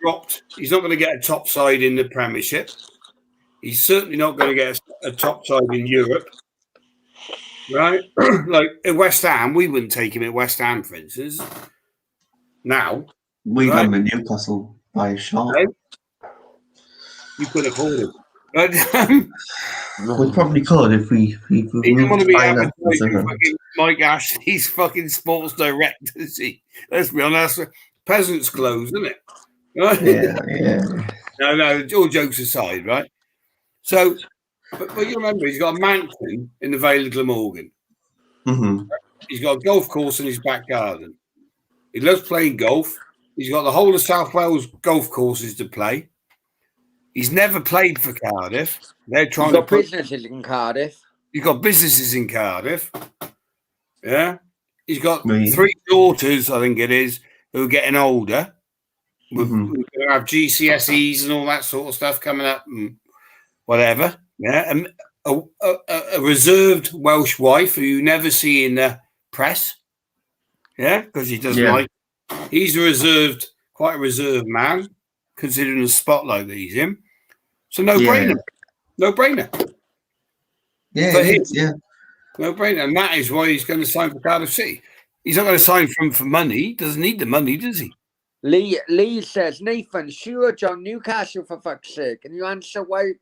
dropped. He's not going to get a top side in the Premiership. He's certainly not going to get a top side in Europe. Right? Like at West Ham, we wouldn't take him at West Ham, for instance. Now. We'd have him in Newcastle by a shot. Right? You could afford him. But, we probably could if we he didn't want to be advertising Mike Ashley's fucking sports director, is he? Let's be honest, peasants' clothes, isn't it? Right? Yeah. No, all jokes aside, right? So, but you remember, he's got a mansion in the Vale of Glamorgan. Mm-hmm. He's got a golf course in his back garden. He loves playing golf. He's got the whole of South Wales golf courses to play. He's never played for Cardiff. They're trying to put businesses in Cardiff. He's got businesses in Cardiff. Yeah. He's got Right. 3 daughters, I think it is, who are getting older. We're Mhm. going to have GCSEs and all that sort of stuff coming up and whatever. Yeah. And a reserved Welsh wife who you never see in the press. Yeah. Because he doesn't Yeah. like. He's quite a reserved man, considering the spotlight that he's in. So no brainer. No brainer. Yeah, For it him, is, yeah. no brainer. And that is why he's going to sign for Cardiff City. He's not going to sign for money. He doesn't need the money, does he? Lee says, Nathan, sure, John, Newcastle for fuck's sake. And you answer why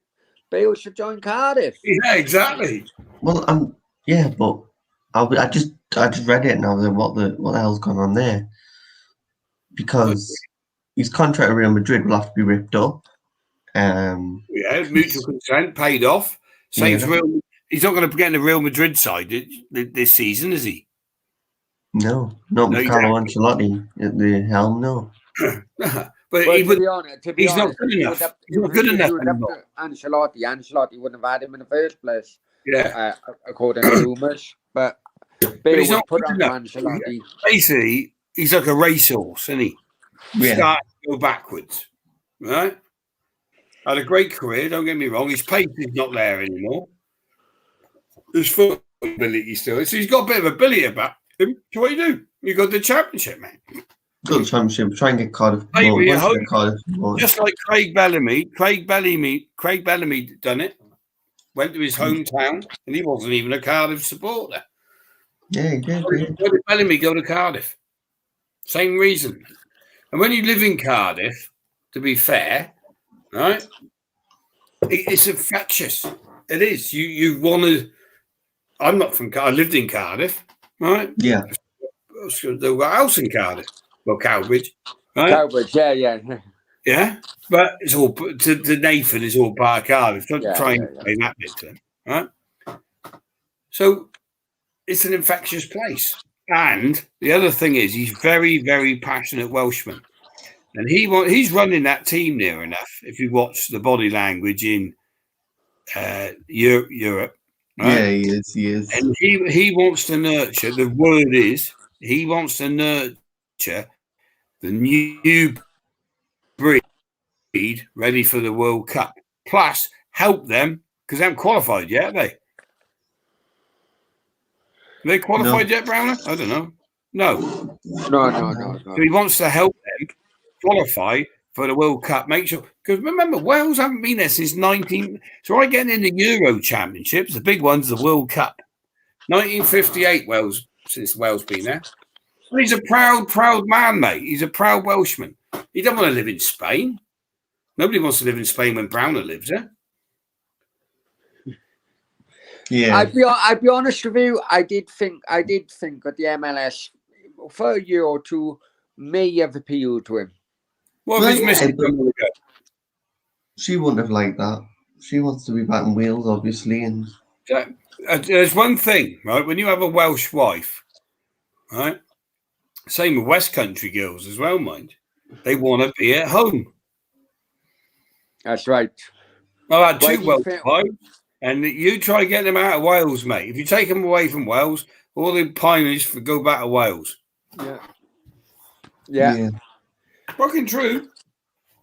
Bale should join Cardiff. Yeah, exactly. Well, yeah, but I just read it now. What the hell's gone on there? Because his contract at Real Madrid will have to be ripped up. Yeah, mutual consent paid off. Saves Real. He's not going to get in the Real Madrid side this season, is he? No, not with Carlo Ancelotti at the helm. No. But Well, he would, he's not good enough. He's not good enough anymore. Ancelotti wouldn't have had him in the first place. Yeah, according to rumours. But Bale he's not put good on enough. Ancelotti. Basically, he's like a racehorse, isn't he? Yeah. Start to go backwards, right? Had a great career. Don't get me wrong. His pace is not there anymore. His foot ability still. So he's got a bit of ability about him. So what do? You got the championship, man. Got the championship. Try and get Cardiff. Just like Craig Bellamy. Craig Bellamy done it. Went to his hometown, and he wasn't even a Cardiff supporter. Yeah, he did. Why did Bellamy go to Cardiff? Same reason. And when you live in Cardiff, to be fair, right, it's infectious. It is. You want to. I'm not from Cardiff. I lived in Cardiff, right? Yeah. There got a house in Cardiff. Well, Cowbridge, right? Cowbridge, yeah. Yeah, but it's all to Nathan. It's all part of Cardiff. Don't try and explain that bit to him, right? So it's an infectious place. And the other thing is, he's very, very passionate Welshman, and he's running that team near enough. If you watch the body language in Europe, right? Yeah, he is. And he wants to nurture. The word is he wants to nurture the new breed ready for the World Cup. Plus, help them because they haven't qualified yet, have they? Are they qualified yet, Brownie? I don't know. No. So he wants to help them qualify for the World Cup. Make sure, because remember, Wales haven't been there since 19. So right getting in the Euro Championships, the big one's the World Cup. 1958, Wales, since Wales been there. And he's a proud man, mate. He's a proud Welshman. He doesn't want to live in Spain. Nobody wants to live in Spain when Brownie lives there. Yeah. I'd be honest with you. I did think that the MLS for a year or two may have appealed to him. What if he's missing? She wouldn't have liked that. She wants to be back in Wales, obviously, and there's one thing, right? When you have a Welsh wife, right? Same with West Country girls as well, mind. They want to be at home. That's right. I had 2 Welsh wives, and you try getting them out of Wales, mate. If you take them away from Wales, all the pioneers go back to Wales. Yeah. Fucking true.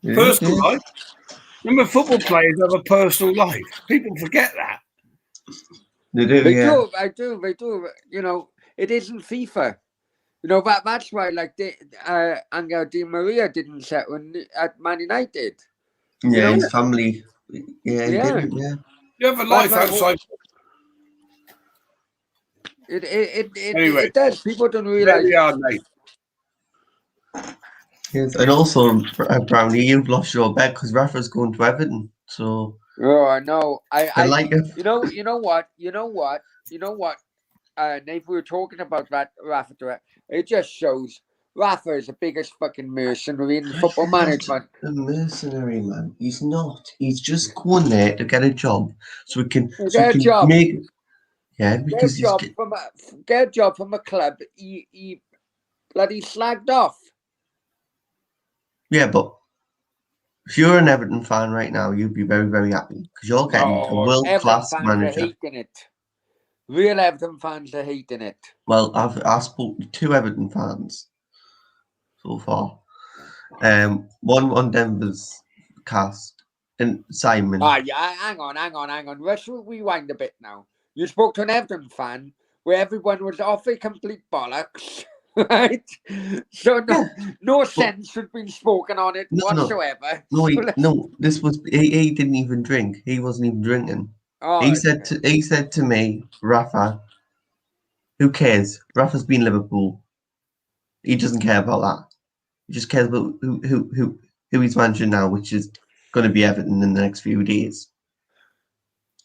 Personal life. Remember, football players have a personal life. People forget that. They do. They do. You know, it isn't FIFA. You know, that's why, like, Angel Di Maria didn't settle at Man United. Yeah, his family. Yeah, he didn't. Yeah. You have a life outside. It does. People don't realize. Yes, and also, Brownie, you've lost your bet because Rafa's going to Everton. So. Oh, I know. I like it. You know what? Nate, we were talking about that Rafa. It just shows Rafa is the biggest fucking mercenary in football management. A mercenary, man. He's not. He's just going there to get a job, so we can get a job. Because get a job from a club he bloody slagged off. Yeah, but if you're an Everton fan right now, you'd be very, very happy because you're getting a world-class manager. Hating it. Real Everton fans are hating it. Well, I spoke to 2 Everton fans so far. One on Denver's cast, and Simon. Yeah, hang on. Let's rewind a bit now. You spoke to an Everton fan where everyone was off a complete bollocks, right? So no sense had been spoken on it whatsoever. No. This was he didn't even drink. He wasn't even drinking. He said to me, Rafa, who cares? Rafa's been Liverpool. He doesn't care about that. He just cares about who he's managing now, which is going to be Everton in the next few days.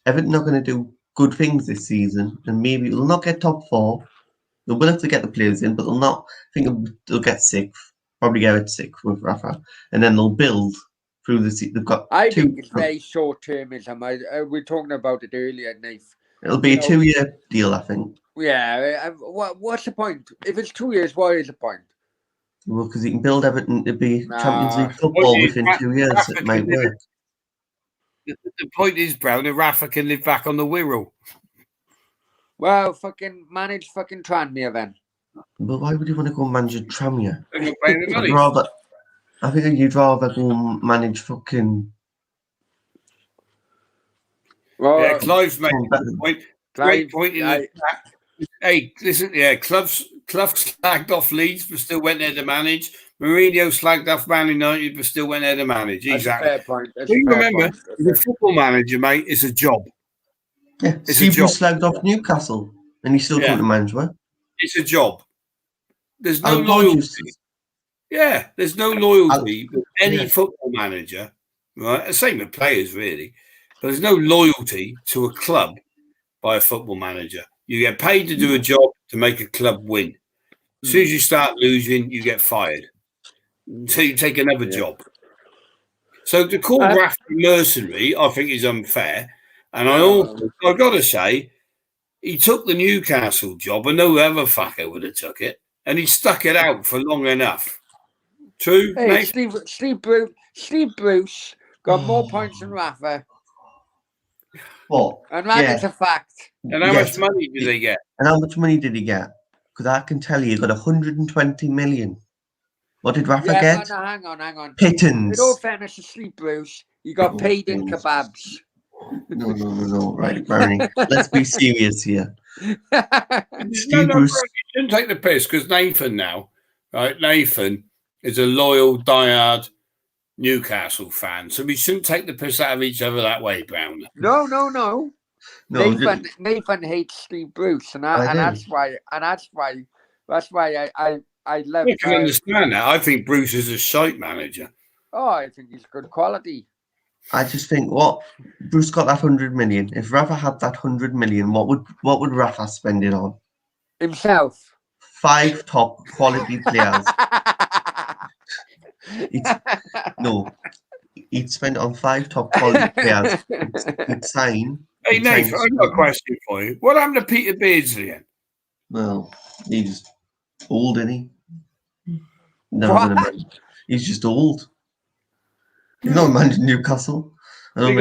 Everton are going to do good things this season, and maybe they'll not get top 4. They will have to get the players in, but they'll not. I think they'll get 6th, probably get it 6th with Rafa, and then they'll build through the season. They've got. I think it's very short-termism. We were talking about it earlier, Nath. It'll be a 2-year deal, I think. Yeah. What's the point? If it's 2 years, what is the point? Well, because he can build Everton to be Champions League football within 2 years. It might work. The point is, Brown, that Rafa can live back on the Wirral. Well, fucking manage fucking Tranmere then. But why would you want to go manage Tranmere? I think you'd rather go manage fucking. Well, yeah, Clive's making a point. Great point. Hey, listen, clubs slagged off Leeds, but still went there to manage. Mourinho slagged off Man United, but still went there to manage. Exactly. That's a fair point. Remember, the football manager, mate, it's a job. Yeah, Steve was slagged off Newcastle, and he's still come to management. It's a job. There's no loyalty. Yeah, there's no loyalty with any football manager, right? The same with players, really. But there's no loyalty to a club by a football manager. You get paid to do a job to make a club win. As soon as you start losing, you get fired. So you take another job. So to call Rafa mercenary, I think is unfair. And I've got to say, he took the Newcastle job, and no other fucker would have took it, and he stuck it out for long enough. True, hey, Steve Bruce got more points than Rafa. What? And that is a fact. And how much money did they get? And how much money did he get? Because I can tell you, he got 120 million. What did Rafa get? No, hang on. Pittance. In all fairness to Steve Bruce, he got paid in kebabs. No. Right, Brownie. Let's be serious here. Steve Bruce. You shouldn't take the piss, because Nathan now, right? Nathan is a loyal, diehard Newcastle fan, so we shouldn't take the piss out of each other that way, Brown. No. Nathan hates Steve Bruce, and that's why I love. You can understand that. I think Bruce is a shite manager. Oh, I think he's good quality. I just think Bruce got that 100 million. If Rafa had that 100 million, what would Rafa spend it on? Himself. 5 top quality players. He'd spend it on 5 top quality players. He'd sign. Hey, Nathan, I've got a question for you. What happened to Peter Beardsley then? Well, he's old, isn't he? He's just old. He's not managing Newcastle. He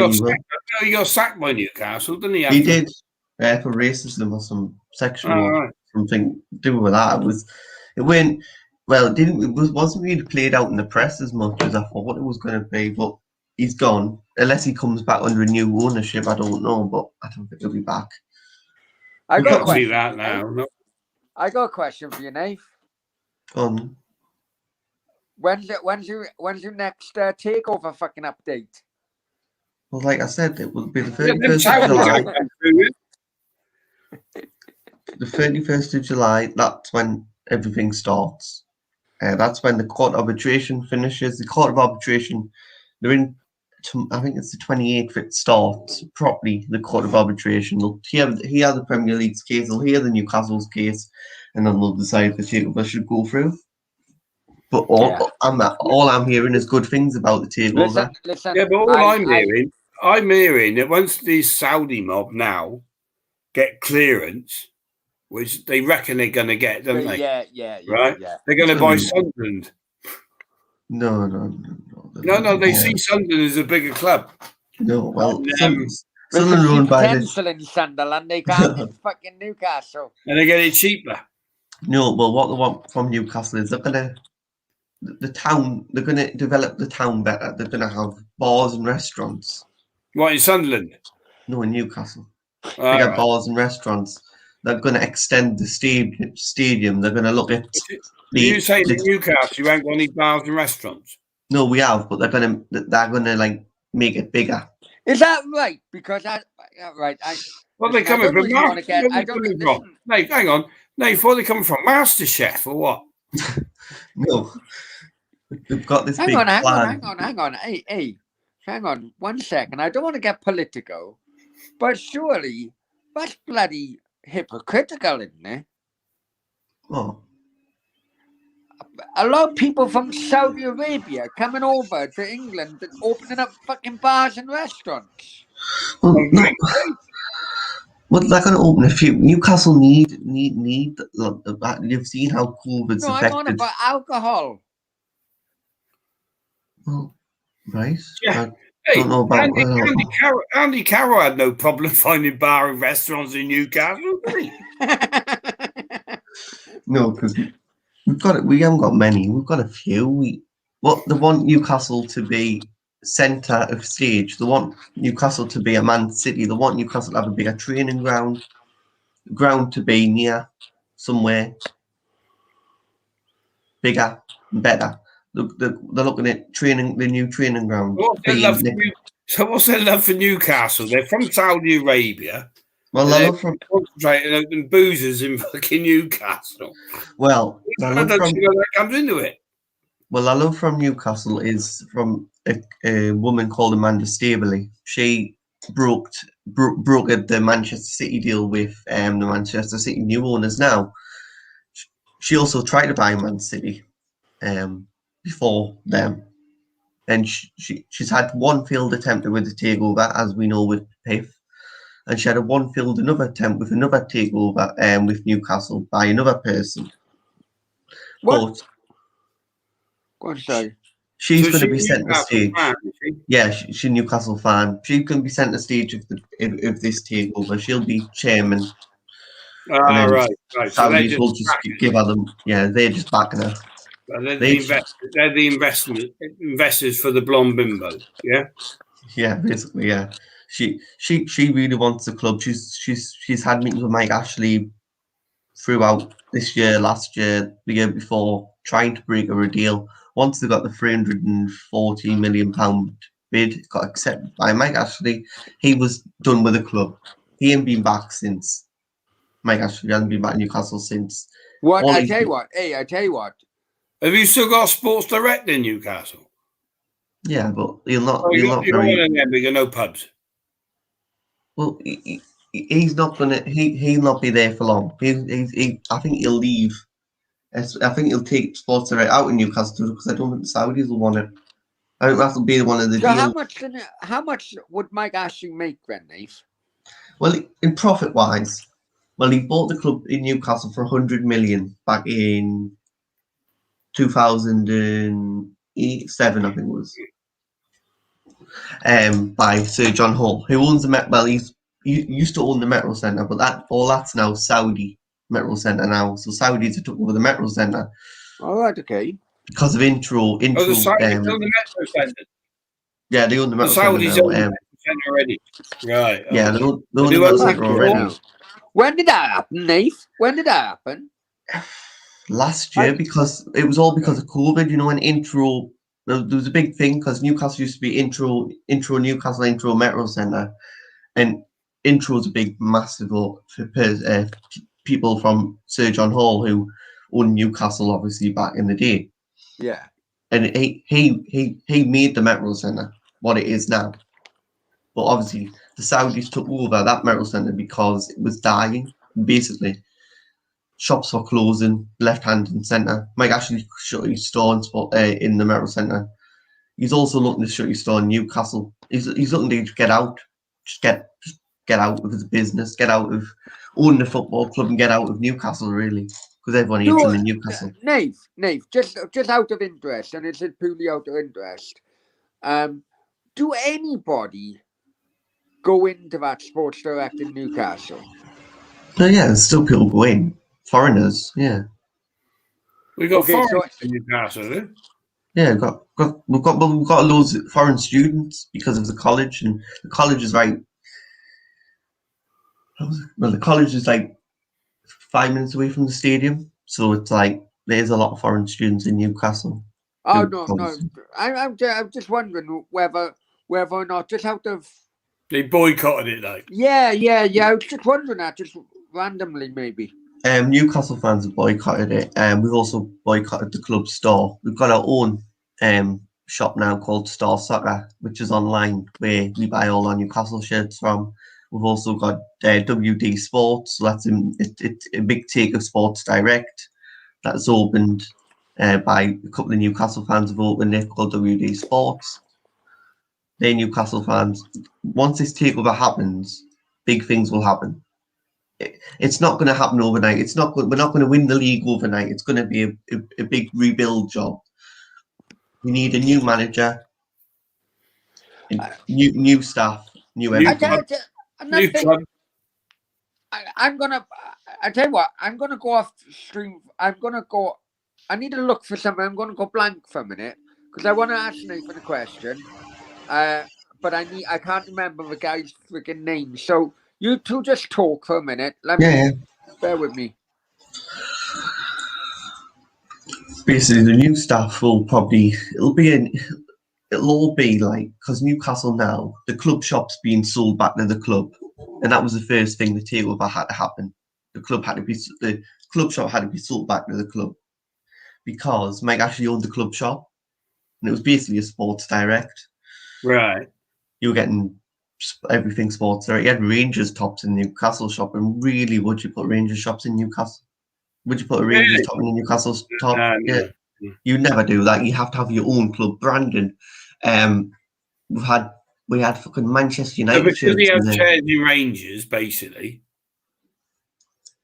got sacked by Newcastle, didn't he? He did. For racism or some sexual something to do with that. It wasn't really played out in the press as much as I thought it was going to be, but he's gone. Unless he comes back under a new ownership, I don't know, but I don't think he'll be back. I got see that now. No. I got a question for you, Nate. Go on. When's your next takeover fucking update? Well, like I said, it will be the 31st of July. The 31st of July, that's when everything starts. That's when the court of arbitration finishes. The court of arbitration, they're in, I think it's the 28th it starts properly, the court of arbitration. They'll hear the Premier League's case, they'll hear the Newcastle's case, and then they'll decide if the takeover should go through. But all I'm hearing is good things about the takeover. Listen, yeah, but all I'm hearing that once these Saudi mob now get clearance, which they reckon they're going to get, don't they? Yeah. Right? Yeah. They're going to buy Sunderland. No. They see Sunderland as a bigger club. No, well, Sunderland Because run see by potential in Sunderland, they can't in fucking Newcastle. And they get it cheaper. No, well, what they want from Newcastle is they're gonna develop the town better. They're gonna have bars and restaurants. What, in Sunderland? No, in Newcastle, All bigger right. bars and restaurants. They're gonna extend the stadium. They're gonna look at You saying in Newcastle you ain't got any bars and restaurants? No, we have, but they're gonna like make it bigger. Is that right? Because right. What they Listen, I coming don't from? really want to get. I don't. Listen, Nate, hang on. Nate, where are they coming from? MasterChef or what? No, we've got this hang big on. plan. Hey, hang on 1 second. I don't want to get political, but surely that's bloody hypocritical, isn't it? Oh, A lot of people from Saudi Arabia coming over to England and opening up fucking bars and restaurants. well, no. Well, they're going to open a few. Newcastle need. You've seen how COVID's No, affected. I'm on about alcohol. Well, right. Yeah. I don't know about Andy Carroll had no problem finding bar and restaurants in Newcastle, did he? No, because we haven't got many. We've got a few. They want Newcastle to be centre of stage. They want Newcastle to be a Man City. They want Newcastle to have a bigger training ground to be near somewhere bigger and better. They're looking at the new training ground. So what's their love for Newcastle? They're from Saudi Arabia. Well, they're concentrating on boozers in fucking Newcastle. Well, I don't see where that comes into it. Well, I love from Newcastle is from a woman called Amanda Stabley. She brokered the Manchester City deal with the Manchester City new owners. Now, she also tried to buy Man City before them, and she's had one failed attempt with the takeover, as we know with PIF, and she had another attempt with another takeover with Newcastle by another person. What? But sorry. She's going to be centre stage. She's a Newcastle fan. She's going to be centre stage of this takeover. She'll be chairman. Right. So Saudis will just give her them. Yeah, they're just backing her. They're the investors for the blonde bimbo. Yeah. Yeah, basically, yeah. She really wants the club. She's had meetings with Mike Ashley throughout this year, last year, the year before, trying to break her a deal. Once they got the £340 million bid, got accepted by Mike Ashley, he was done with the club. He ain't been back since. Mike Ashley hasn't been back in Newcastle since. What? I tell you what. Have you still got Sports Direct in Newcastle? Yeah, but he'll not. You don't want them bigger, no pubs. Well, he's not gonna. He'll not be there for long. I think he'll leave. I think he'll take Sports Direct out in Newcastle because I don't think the Saudis will want it. I think that'll be one of the deals. How much would Mike Ashley make then, Nate? Well, in profit wise, he bought the club in Newcastle for 100 million back in 2007, I think it was. By Sir John Hall, who owns the Met. Well, he used to own the Metro Centre, but that's now Saudi Metro Centre now. So Saudis have took over the Metro Centre. All right, okay. Because of intro. The Saudis own the Metro Centre. Yeah, they own the Metro Centre. The Saudis own the Metro Centre already. Right. Okay. Yeah, they own the Metro Centre already. When did that happen, Nate? When did that happen? Last year, because it was all because of COVID. You know, an intro. There was a big thing because Newcastle used to be intro Newcastle intro Metro Centre, and intro is a big, massive for people from Sir John Hall who owned Newcastle, obviously back in the day. Yeah, and he made the Metro Centre what it is now. But obviously, the Saudis took over that Metro Centre because it was dying. Basically, shops were closing left, hand, and centre. Mike actually shut his store in the Metro Centre. He's also looking to shut his store in Newcastle. He's looking to get out, just get out of his business, get out of owning the football club, and get out of Newcastle really, because everyone hates him in Newcastle. Nave, just out of interest, and it's purely out of interest. Do anybody go into that Sports Direct in Newcastle? No, yeah, there's still people go in. Foreigners, yeah. We got Okay, so foreigners in Newcastle, eh? Yeah, we've got loads of foreign students because of the college, and the college is like, well, the college is like 5 minutes away from the stadium, so it's like there's a lot of foreign students in Newcastle. oh who no, obviously- I'm just wondering whether or not, just out of They boycotted it, though. yeah. I was just wondering that, just randomly maybe. Newcastle fans have boycotted it, and we've also boycotted the club store. We've got our own shop now called Star Soccer, which is online where we buy all our Newcastle shirts from. We've also got WD Sports, so that's it's a big take of Sports Direct that's opened by a couple of Newcastle fans have opened it called WD Sports. They're Newcastle fans. Once this takeover happens, big things will happen. It's not going to happen overnight. We're not going to win the league overnight. It's going to be a big rebuild job. We need a new manager, new staff, new everything. I'm gonna. I tell you what. I'm gonna go off stream. I'm gonna go. I need to look for something. I'm gonna go blank for a minute because I want to ask Nathan a question. But I can't remember the guy's freaking name. So you two just talk for a minute. Bear with me. Basically, the new staff will probably it'll all be like, because Newcastle now, the club shop's being sold back to the club, and that was the first thing the takeover had to happen. The club shop had to be sold back to the club because Mike actually owned the club shop, and it was basically a Sports Direct. Right. You were getting everything Sports Direct. You had Rangers tops in the Newcastle shop, and really, would you put Rangers shops in Newcastle? Would you put a Rangers top in a Newcastle top? No. You never do that. You have to have your own club branding. We had fucking Manchester United because shirts. he had shares in Rangers, basically.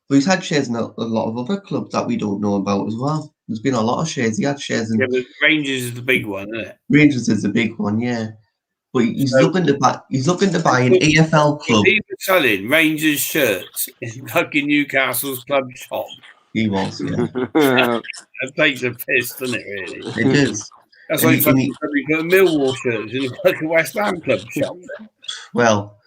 We've had shares in a lot of other clubs that we don't know about as well. There's been a lot of shares. He had shares in. Yeah, but Rangers is the big one, isn't it? Rangers is the big one, yeah. But he's looking to buy. He's looking to buy an AFL club. He was selling Rangers shirts in fucking Newcastle's club shop. He was, yeah. That takes a piss, doesn't it? Really, it is. That's like fucking put Millwall shirts in a fucking West Ham club shop. Well,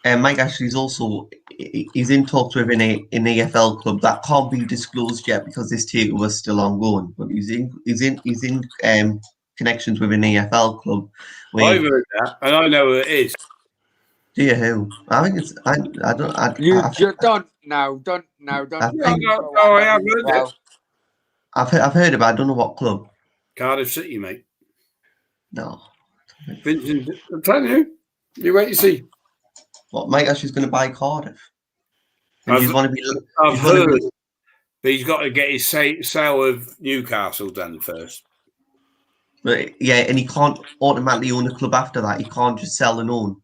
Mike Ashley's also he's in talks with an AFL club that can't be disclosed yet because this takeover is still ongoing. But he's in connections with an AFL club. I've heard that, and I know who it is. Do you who? I think it's I don't. Don't. I have heard it. I've heard about. I don't know what club. Cardiff City, mate. No. Vincent, I'm telling you, you wait and see. What, Mike Ashley's going to buy Cardiff? I've heard, but he's got to get his sale of Newcastle done first. But yeah, and he can't automatically own a club after that. He can't just sell and own.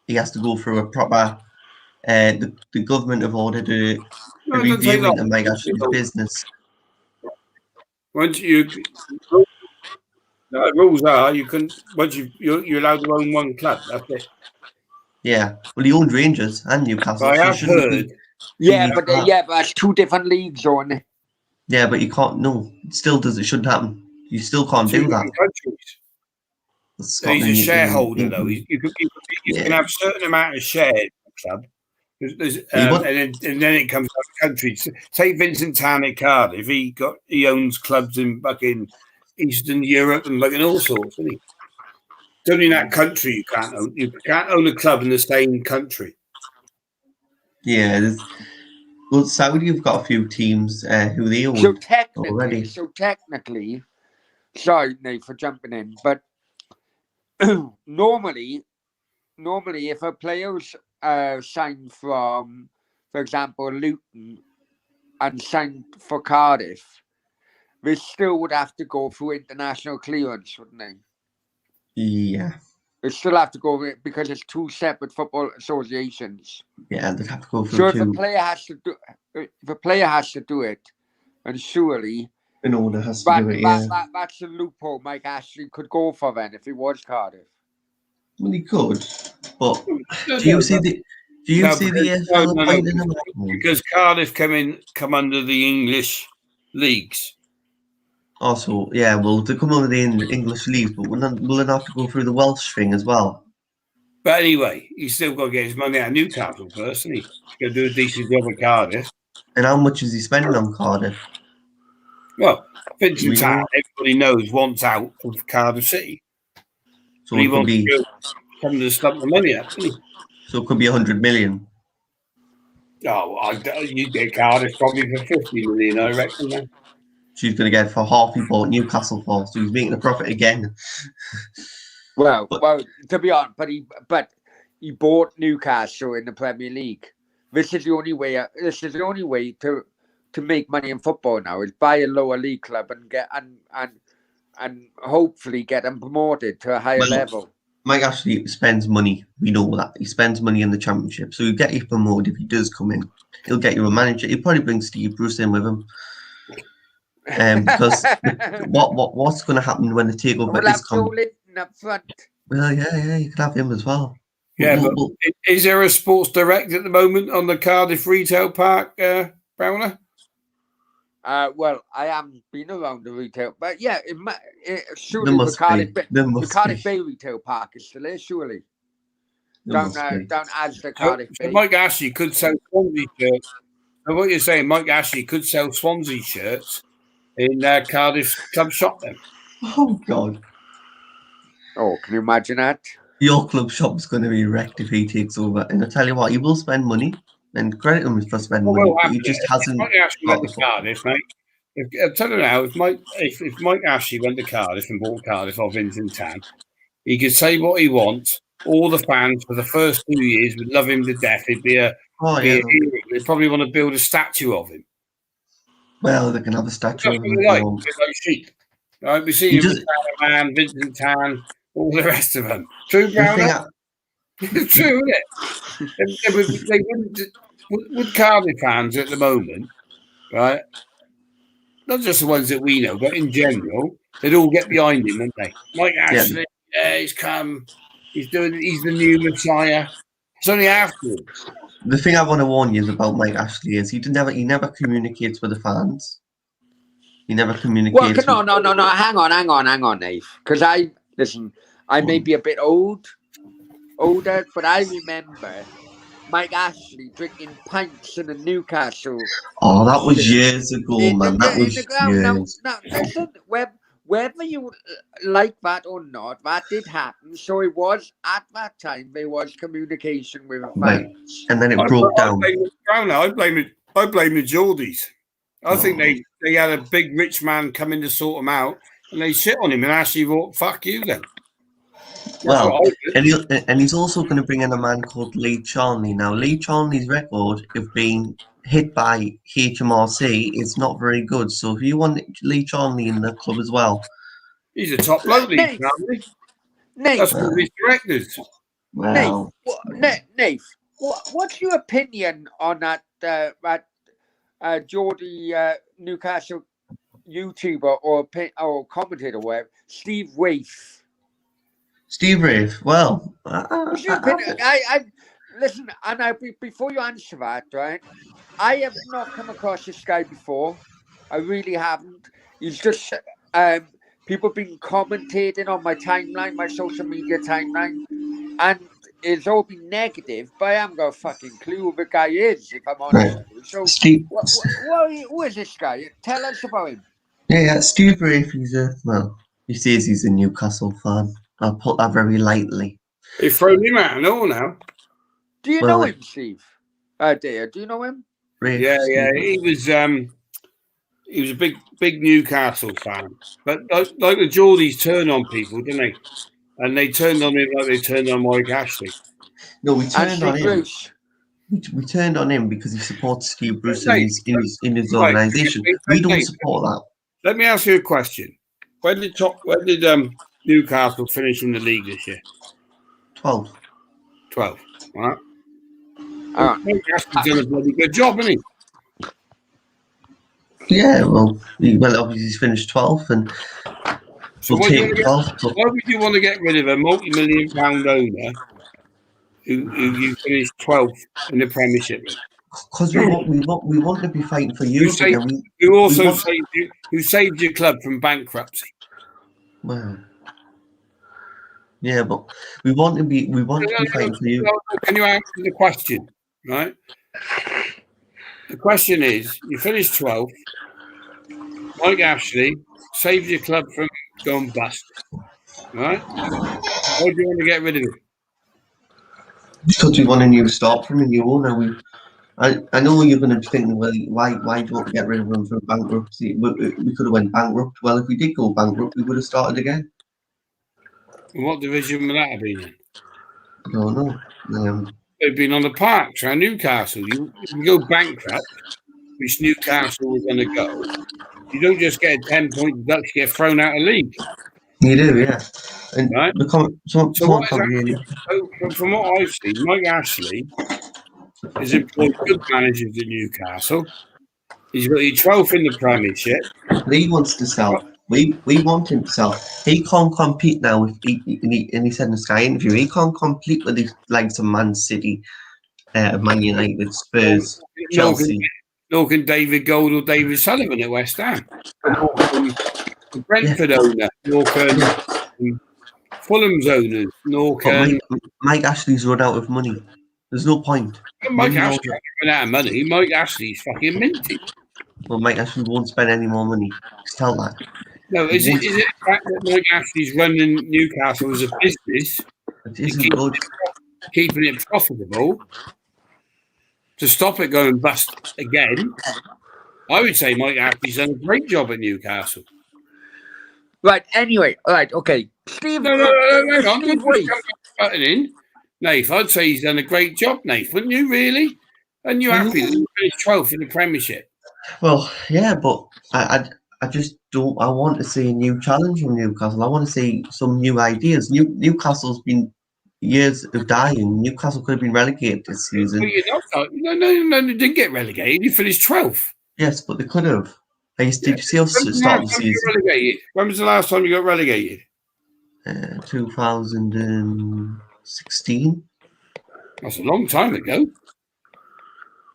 He has to go through a proper. The government have ordered a review into Mike Ashley's business. Once the rules are you can you're allowed to own one club. That's it. Yeah, well, he owned Rangers and Newcastle. I have heard. But that's two different leagues, on it. Yeah, but you can't. No, it still does. It shouldn't happen. You still can't do that. He's a shareholder, though. You can have a certain amount of shares in the club. And then it comes out of the country. Take Vincent Town at Cardiff. He owns clubs in fucking Eastern Europe and fucking all sorts, doesn't he? It's only in that country you can't own. You can't own a club in the same country. Yeah, well, Saudi have got a few teams who they own already. So technically, sorry, Nate, for jumping in, but normally, if a player's signed from, for example, Luton and signed for Cardiff, they still would have to go through international clearance, wouldn't they? Yeah. They still have to go because it's two separate football associations. Yeah, they'd have to go through. So if a player has to do it, and surely an owner has to do it. Yeah, that's a loophole Mike Ashley could go for then if he was Cardiff. Well, he could, but do you see the EFL appointing him? Because Cardiff come under the English leagues. Also, yeah, well, they come under the English leagues, but will it have to go through the Welsh thing as well? But anyway, he's still got to get his money out of Newcastle first, isn't he? He's got to do a decent job at Cardiff. And how much is he spending on Cardiff? Well, Vincent Tan, everybody knows, wants out of Cardiff City. So it could be come to stump the money up, doesn't he? So it could be 100 million. Oh, you get Cardiff probably for 50 million, I reckon. Then. She's going to get for half he bought Newcastle for, so he's making a profit again. Well, to be honest, but he bought Newcastle in the Premier League. This is the only way. To make money in football now is buy a lower league club and get and hopefully get them promoted to a higher level. Mike Ashley spends money. We know that he spends money in the Championship, so he'll get you promoted if he does come in. He'll get you a manager. He'll probably bring Steve Bruce in with him. Because what's going to happen when they take over this company? Well, yeah, you could have him as well. Yeah, but is there a sports direct at the moment on the Cardiff Retail Park, Browner? Well, I haven't been around the retail, but yeah, surely the Cardiff Bay Retail Park is still there, surely. Down as the Cardiff Bay. Mike Ashley could sell Swansea shirts. So what you're saying, Mike Ashley could sell Swansea shirts in Cardiff club shop then? Oh, God. Oh, can you imagine that? Your club shop's going to be wrecked if he takes over. And I tell you what, he will spend money. And credit him for spending money, but he just hasn't. Mike Ashley went to Cardiff, mate. I'll tell you now, if Mike Ashley went to Cardiff and bought Cardiff off Vincent Tan, he could say what he wants. All the fans for the first 2 years would love him to death. He'd be a hero. They'd probably want to build a statue of him. Well, they can have a statue of him. Like Sheik. Right, we see him with Man, Vincent Tan, all the rest of them. True, Browner? It's true, isn't it? Would Cardiff fans at the moment, right? Not just the ones that we know, but in general, they'd all get behind him, wouldn't they? Mike Ashley, he's come. He's the new Messiah. It's only afterwards. The thing I want to warn you about Mike Ashley is he never communicates with the fans. He never communicates. Well, no. Hang on, Nave. Because I may be a bit older, but I remember Mike Ashley drinking pints in the Newcastle. Oh, that was years ago, man. That was years. Now, listen, whether you like that or not, that did happen. So it was, at that time, there was communication with fans. Right. And then it broke down. I blame the Geordies. I think they had a big rich man come in to sort them out, and they shit on him, and Ashley thought, fuck you then. Well, and he's also going to bring in a man called Lee Charnley. Now, Lee Charnley's record of being hit by HMRC is not very good. So if you want Lee Charnley in the club as well. He's a top bloke, Lee Charnley. That's one of his directors. Well, Nate, what's your opinion on that Geordie Newcastle YouTuber or commentator, whatever, Steve Wraith? Steve Rafe. Well, what's your opinion? Listen, and before you answer that, right? I have not come across this guy before. I really haven't. He's just people have been commentating on my timeline, my social media timeline, and it's all been negative. But I haven't got a fucking clue who the guy is, if I'm honest. Right. So, Steve, who is this guy? Tell us about him. Yeah, Steve Rafe. He says he's a Newcastle fan. I'll put that very lightly. They've thrown him out now. Do you know him, Steve? Dear, do you know him? Rafe, yeah. He was a big Newcastle fan, but like the Geordies turn on people, didn't they? And they turned on him like they turned on Mike Ashley. No, we turned on him. We turned on him because he supports Steve Bruce in his organisation. We don't support that. Let me ask you a question. Where did Newcastle finish in the league this year? 12. 12. All right. He's done a bloody good job, hasn't he? Yeah, well, obviously he's finished 12th, and So We'll take 12. why would you want to get rid of a multi-million-pound owner who you finished 12th in the Premiership with? Because we want to be fighting for Europe again. Who saved your club from bankruptcy? Well, yeah, but we want to be fighting for you. Can you answer the question? Right. The question is: you finished 12th. Mike Ashley saved your club from going bust. Right? Why do you want to get rid of him? Because we want a new start from a new owner. I know you're going to be thinking, well, why don't we get rid of him for bankruptcy? We could have went bankrupt. Well, if we did go bankrupt, we would have started again. And what division would that have been in? I don't know. They've been on the parks around Newcastle. You go bankrupt, which Newcastle was going to go. You don't just get a 10-point deduction, you get thrown out of league. You do, yeah. And right? From what I've seen, Mike Ashley has employed good managers at Newcastle. He's got your 12th in the Premiership. He wants to sell. We want him to sell. He can't compete now. And he said in the Sky interview, he can't compete with the likes of Man City, Man United, Spurs, Chelsea. Nor can David Gold or David Sullivan at West Ham. The Brentford owner, nor can Fulham's owners, nor can... Mike Ashley's run out of money. There's no point. Mike Ashley's run out of money. Mike Ashley's fucking minted. Well, Mike Ashley won't spend any more money. Just tell that. No, is it the fact that Mike Ashley's running Newcastle as a business, it isn't good. Keeping it profitable, to stop it going bust again? I would say Mike Ashley's done a great job at Newcastle. Right, anyway, all right, okay. Steve, no, Nath, I'd say he's done a great job, Nath, wouldn't you, really? And you're happy that you finished 12th in the Premiership? Well, yeah, but I just don't. I want to see a new challenge from Newcastle. I want to see some new ideas. Newcastle's been years of dying. Newcastle could have been relegated this season. No, they didn't get relegated. You finished 12th. Yes, but they could have. Did you see us start the season? When was the last time you got relegated? 2016. That's a long time ago.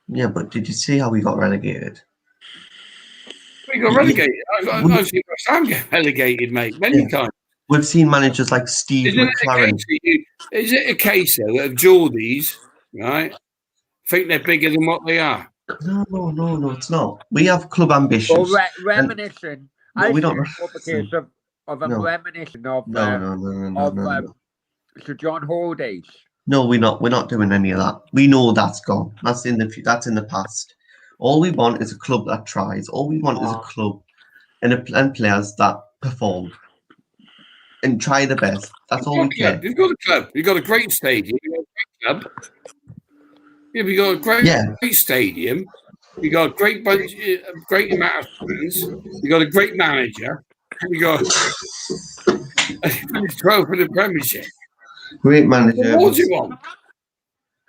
Yeah, but did you see how we got relegated? We got relegated. I've seen West Ham get relegated, mate, many times. We've seen managers like Steve McLaren. Is it a case, though, of Geordies, right, think they're bigger than what they are? No, it's not. We have club ambitions. Or reminiscing. We don't. Of a reminiscence of Sir John Hall days. No, we're not. We're not doing any of that. We know that's gone. That's in the past. All we want is a club that tries. All we want is a club and players that perform and try the best. That's all we care. You've got a club. You've got a great stadium. You've got a great club. Yeah, you've got a great stadium. You've got a great bunch, great amount of fans. You've got a great manager. You got 12 for the Premiership. Great manager. What do you want?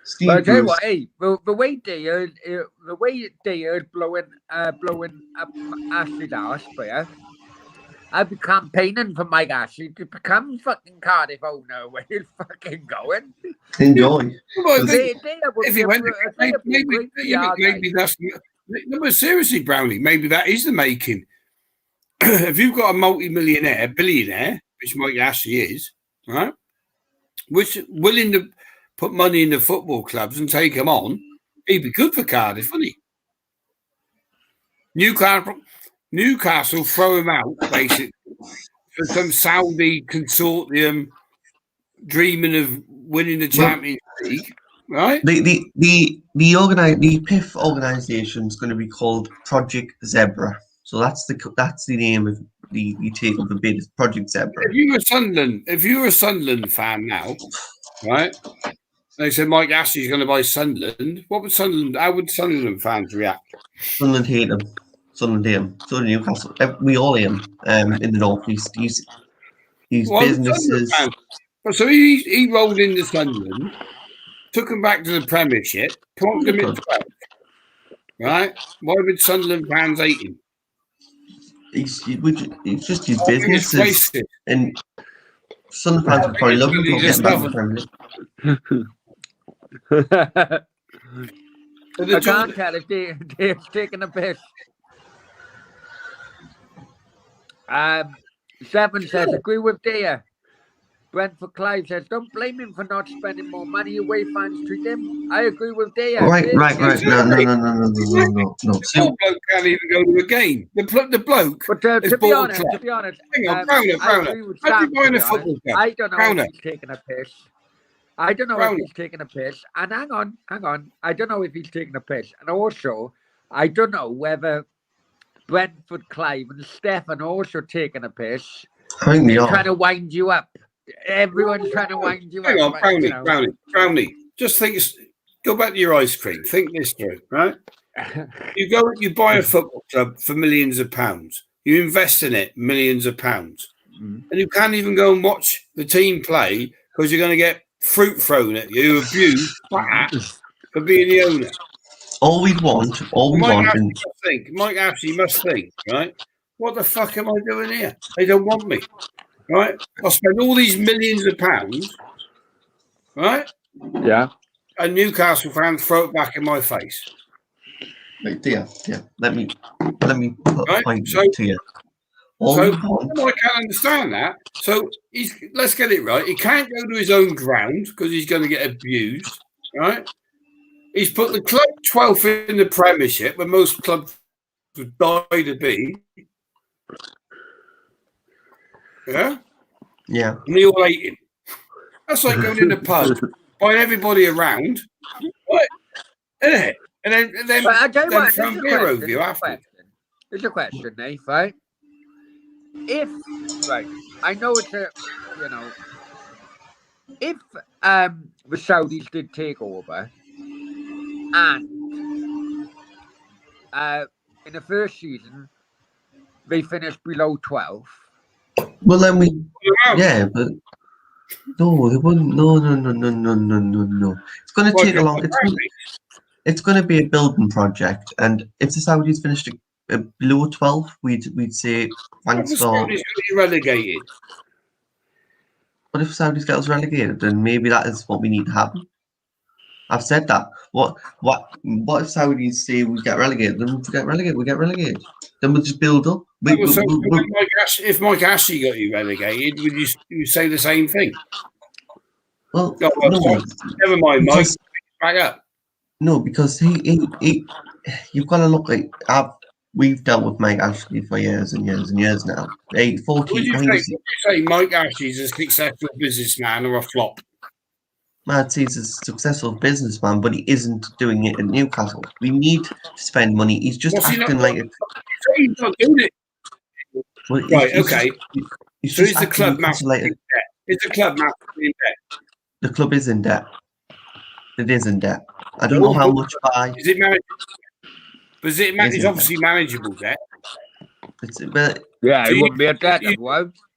Steve I tell you what, hey, the way they are blowing up Ashley's arse for you, I'd be campaigning for Mike Ashley to become fucking Cardiff owner. Where he's fucking going? Enjoy. If he went, maybe that's. No, but seriously, Brownie, maybe that is the making. If you've got a multi-millionaire, billionaire, which Mike Ashley is, right, which willing to put money in the football clubs and take them on, he'd be good for Cardiff, wouldn't he? Newcastle throw him out, basically, for some Saudi consortium dreaming of winning the Champions League, right? The PIF organisation is going to be called Project Zebra. So that's the name of the take of the bid, is Project Zebra. If you were a Sunderland fan now, right? They said Mike Ashley's going to buy Sunderland. How would Sunderland fans react? Sunderland hate him. So do Newcastle. We all hate him in the North East. He's businesses. So he rolled into Sunderland, took him back to the Premiership, plonked him in 12. Right? Why would Sunderland fans hate him? it's just his I think it's businesses. wasted. And Sunderland fans would probably love him for He's getting back in the just Premier League. I can't tell if Dave's taking a piss. Seven says, agree with Dare. Brentford Clive says, don't blame him for not spending more money. Away fans treat him. I agree with Dare. Right. No. The poor bloke can't even go to a game. The bloke. But to be honest, hang on, I agree with Sam. A football club? I don't know if he's taking a piss. I don't know if he's taking a piss. And hang on. I don't know if he's taking a piss. And also, I don't know whether Brentford Clive and Stefan also taking a piss. I think they are trying to wind you up. Everyone's trying to wind you hang up. On, Brownie. Just think. Go back to your ice cream. Think this through, right? You buy a football club for millions of pounds. You invest in it millions of pounds, and you can't even go and watch the team play because you're going to get fruit thrown at you, abused for being the owner. All we want. Mike Ashley must think, right? What the fuck am I doing here? They don't want me, right? I'll spend all these millions of pounds, right? Yeah. And Newcastle fans throw it back in my face. Right, Let me put a point to you. I can't understand that. So let's get it right. He can't go to his own ground because he's going to get abused, right? He's put the club 12th in the Premiership, where most clubs would die to be. Yeah. And they all hate him. That's like going in the pub, buying everybody around, right? Isn't it? And then throwing beer over you after. It's a question, Nate, right? I know it's if the Saudis did take over and in the first season they finished below 12. Well, then but no, they wouldn't. No. It's going to take a long. It's going to be a building project, and if the Saudis finished below 12, we'd say thanks for. Saudis going to be relegated. But if Saudis get us relegated, then maybe that is what we need to happen. I've said that. What if Saudis say we get relegated? Then we get relegated. Then we'll just build up. If Mike Ashley got you relegated, would you say the same thing? Well, no. Never mind, Mike. Back up. No, because he you've got to look like we've dealt with Mike Ashley for years and years and years now. 14. Would you say Mike Ashley's a successful businessman or a flop? I'd say he's a successful businessman, but he isn't doing it at Newcastle. We need to spend money. He's just acting like it. He's not doing it. Well, okay. So is the club massively in debt? Is the club massively in debt? The club is in debt. It is in debt. I don't know how much by. Is it manageable? It's obviously manageable debt. It wouldn't be a debt.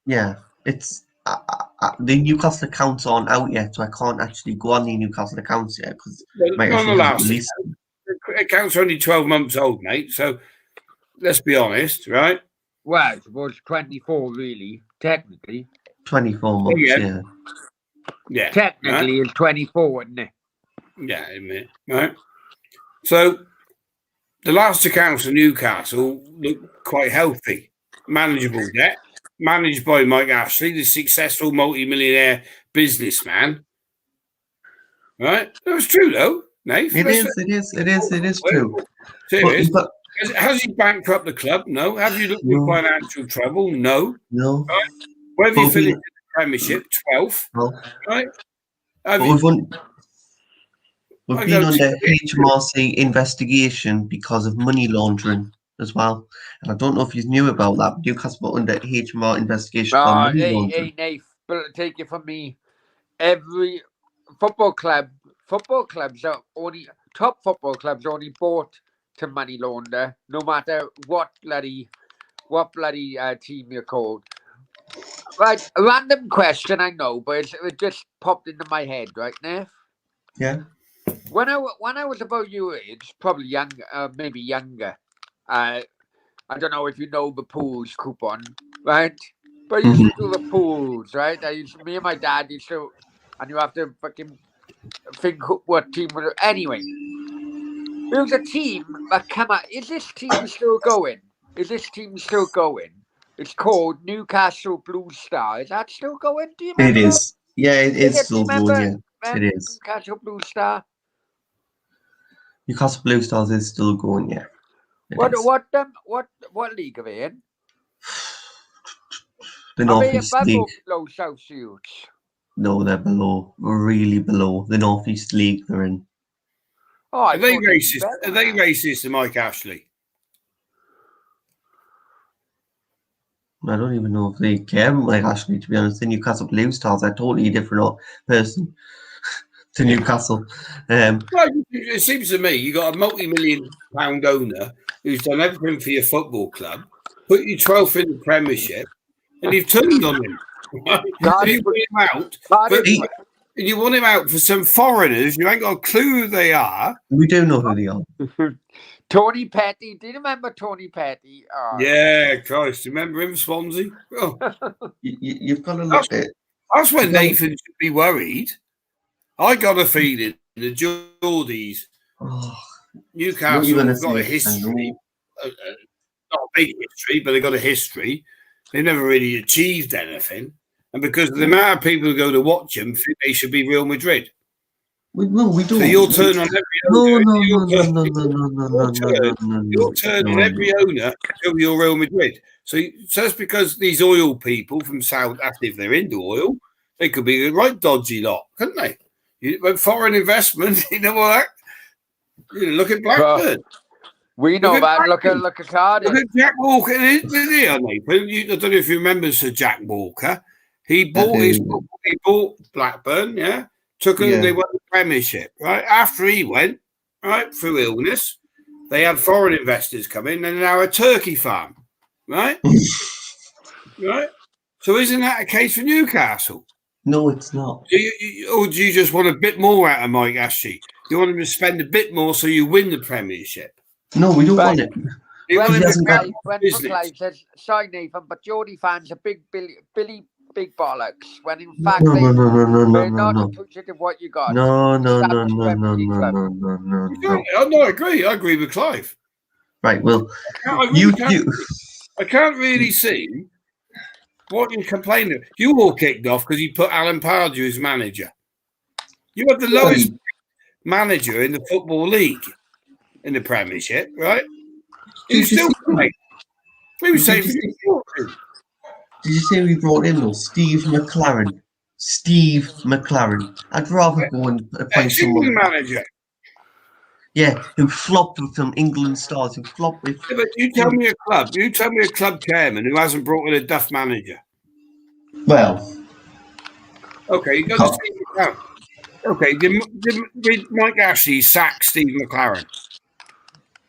Yeah, it's the Newcastle accounts aren't out yet, so I can't actually go on the Newcastle accounts yet because accounts are only 12 months old, mate. So let's be honest, right? Well, it was 24, really, technically. 24 months, yeah. Technically, it's 24, isn't it? Yeah, admit, right? So the last accounts of Newcastle look quite healthy, manageable debt, managed by Mike Ashley, the successful multi-millionaire businessman. Right? That was true, though, Nate. It is true. Serious? Has he bankrupt the club? No. Have you looked at financial trouble? No. Right? Where have you finished in the Premiership? 12th. No. Right? We've been under HMRC investigation because of money laundering as well. And I don't know if you knew about that. Newcastle under HMR investigation for money laundering. Hey, Nate, but take it from me. Every football clubs are only top football clubs are only bought to money launder, no matter what bloody team you're called. Right, a random question, I know, but it just popped into my head, right, Neff? Yeah. When I was about your age, probably younger, maybe younger, I I don't know if you know the pools coupon, right? But I used to do the pools, right? Me and my dad used to, and you have to fucking think what team would. Anyway, there was a team that came out. Is this team still going? It's called Newcastle Blue Star. Is that still going? Do you remember? It is. Yeah, it is Do still you going. remember Yeah, it is. Newcastle Blue Star. Newcastle Blue Stars is still going. Yeah. What league are they in? The Are they Northeast above League. or below South Shields? No, they're below. Really below. The Northeast League they're in. Oh, Are they racist? Are they racist to Mike Ashley? I don't even know if they care like Ashley, to be honest. The Newcastle Blue Stars are a totally different person to Newcastle. Well, it seems to me you got a multi-million-pound owner who's done everything for your football club, put you 12th in the Premiership, and you've turned on him. You want him out for some foreigners. You ain't got a clue who they are. We do know who they are. Tony Petty. Do you remember Tony Petty? Yeah, Christ. Remember him, Swansea? Oh. You've got to look at it. That's when Nathan should be worried. I got a feeling the Geordies, Newcastle have got a history. Not a big history, but they've got a history. They've never really achieved anything. And because of the amount of people who go to watch them, think they should be Real Madrid. We don't. So you'll turn on every owner. You'll turn on every owner until you're Real Madrid. So that's because these oil people from South Africa, if they're into oil, they could be a right dodgy lot, couldn't they? Foreign investment, you know what? Look at Blackburn. We know that. Look at Cardiff. Look at Jack Walker. I don't know if you remember Sir Jack Walker. He bought Blackburn, yeah. They won the Premiership, right? After he went, right, through illness, they had foreign investors come in and now a turkey farm, right? Right? So isn't that a case for Newcastle? No, it's not. Or do you just want a bit more out of Mike Ashley? You want him to spend a bit more so you win the Premiership? No, we don't want it. When Clive says, sorry, Nathan, but Geordie fans are big big bollocks. When in fact they're not appreciative of what you got. No. I agree. I agree with Clive. Right. Well, I can't really see what you're complaining of. You all kicked off because you put Alan Pardew as manager. You have the lowest manager in the Football League in the Premiership, right? He's still playing. Who said Did you say we brought in though? Steve McLaren. I'd rather go and appoint someone. Manager. Yeah, who flopped with some England stars. Who flopped with. Yeah, but you tell me a club. You tell me a club chairman who hasn't brought in a duff manager. Well. Okay, you got to see it down. Okay, did Mike Ashley sack Steve McLaren?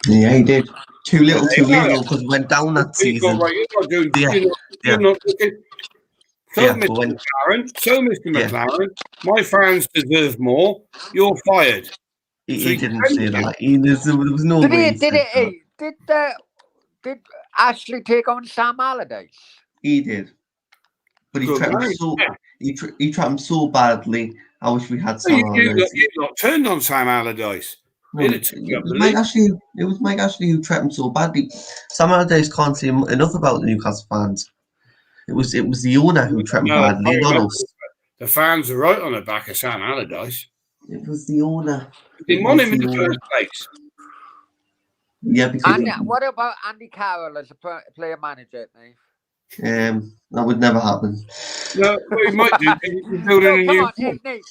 Yeah, he did. Too little, too late, because we went down that season. You're not looking. Mr. McLaren, my fans deserve more. You're fired. He didn't say that. There was no way. Did Ashley take on Sam Allardyce? He did. But he trapped him so badly. I wish we had Sam Allardyce. You got turned on Sam Allardyce. No, it was Mike Ashley who trapped him so badly. Sam Allardyce can't say enough about the Newcastle fans. It was the owner who trapped him badly, not us. The fans are right on the back of Sam Allardyce. It was the owner. They didn't want him in the first place. Yeah, because what about Andy Carroll as a player manager, Nate? That would never happen. No, well, he might do. Nate.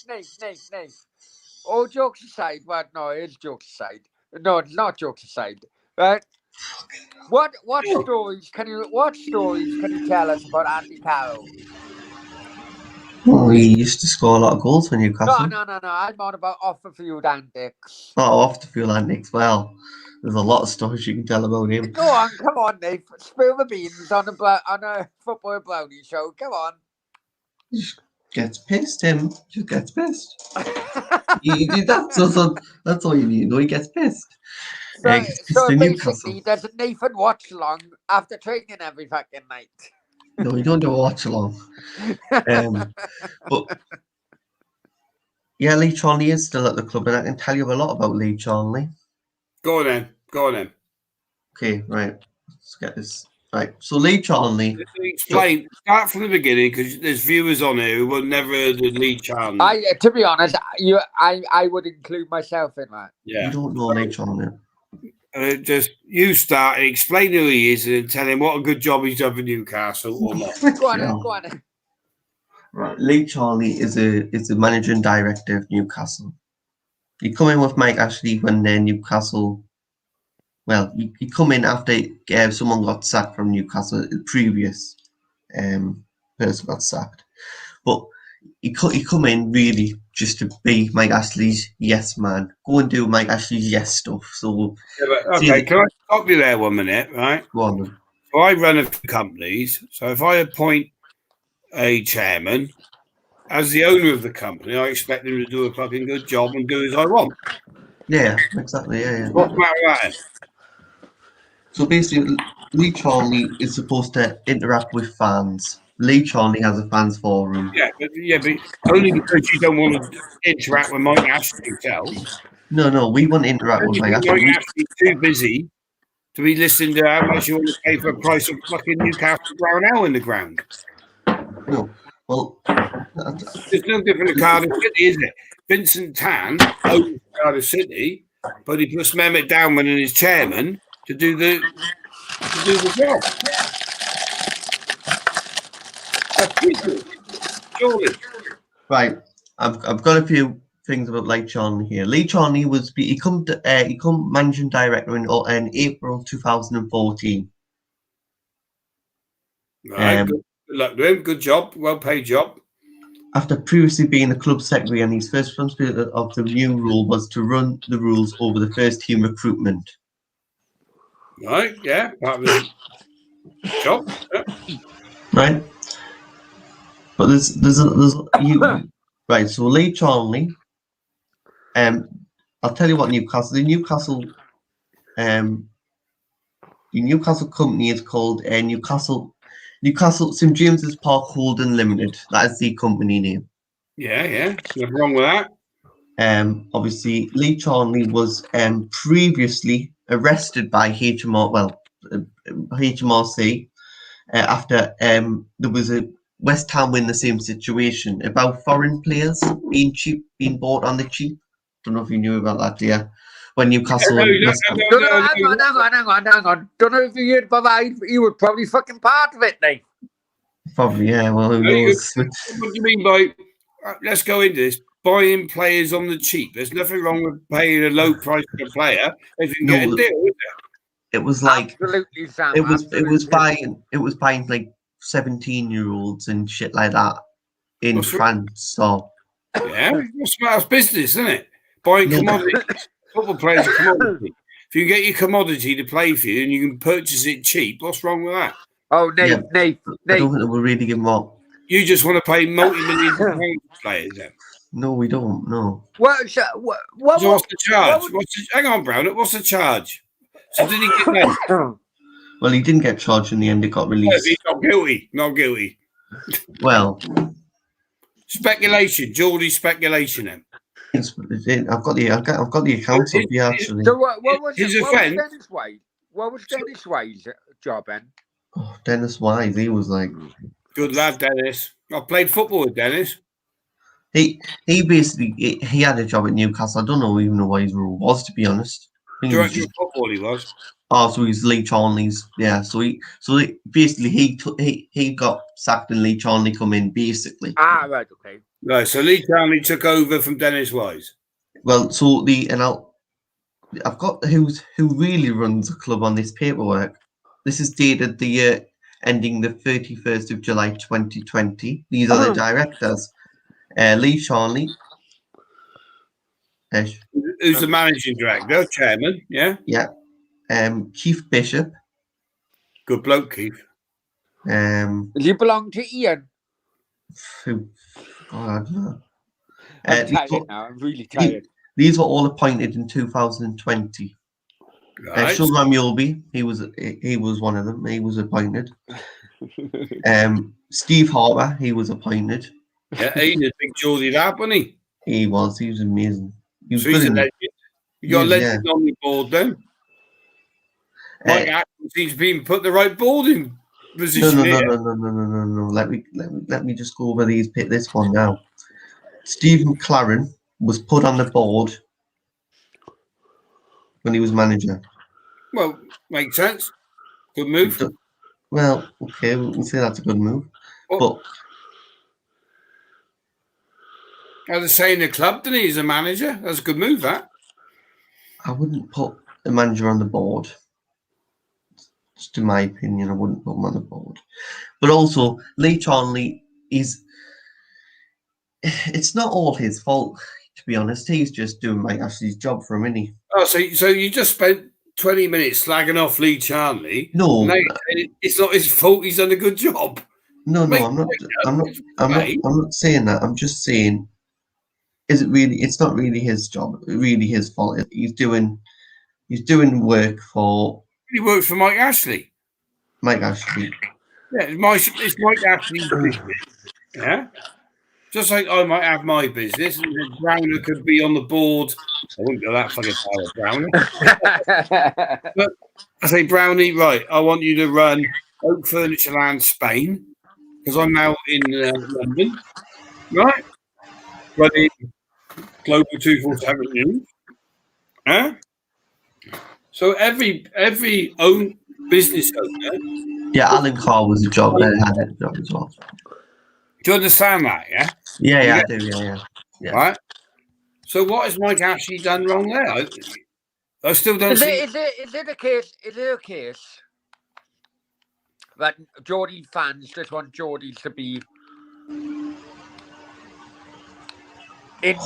All jokes aside, it's jokes aside. No, it's not jokes aside. Right? What stories can you tell us about Andy Carroll? Well, he used to score a lot of goals for Newcastle. No. I'm on about off-the-field antics. Oh, off-the-field antics. Well, there's a lot of stories you can tell about him. Go on, come on, Nate. Spill the beans on a football Brownie show. Come on. Gets pissed, him. Just gets pissed. That's all you need. No, he gets pissed. So the basically, Newcastle. there's a Nathan watch along after training every fucking night. No, we don't do a watch along. But yeah, Lee Charnley is still at the club, and I can tell you a lot about Lee Charnley. Go on then. Okay, right. Let's get this right. So Lee Charnley. Explain. Start from the beginning because there's viewers on here who will never heard of Lee Charnley. To be honest, I would include myself in that. Yeah. You don't know Lee Charnley. Just you start and explain who he is and tell him what a good job he's done for Newcastle or not. Go on. Right. Lee Charnley is a managing director of Newcastle. He come in with Mike Ashley when Newcastle. Well, he come in after someone got sacked from Newcastle. The previous person got sacked, but he come in really just to be Mike Ashley's yes man. Go and do Mike Ashley's yes stuff. So okay, can I stop you there 1 minute, right? Go on then. So I run a few companies. So if I appoint a chairman as the owner of the company, I expect him to do a fucking good job and do as I want. Yeah, exactly. Yeah. What's the matter with that? So basically, Lee Charnley is supposed to interact with fans. Lee Charnley has a fans forum. Yeah, but only because you don't want to interact with Mike Ashley himself. No, we want to interact with Mike Ashley. Mike Ashley's too busy to be listening to how much you want to pay for a price of fucking Newcastle Brownell in the ground. No, well, it's no different to Cardiff City, is it? Vincent Tan owns Cardiff City, but he puts Mehmet Downman in his chairman to do the job. Surely. right. I've got a few things about Lee Charnley here. Lee Charnley he come managing director in April 2014. Right, good luck to him. Good job, well paid job. After previously being a club secretary, and his first responsibility of the new rule was to run the rules over the first team recruitment. Right, yeah, that was job. Yeah. Right, but there's right. So Lee Charnley, I'll tell you what the Newcastle company is called Newcastle St James's Park Holding Limited. That is the company name. Yeah, nothing wrong with that. Obviously, Lee Charnley was previously arrested by HMRC after there was a West Ham in the same situation about foreign players being bought on the cheap. Don't know if you knew about that, dear. When Newcastle Hang on. Don't know if you heard about that. He was probably fucking part of it, Dave. Probably, yeah. Well, who knows? What do you mean by? Let's go into this. Buying players on the cheap. There's nothing wrong with paying a low price for a player if you can get a deal, is there? It was like absolutely, Sam. it was buying like 17-year-olds and shit like that in France. So yeah, it's smart business, isn't it? Buying commodities. Football players are commodity. If you can get your commodity to play for you and you can purchase it cheap, what's wrong with that? Oh, Nate. I don't think we're really giving up. You just want to pay multi-million players then? No, we don't. No. What's the charge? Hang on, Brown. What's the charge? So did he get that? Well, he didn't get charged in the end. He got released. He's not guilty. Not guilty. Well, speculation. Geordie speculation. Then. I've got the accounts up here actually. So what was Dennis Wise? What was Dennis Wise' job then? Oh, Dennis Wise, he was like good lad, Dennis. I played football with Dennis. He basically he had a job at Newcastle. I don't even know what his role was, to be honest. Director of football, he was. Oh, so he's Lee Charnley's. Yeah, so basically he got sacked and Lee Charnley come in basically. Ah, right, okay. Right, so Lee Charnley took over from Dennis Wise. Well, so I've got who really runs the club on this paperwork. This is dated the year ending the 31st of July 2020. These are the directors. Lee Charnley. Who's the managing director, chairman, yeah? Yeah. Keith Bishop. Good bloke, Keith. Does he belong to Ian? I don't know. I'm tired now. I'm really tired. These were all appointed in 2020. Right. Shulman Mulby, he was one of them. He was appointed. Steve Harper, he was appointed. Yeah, he did big Geordie lad, wasn't he? He was amazing. He was So good he's a in legend. You got a Yes, legend on the board then. Mike Ashton seems to be put the right board in position no. here. No. Let me just go over this one now. Steve McLaren was put on the board when he was manager. Well, makes sense. Good move. Well, okay, we can say that's a good move. Well, as I say in the club, didn't he? He's a manager. That's a good move, that. I wouldn't put a manager on the board. Just in my opinion, I wouldn't put him on the board. But also, Lee Charnley it's not all his fault, to be honest. He's just doing Mike Ashley's job for him, isn't he? Oh, so you just spent 20 minutes slagging off Lee Charnley. No, it's not his fault. He's done a good job. No, I'm not saying that. I'm just saying, is it really? It's not really his job. Really, his fault. He's doing work for. He works for Mike Ashley. Mike Ashley. Yeah, it's Mike Ashley's business. Yeah. Just like I might have my business, and Brownie could be on the board. I wouldn't go that fucking far with Brownie. But I say, Brownie, right, I want you to run Oak Furniture Land Spain, because I'm now in London, right? Running Global 247 News. Huh? So every own business owner. Yeah, Alan Carr was a job. Had a job as well. Do you understand that? Yeah. Yeah, I do. Yeah. Right. So what has Mike Ashley done wrong there? I still don't see. Is it a case that Geordie fans just want Geordie to be in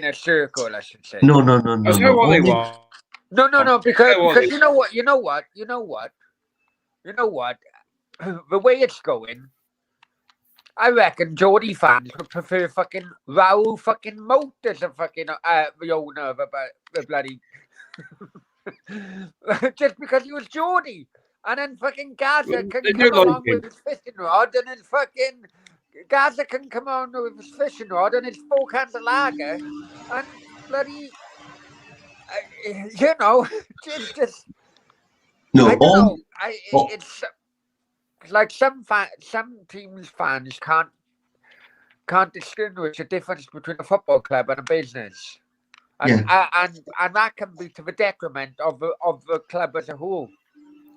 a circle, I should say? No. That's not what they want. No, because you know what? The way it's going, I reckon Geordie fans would prefer fucking Raoul fucking Moat as a fucking the owner of the bloody just because he was Geordie. And then fucking Gaza can come along with his fishing rod, and then fucking Gaza can come on with his fishing rod and his 4 cans of lager, and bloody, just no. I don't know. It's like some teams' fans can't distinguish the difference between a football club and a business, and that can be to the detriment of the club as a whole.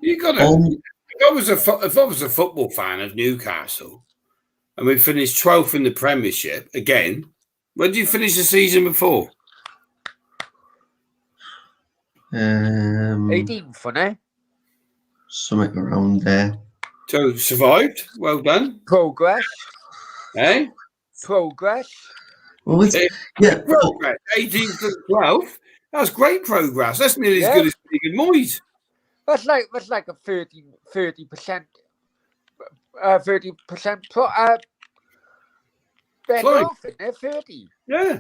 You got to. If I was a football fan of Newcastle, and we finished 12th in the Premiership again, when did you finish the season before? 18th, wasn't something around there. So survived. Well done. Progress. Eh? Progress. Well, progress. 18th to 12th. That's great progress. That's nearly as good as Keegan Moyes. That's like a 30% 30% better off, isn't it? 30. Yeah.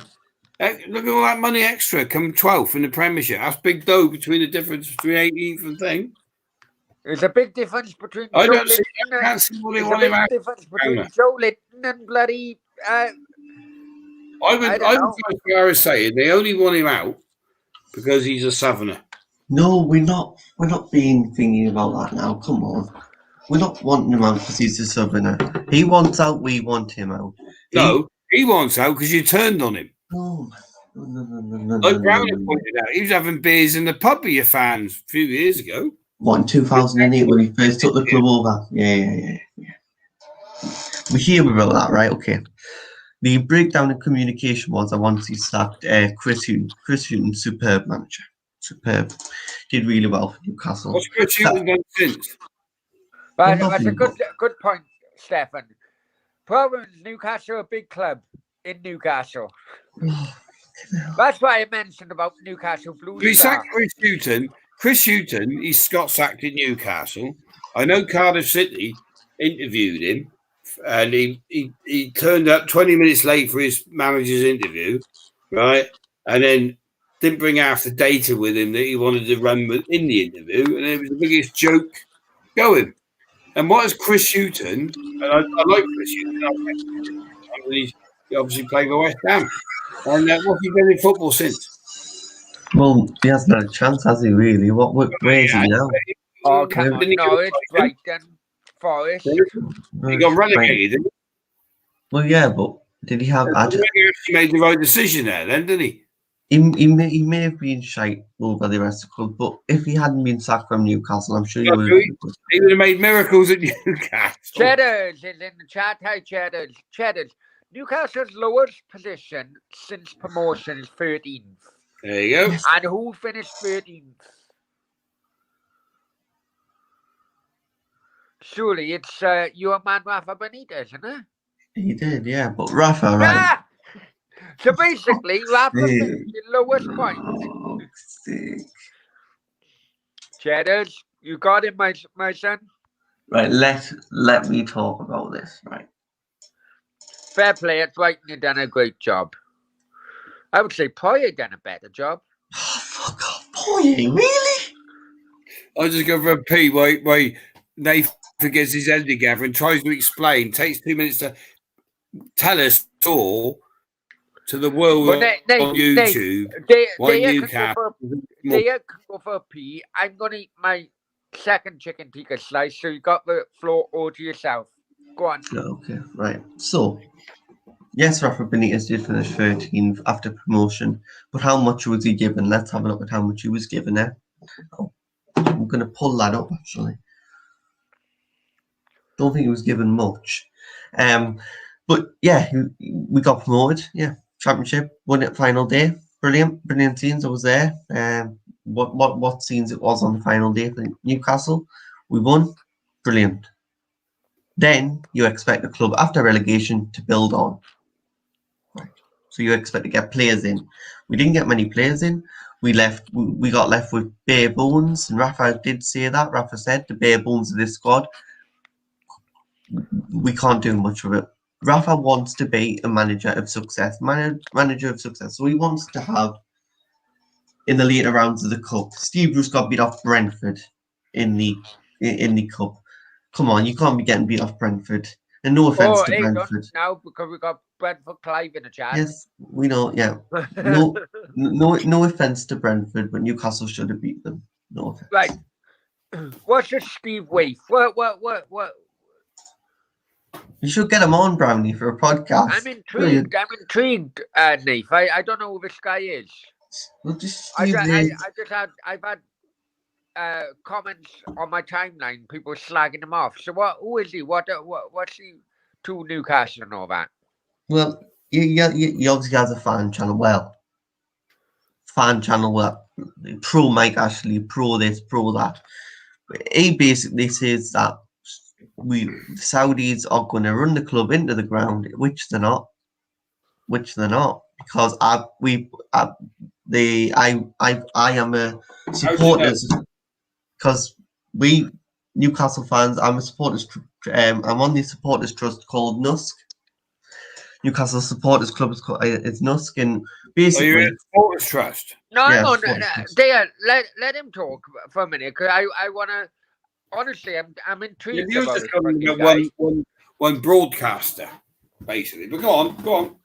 Look at all that money extra come 12th in the Premiership. That's big dough between the difference between 18th and thing. There's a big difference between I can't see what they want him out. difference between Joe Linton and bloody I would go as far as saying they only want him out because he's a southerner. No, we're not being thingy about that now. Come on. We're not wanting him out because he's a southerner. He wants out, we want him out. He wants out because you turned on him. No. Like Brownie pointed out, he was having beers in the pub with your fans a few years ago. What, in 2008 when he first took the club over? Yeah. We hear about that, right? Okay. The breakdown in communication was I once he sacked Chris Hughton, superb manager. Superb. Did really well for Newcastle. What's Chris Hughton done since? But that's a good point, Stefan. Problem is Newcastle are a big club in Newcastle. That's why I mentioned about Newcastle Blues. We sacked Chris Hughton. Chris Hughton, he's got sacked in Newcastle. I know Cardiff City interviewed him, and he turned up 20 minutes late for his manager's interview, right? And then didn't bring half the data with him that he wanted to run with in the interview, and it was the biggest joke going. And what is Chris Hughton? And I like Chris Hughton. He obviously played for West Ham. And what's he done in football since? Well, he hasn't had a chance, has he, really? Where is he now? Oh, come on. No, it's Brighton, Forest. He got relegated, didn't he? Well, yeah, but did he have... He made the right decision there then, didn't he? He may have been shite over the rest of the club, but if he hadn't been sacked from Newcastle, I'm sure he would have been good. He would have made miracles at Newcastle. Cheddars is in the chat. Hi, Cheddars. Cheddars. Newcastle's lowest position since promotion is 13th. There you go. And who finished 13th? Surely it's your man Rafa Benitez, isn't it? He did, yeah, but Rafa, right? Ah! So basically, Rafa finished the lowest point. Cheddars, you got it, my son? Right, let me talk about this, right? Fair play at Brighton, you've done a great job. I would say Poyet done a better job. Oh, fuck off, Poyet, really? I just go for a pee why Nathan forgets his ending gather and tries to explain, takes 2 minutes to tell us all to the world on YouTube. They can go for a pee. I'm going to eat my second chicken tikka slice, so you got the floor all to yourself. Go on. Okay, right. So, yes, Rafa Benitez did finish 13th after promotion, but how much was he given? Let's have a look at how much he was given there. Oh, I'm going to pull that up, actually. Don't think he was given much. But yeah, we got promoted. Yeah, championship, won it final day. Brilliant scenes. I was there. What scenes it was on the final day for Newcastle. We won. Brilliant. Then you expect the club after relegation to build on. Right. So you expect to get players in. We didn't get many players in. We got left with bare bones, and Rafa did say that. Rafa said the bare bones of this squad. We can't do much of it. Rafa wants to be a manager of success. Manager of success. So he wants to have in the later rounds of the cup. Steve Bruce got beat off Brentford in the cup. Come on, you can't be getting beat off Brentford. And no offense to Brentford. Now because we got Brentford Clive in the chat. Yes, we know. Yeah, no offense to Brentford, but Newcastle should have beat them. No offense. Right. What's your Steve Waif? What? You should get him on, Brownie, for a podcast. I'm intrigued. Nate. I don't know who this guy is. Well, just I've had comments on my timeline, people slagging him off. So who is he? What's he to Newcastle and all that? Well, he obviously has a fan channel. Pro Mike Ashley, pro this, pro that. But he basically says that the Saudis are going to run the club into the ground, which they're not. Because I am a supporters. Because we Newcastle fans, I'm on the supporters trust called NUSC. Newcastle Supporters Club is NUSC, and basically. You're in a supporters trust. No, hang on. Let him talk for a minute, because I want to. Honestly, I'm intrigued. You're just about one broadcaster, basically. But go on.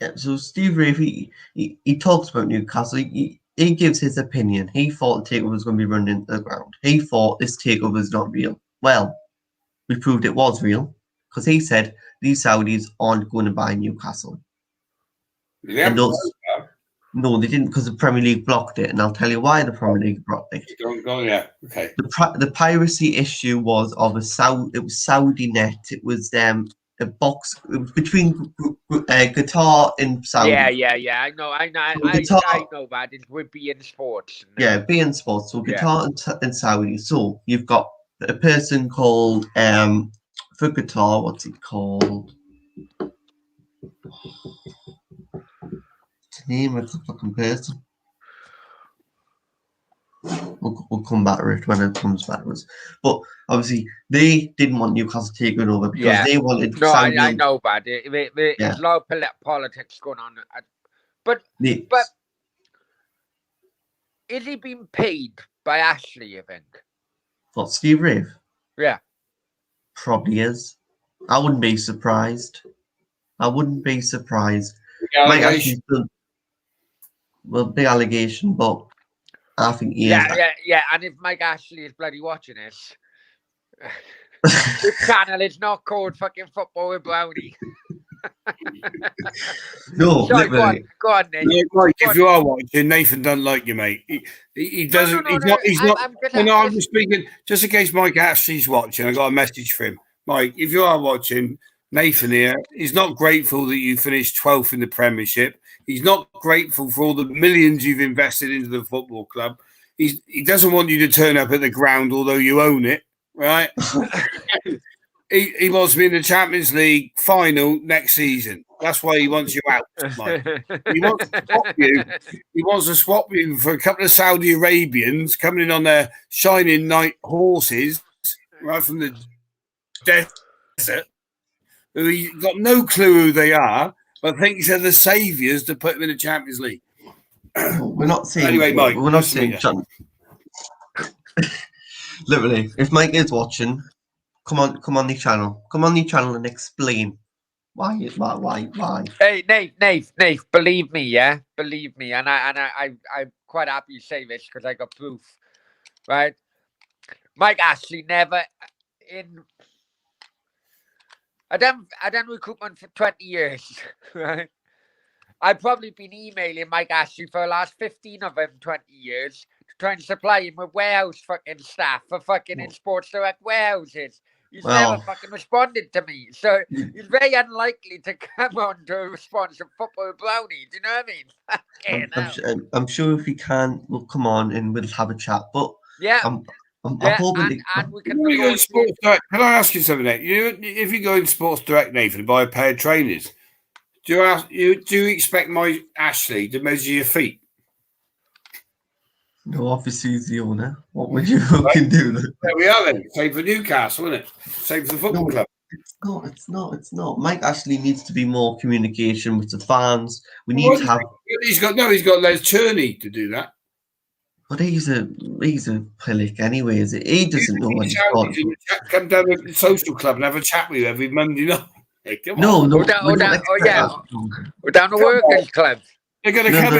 Yeah, so Steve Rafe, he talks about Newcastle. He gives his opinion. He thought the takeover was going to be run into the ground. He thought this takeover is not real. Well, we proved it was real, because he said these Saudis aren't going to buy Newcastle. Yeah. No, they didn't, because the Premier League blocked it, and I'll tell you why the Premier League blocked it. Yeah, okay. The piracy issue was of it was Saudi net. It was a box. It was between Qatar and Saudi. Yeah. I know that. It's with beIN Sports. Yeah, beIN Sports. So Qatar and Saudi. So you've got a person called for Qatar. What's it called? Name of the fucking person. We'll come back to it when it comes back to us. But obviously, they didn't want Newcastle taken over because they wanted. No, I know that. There's a lot of politics going on. But is he being paid by Ashley, you think? What, Steve Reeve? Yeah. Probably is. I wouldn't be surprised. Mike Ashley's done, well, big allegation, but I think he is. Yeah. And if Mike Ashley is bloody watching this, this channel is not called fucking Football with Brownie. No, Sorry, literally. go on, Nate. Yeah, Mike, if you are watching, Nathan doesn't like you, mate. He doesn't. He's not. I'm just speaking. Just in case Mike Ashley's watching, I got a message for him. Mike, if you are watching, Nathan here, he's not grateful that you finished 12th in the Premiership. He's not grateful for all the millions you've invested into the football club. He doesn't want you to turn up at the ground, although you own it, right? He wants to be in the Champions League final next season. That's why he wants you out, Mike. He wants to swap you. He wants to swap you for a couple of Saudi Arabians coming in on their shining night horses, right from the desert, who he got no clue who they are, but thinks they're the saviours to put him in the Champions League. We're not saying. Anyway, Mike, we're not saying. Literally, if Mike is watching, come on the channel. Come on the channel and explain why. Hey, Nate, believe me, yeah, believe me, and I'm quite happy you say this because I got proof, right? Mike Ashley never in. I done recruitment for 20 years, right? I've probably been emailing Mike Ashley for the last 15 of them 20 years to try and supply him with warehouse fucking staff for fucking in Sports Direct warehouses. He's never fucking responded to me. So he's very unlikely to come on to a response of Football Brownie. Do you know what I mean? I'm sure if he can, we'll come on and we'll have a chat. But yeah. I'm hoping and we can go in Sports Direct. Can I ask you something, Nate? If you go in Sports Direct, Nathan, and buy a pair of trainers, do you expect Mike Ashley to measure your feet? No, obviously he's the owner. What would you fucking do? There we are then. Same for Newcastle, isn't it? Same for the football club. It's not. Mike Ashley needs to be more communication with the fans. We need to have. He's got Les Cherney to do that. But he's a pillock anyways. He doesn't know what he's got. Come down to the social club and have a chat with you every Monday night. Hey, come on. Or down the workers' club. They're going to come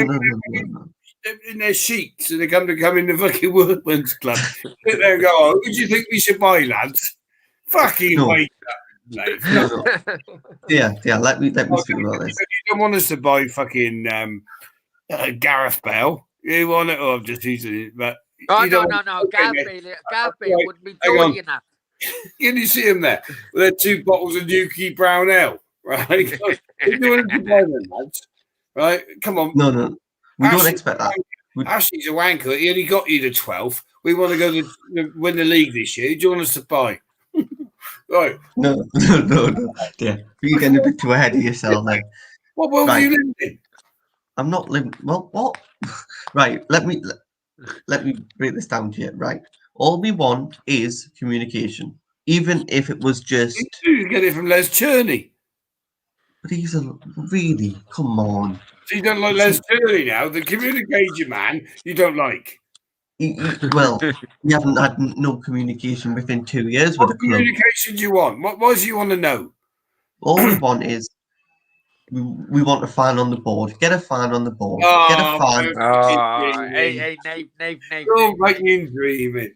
in their sheets and they're going to come in the fucking workman's club. Sit there and go, oh, who do you think we should buy, lads? Fucking wait up, mate. No. Yeah, let me speak about this. You don't want us to buy fucking Gareth Bale. You want it? Oh, I'm just using it. But no. Gareth Bale wouldn't be doing enough. Can you see him there? With their 2 bottles of Nuki Brown Ale, right? You want to buy them, lads? Right? Come on. No. We don't expect that. Ashley's a wanker. He only got you to 12th. We want to go to win the league this year. Do you want us to buy? Right. No. Yeah. You're getting a bit too ahead of yourself then. What world are you living in? I'm not living. Well, what? Right. Let me break this down to you. Right. All we want is communication, even if it was just. You get it from Les Cherney. But he's come on. So you don't like Les Cherney now? The communication man you don't like. Well, we haven't had no communication within 2 years with the club. What communication do you want? What do you want to know? All we want is we want a fan on the board. Get a fan on the board. Get a fan. Hey, Nate. You're making him dreaming.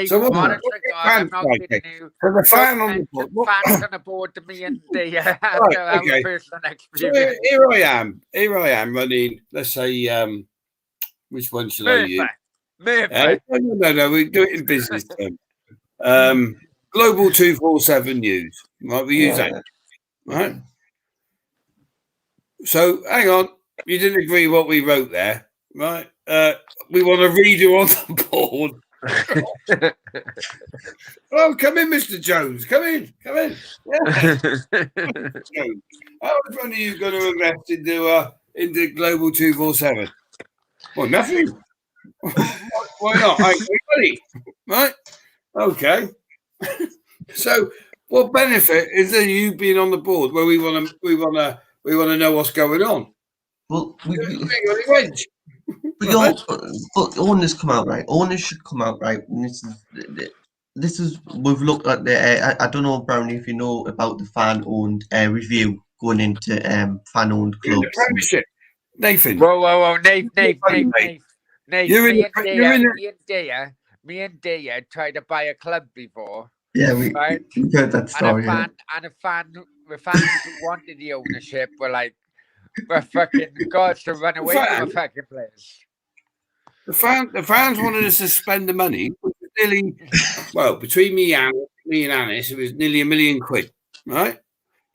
So what? I'm not kidding you. The fan on the board. Fans on the board to me and the okay. personal So here I am running. Let's say, which one should I use? No. We do it in business terms. Global 247 News. Right, we use that. Right. So hang on. You didn't agree what we wrote there, right? We want a reader on the board. Oh, come in, Mr. Jones. Come in. Yeah. Jones. How much money are you going to invest into Global 247? Well, nothing. Why not? I ain't ready. Right? Okay. So, what benefit is there you being on the board where we want to know what's going on? Well, But owners come out right. Owners should come out right. And this is we've looked at the. I don't know, Brownie, if you know about the fan-owned review going into fan-owned You're in the clubs. Premiership, Nathan. Whoa, Nate. You're Me and Dia tried to buy a club before. Yeah, we Right. heard that story. The fans who wanted the ownership were like, we're fucking gods to run away from a fucking place. The fans wanted us to spend the money, which was nearly, well, between me and Anis, it was nearly £1 million, right?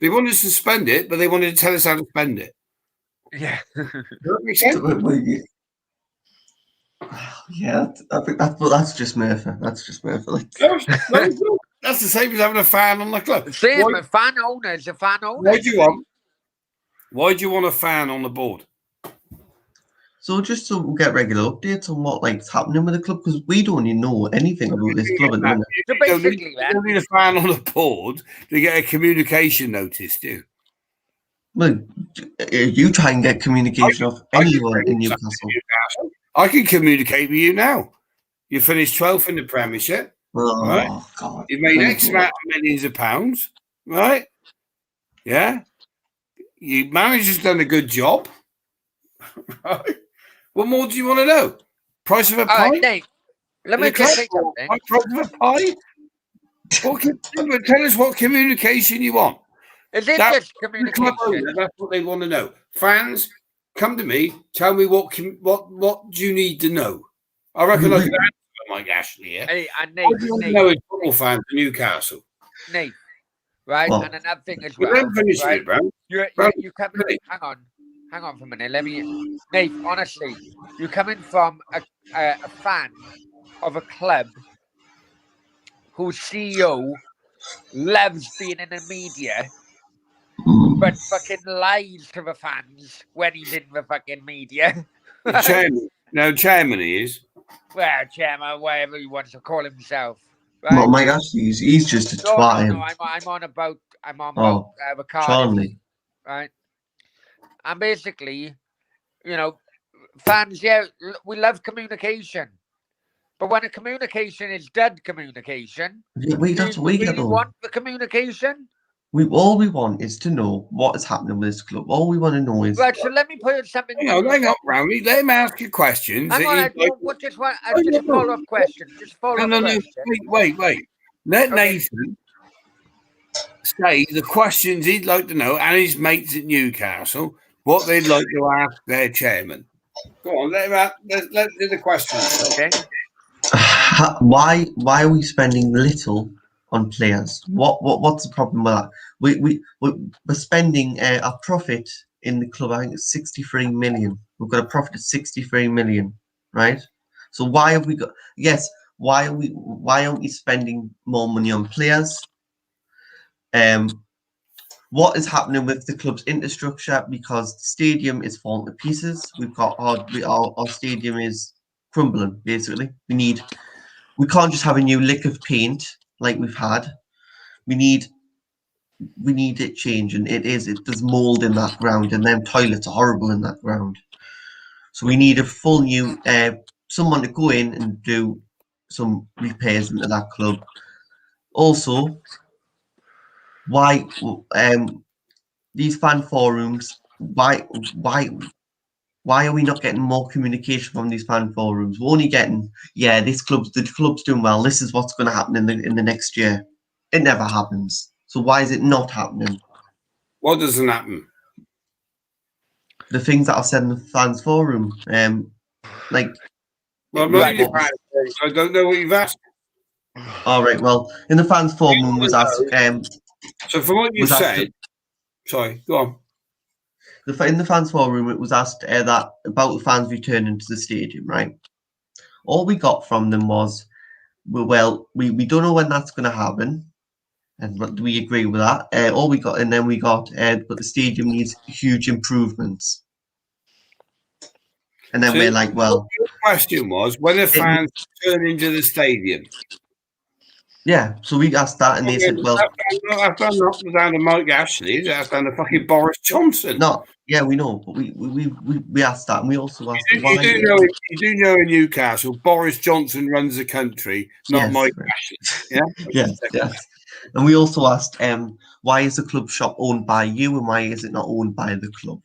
They wanted us to spend it, but they wanted to tell us how to spend it. Yeah. Does that make sense? Yeah, I think that's just Murphy. That's just Murphy. Like, that's the same as having a fan on the club. Same, a fan owner. Why do you want a fan on the board? So just to get regular updates on what's happening with the club, because we don't even know anything about this club at the minute. So basically, you don't need a fan on the board to get a communication notice, do you? Well, you try and get communication off anyone in Newcastle. I can communicate with you now. You finished 12th in the Premiership. Oh, right? God. You've made X amount of millions of pounds, right? Yeah. Your manager's done a good job. Right? What more do you want to know? Price of a pie? Nate, let me just say something. Price of a pie? Tell us what communication you want. Is it just communication? That's what they want to know. Fans, come to me. Tell me what do you need to know. I reckon I can answer Mike Ashley here. Hey, and Nate, what do you want to know as football fans of Newcastle? Nate, right? Oh. And another thing as We're well. finishing right? it, bro. You come in, hang on for a minute. Nate, honestly, you're coming from a fan of a club whose CEO loves being in the media, but fucking lies to the fans when he's in the fucking media. Chairman he is. Well, chairman, whatever he wants to call himself. Right? Well, Mike Ashley, he's just a twat. No, I'm on about Cardiff, Charlie. right? And basically, fans, we love communication. But when a communication is dead communication, that's what we get on. Want the communication? All we want is to know what is happening with this club. All we want to know is... Right, so let me put something... Hang on, Brownie. Let him ask you questions. Hang on, just follow-up question. Just follow-up question. Wait. Let Nathan say the questions he'd like to know and his mates at Newcastle, what they'd like to ask their chairman. Go on, let's do the questions. Okay. Why are we spending little on players? What's the problem with that? We're spending our profit in the club. I think it's 63 million. We've got a profit of 63 million, right? So why have we got? Yes, why aren't we spending more money on players? What is happening with the club's infrastructure? Because the stadium is falling to pieces. We've got our stadium is crumbling. Basically, we can't just have a new lick of paint like we've had. We need it changing. There's mold in that ground, and them toilets are horrible in that ground. So we need a full new someone to go in and do some repairs into that club. Also, why these fan forums? Why are we not getting more communication from these fan forums? We're only getting, the club's doing well. This is what's going to happen in the next year. It never happens. So why is it not happening? What doesn't happen? The things that I've said in the fans forum, I don't know what you've asked. All right. Well, in the fans forum was asked. So from what you said, sorry, go on. In the fans forum, it was asked that about the fans returning to the stadium, right? All we got from them was, well, we don't know when that's going to happen, and we agree with that. All we got, and then we got, but the stadium needs huge improvements. And then we're like, well, the question was when the fans turn into the stadium. Yeah, so we asked that, and they said, "Well, that's not down to Mike Ashley. That's down to fucking Boris Johnson." no, yeah, we know, but we asked that, and we also asked You why. do know in Newcastle, Boris Johnson runs the country, not Yes, Mike right. Ashley. Yeah. Yes. And we also asked, why is the club shop owned by you, and why is it not owned by the club?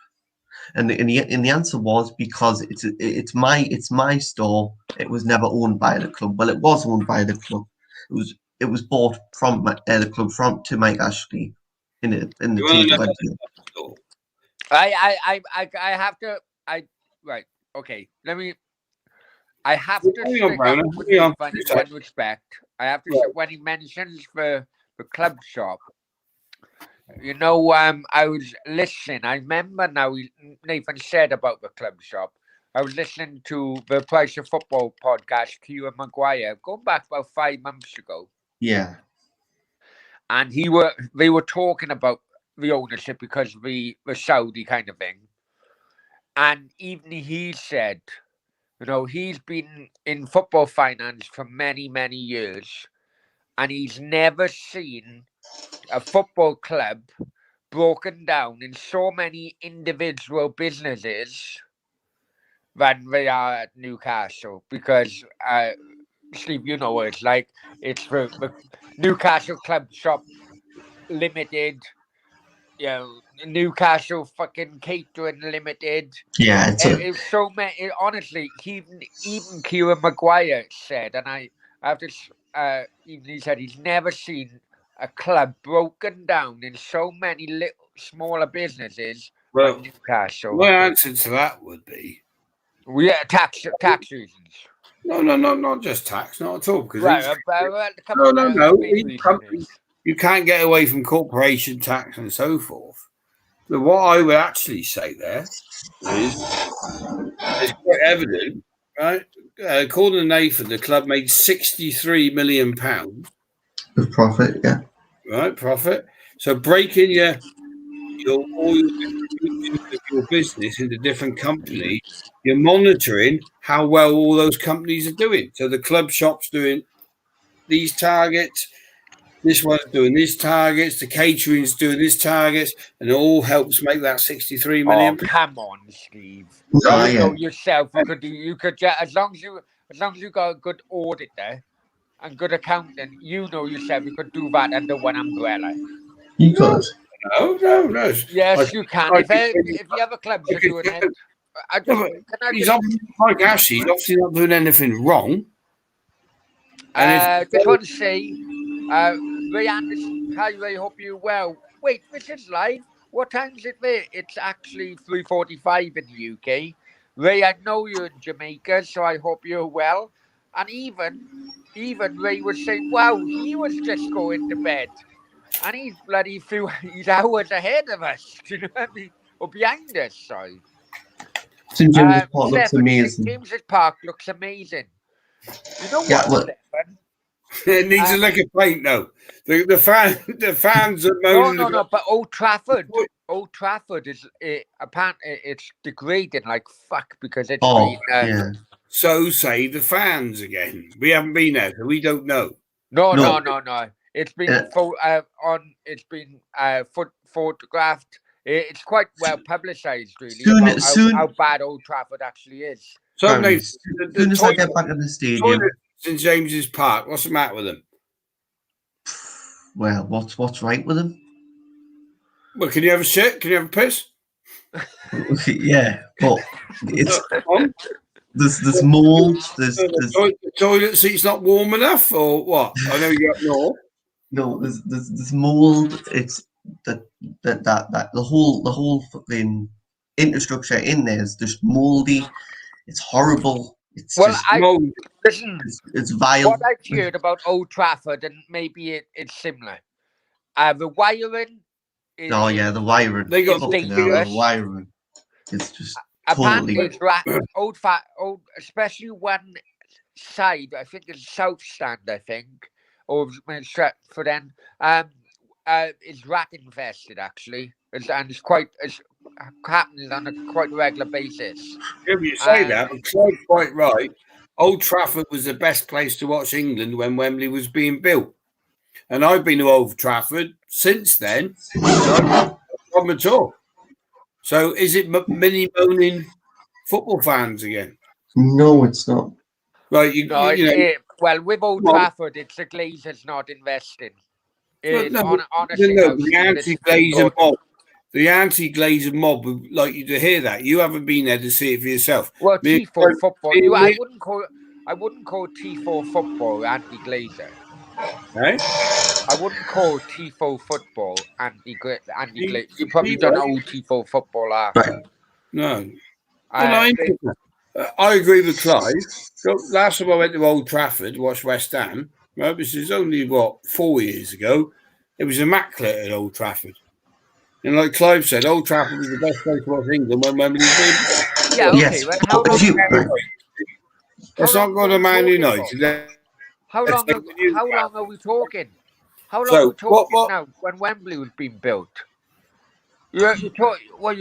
And the answer was because it's my store. It was never owned by the club. Well, it was owned by the club. It was bought from the club to Mike Ashley in the takeover deal. I have to. Right. Okay. I have to stick up with Nathan in one respect. I have to when he mentions the club shop. You know, I was listening. I remember now. Nathan said about the club shop. I was listening to the Price of Football podcast, Kieran Maguire, going back about 5 months ago. Yeah. And they were talking about the ownership because of the Saudi kind of thing. And even he said, you know, he's been in football finance for many, many years, and he's never seen a football club broken down in so many individual businesses than they are at Newcastle. Because, Steve, you know what it's like. It's the Newcastle Club Shop Limited, you know, Newcastle fucking Catering Limited. Yeah, it's so many. Honestly, even Kieran Maguire said, and I have to. Even he said he's never seen a club broken down in so many little smaller businesses. Well, Newcastle. My answer to that would be, tax reasons. No, not just tax, not at all. Because you can't get away from corporation tax and so forth. But what I would actually say there is it's quite evident, right? According to Nathan, the club made £63 million of profit. Yeah, right, profit. So breaking all your distributions of your business into different companies, you're monitoring how well all those companies are doing. So the club shop's doing these targets, this one's doing these targets, the catering's doing this targets, and it all helps make that 63 million. Oh, come on, Steve. No, you know yourself. You could as long as you got a good auditor and good accountant, you know yourself. You could do that under one umbrella. You could. No. Yes, you can. If you have a club to do it, Mike Ashley's obviously not doing anything wrong. Just want to say, Ray Anderson, hi Ray, hope you're well. Wait, this is live. What time is it there? It's actually 3:45 in the UK. Ray, I know you're in Jamaica, so I hope you're well. And even Ray was saying, wow, he was just going to bed. And he's he's hours ahead of us. Do you know what I mean? Or behind us, sorry. St. James's Park looks amazing. St. James's Park looks amazing. You know what, Stefan? It needs a lick of paint, though. The fans are moaning. No. But Old Trafford is apparently it's degrading like fuck because it's been. So say the fans again. We haven't been there, so we don't know. No. It's been photographed. It's quite well publicised, really, how bad Old Trafford actually is. So, as soon as I get back in the stadium, St. James's Park, what's the matter with them? Well, what's right with them? Well, can you have a shit? Can you have a piss? Yeah, but it's there's mold. The toilet seat's not warm enough, or what? I know you're up north. No, there's mold. It's that the whole fucking infrastructure in there is just moldy. It's horrible. It's it's vile. What I've heard about Old Trafford, and maybe it's similar. The wiring. The wiring. They got the wiring. It's just apparently totally old, especially one side. I think it's South Stand. I think, or Stratford End. Is rat infested actually, and it's happens on a quite regular basis. Yeah, you say that, but Clive's quite right. Old Trafford was the best place to watch England when Wembley was being built. And I've been to Old Trafford since then. No problem at all. So is it mini moaning football fans again? No, it's not. Right, well, with Old Trafford, it's the Glazers not investing. Honestly, the anti-Glazer mob. The anti-Glazer mob would like you to hear that. You haven't been there to see it for yourself. Well, Tifo football. I wouldn't call Tifo football anti-Glazer. Right? I wouldn't call Tifo football anti-Glazer. You probably don't know who Tifo football are. Right. No. I agree with Clive. Last time I went to Old Trafford to watch West Ham, right, this is only, 4 years ago, it was immaculate at Old Trafford. And like Clive said, Old Trafford was the best place to watch England when Wembley was. Yeah, okay. Yes. Well, how long? Let's not go to Man United. How long are we talking? How long are we talking now when Wembley was being built? You're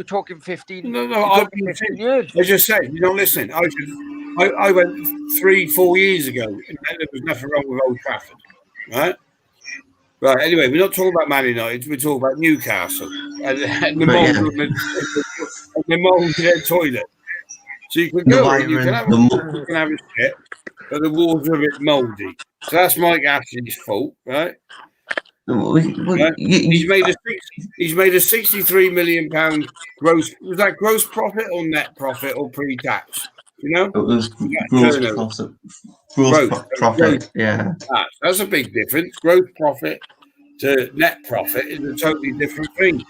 talking 15. No. 15 years. I just said, you don't listen. I went 3-4 years ago, and there was nothing wrong with Old Trafford, right? Right. Anyway, we're not talking about Man United. We're talking about Newcastle and the mold in their toilet. So you can go in, you can have a shit, but the walls are a bit mouldy. So that's Mike Ashley's fault, right? Right? He's made a £63 million gross. Was that gross profit or net profit or pre-tax? You know, it was gross profit. Yeah, that's a big difference. Gross profit to net profit is a totally different thing.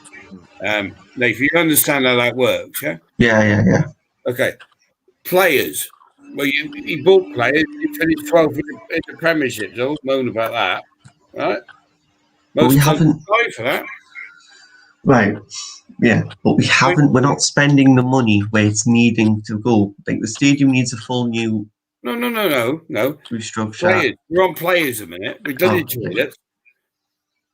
If you understand how that works, yeah. Yeah. Okay, players. Well, he bought players. He finished 12th in the Premiership. Don't moan about that, right? But we haven't for that. Right. Yeah, but we haven't. We're not spending the money where it's needing to go. Like the stadium needs a full new. No. Restructure. Players. We're on players a minute. We've done it toilets.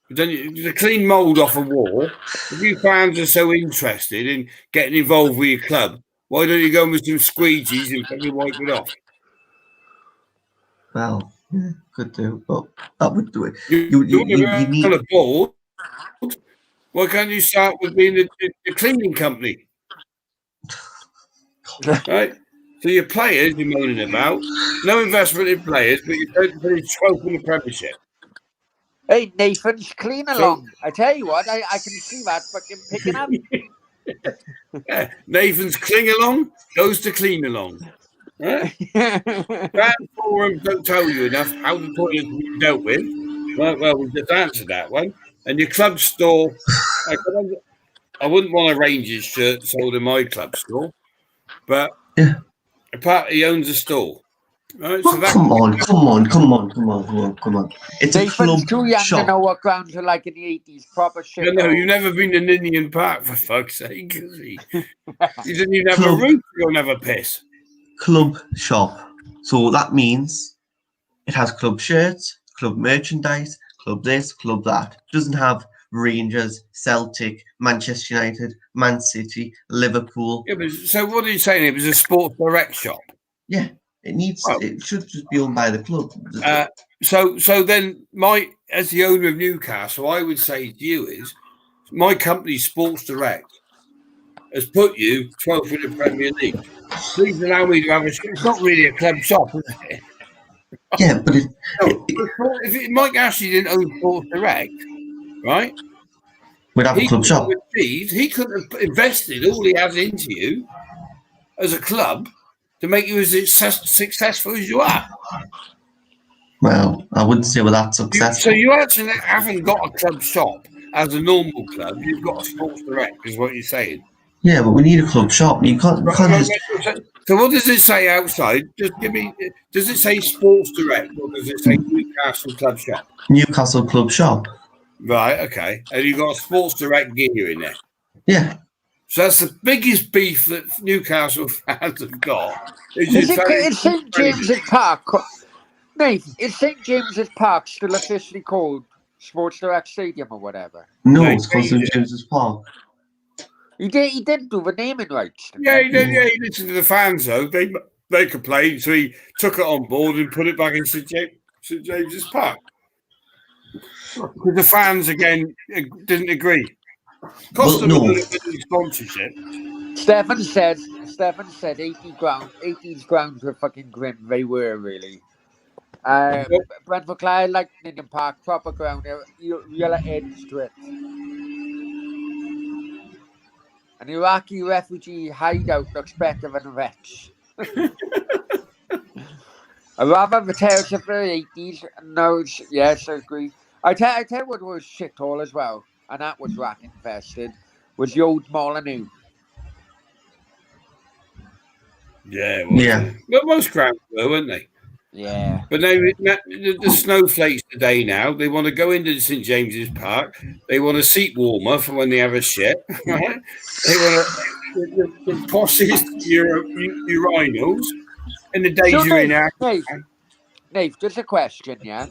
We've done the clean mould off a wall. If you fans are so interested in getting involved with your club, why don't you go with some squeegees and probably wipe it off? Well, yeah, could do, but that would do it. You need on a board. Why can't you start with being the cleaning company? Right? So your players you're moaning about, no investment in players, but you don't finish 12th in the Premiership. Hey, Nathan's clean along. I tell you what, I can see that fucking picking up. Yeah, Nathan's cling along goes to clean along. Right? Fan forums don't tell you enough how the toilets are dealt with. Well, we've just answered that one. And your club store, I wouldn't want a Rangers shirt sold in my club store, but apparently he owns a store. Right, well, come on. It's a club too young shop. to know what grounds are like in the 80s. Proper shit. No, you've never been to Ninian Park, for fuck's sake. You didn't even have a roof to go and have a piss. Club shop. So that means it has club shirts, club merchandise, club this, club that. It doesn't have Rangers, Celtic, Manchester United, Man City, Liverpool. Yeah, but so what are you saying? It was a Sports Direct shop? Yeah. It should just be owned by the club. So then, as the owner of Newcastle, I would say to you is, my company Sports Direct has put you 12th in the Premier League. Please allow me to have it's not really a club shop, is it? Yeah, but if Mike Ashley didn't own Sports Direct, right? We'd have a club shop. He could have invested all he has into you as a club to make you as successful as you are. Well, I wouldn't say we're that successful. So you actually haven't got a club shop as a normal club. You've got a Sports Direct, is what you're saying. Yeah, but we need a club shop. You can't just... So what does it say outside? Just give me. Does it say Sports Direct or does it say Newcastle Club Shop? Newcastle Club Shop. Right. Okay. And you got a Sports Direct gear in there. Yeah. So that's the biggest beef that Newcastle fans have got. Is St James's Park? Nathan, is St James's Park still officially called Sports Direct Stadium or whatever? No, it's called St James's Park. He did do the naming rights. Yeah, he did. Yeah, he listened to the fans though. They complained, so he took it on board and put it back in St James's Park. Because the fans again didn't agree. Well, Cost them no. a little bit of sponsorship. Stefan said 80's grounds were fucking grim. They were really. Brentford Clyde, like Ninian Park, proper ground, real edge to it. An Iraqi refugee hideout looks better than a wretch. I rather the tales of the 80s. No, yes, I agree. I tell you what was shithole as well, and that was rat infested, was the old Molyneux. Yeah, it was. Yeah. But most grounds were, weren't they? Yeah. But the snowflakes today now, they want to go into St James's Park. They want a seat warmer for when they have a shit. Right? They want the poshest urinals in the days So, you're in there. Nate, just a question, yeah?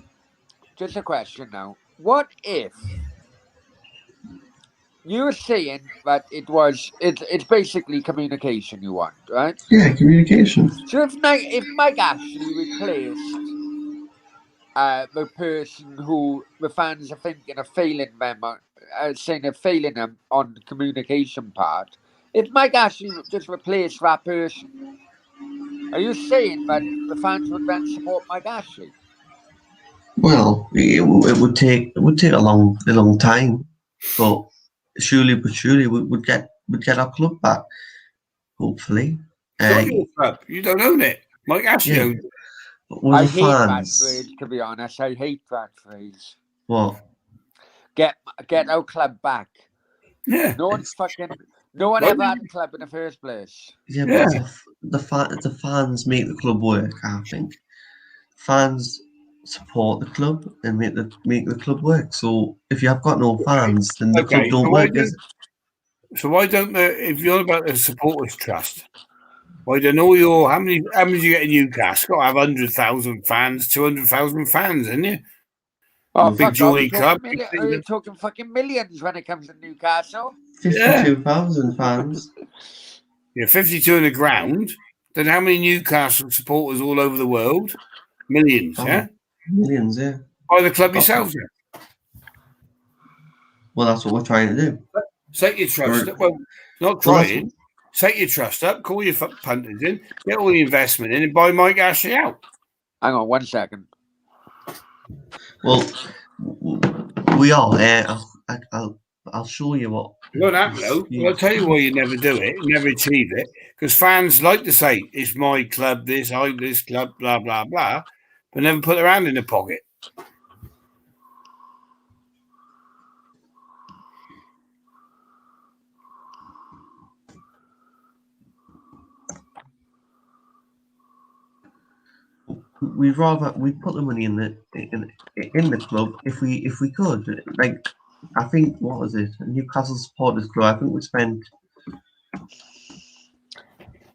Just a question now. What if you were saying that it's basically communication you want, right? Yeah, communication. So if Mike Ashley replaced the person who the fans are thinking of failing them, saying they're failing them on the communication part, if Mike Ashley just replaced that person, are you saying that the fans would then support Mike Ashley? Well, it would take a long time, but surely we'd get our club back. Hopefully. It's not your club. You don't own it. Mike Ashley owns it. I hate that phrase, to be honest. I hate that phrase. What? Get our club back. Yeah. No one ever had a club in the first place. Yeah, but the fans make the club work, I think. Fans support the club and make the club work. So if you have got no fans, then the club don't work. So why don't if you're about the supporters trust, why don't all your how many you get in Newcastle? Got to have 100,000 fans, 200,000 fans, isn't you? Oh, big jolly club. You're talking fucking millions when it comes to Newcastle. 52,000 fans. Yeah, 52 in the ground. Then how many Newcastle supporters all over the world? Millions, yeah? Millions, yeah. Buy the club yourselves, yeah? Well, that's what we're trying to do. Set your trust up. Well, not trying. Set your trust up, call your punters in, get all the investment in, and buy Mike Ashley out. Hang on 1 second. Well, we are. I'll show you what. It won't happen, though. I'll tell you why you never do it, never achieve it, because fans like to say, it's my club, this club, blah, blah, blah, but never put their hand in the pocket. We'd rather we put the money in the club if we could. Like, I think, what was it? Newcastle Supporters Club. I think we spent.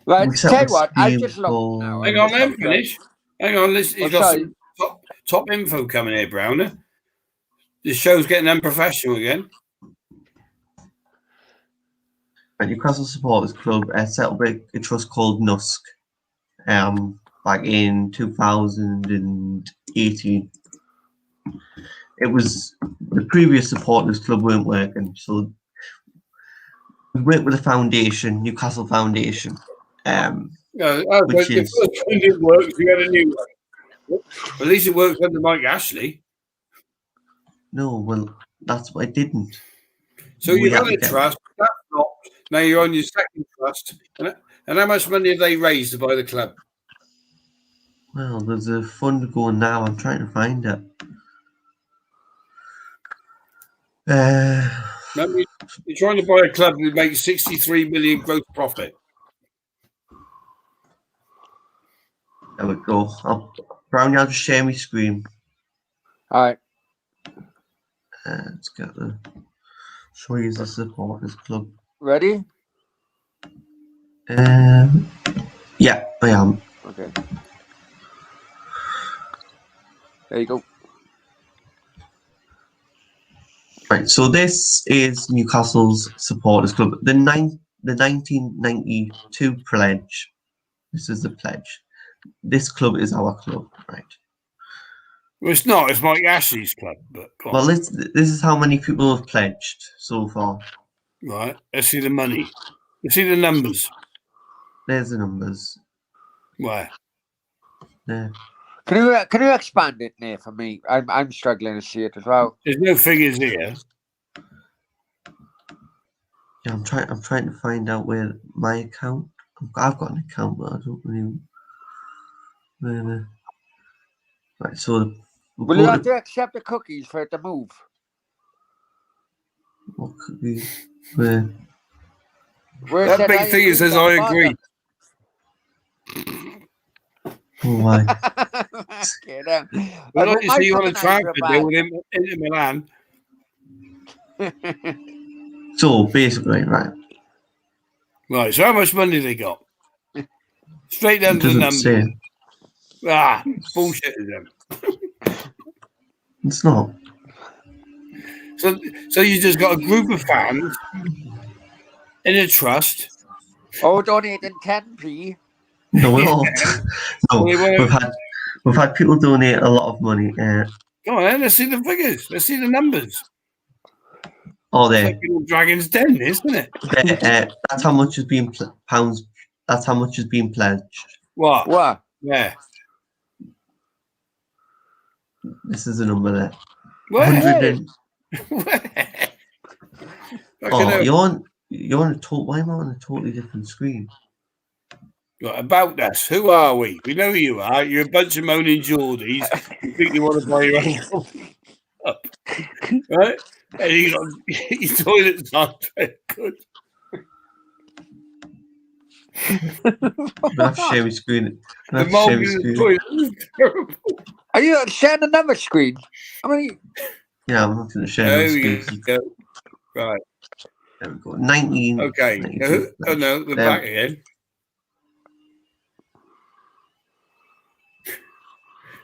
Right, tell you what, I just looked now. Hang on, let me finish. Hang on, he's got some top info coming here, Brownie. This show's getting unprofessional again. At Newcastle Supporters Club set up a trust called NUSC back in 2018. It was the previous supporters club weren't working, so we worked with a foundation, Newcastle Foundation. Which is the first one didn't work. You had a new one. At least it works under Mike Ashley. No, well, that's what I didn't. So you had a trust. That's not. Now you're on your second trust. And how much money have they raised to buy the club? Well, there's a fund going now. I'm trying to find it. You're trying to buy a club that makes 63 million gross profit. There we go. Brownie, I'll just share my screen. All right. Let's get the show you the supporters club. Ready? Yeah, I am. Okay. There you go. Right, so this is Newcastle's supporters club. The 1992 pledge. This is the pledge. This club is our club, right? Well, it's not. It's Mike Ashley's club. But go on. Well, this is how many people have pledged so far. Right. Let's see the money. Let's see the numbers. There's the numbers. Where? There. Can you expand it there for me? I'm struggling to see it as well. There's no figures here. Yeah, I'm trying to find out where my account. I've got an account, but I don't really. Right, so Will you have to accept the cookies for it to move? what cookies? Where? That big thing says I agree. Oh my! Well, not you see you on a transfer deal with him into Milan. So basically, right. Right. So how much money they got? Straight down It to the doesn't numbers. say. Bullshit is them. It's not. So you just got a group of fans in a trust. Oh, donating 10p. No, we're not. No, we've had people donate a lot of money. Go on, then. Let's see the figures. Let's see the numbers. Oh, there. It's like Dragon's Den, isn't it? That's how much has been pounds. That's how much has been pledged. What? Yeah. This is the number there. Where? 100 Where? Oh, you're on a why am I on a totally different screen? Right, about us. Who are we? We know who you are. You're a bunch of moaning Geordies. You think you want to buy your own up. Right? And you got your toilets aren't very good. I have to share my screen. The mold in the toilet is terrible. Are you sharing another screen? I mean, Yeah, I'm not going to share my There screen. we go. Right. There we go. 19. Okay. 19, Oh no, we're there. back again.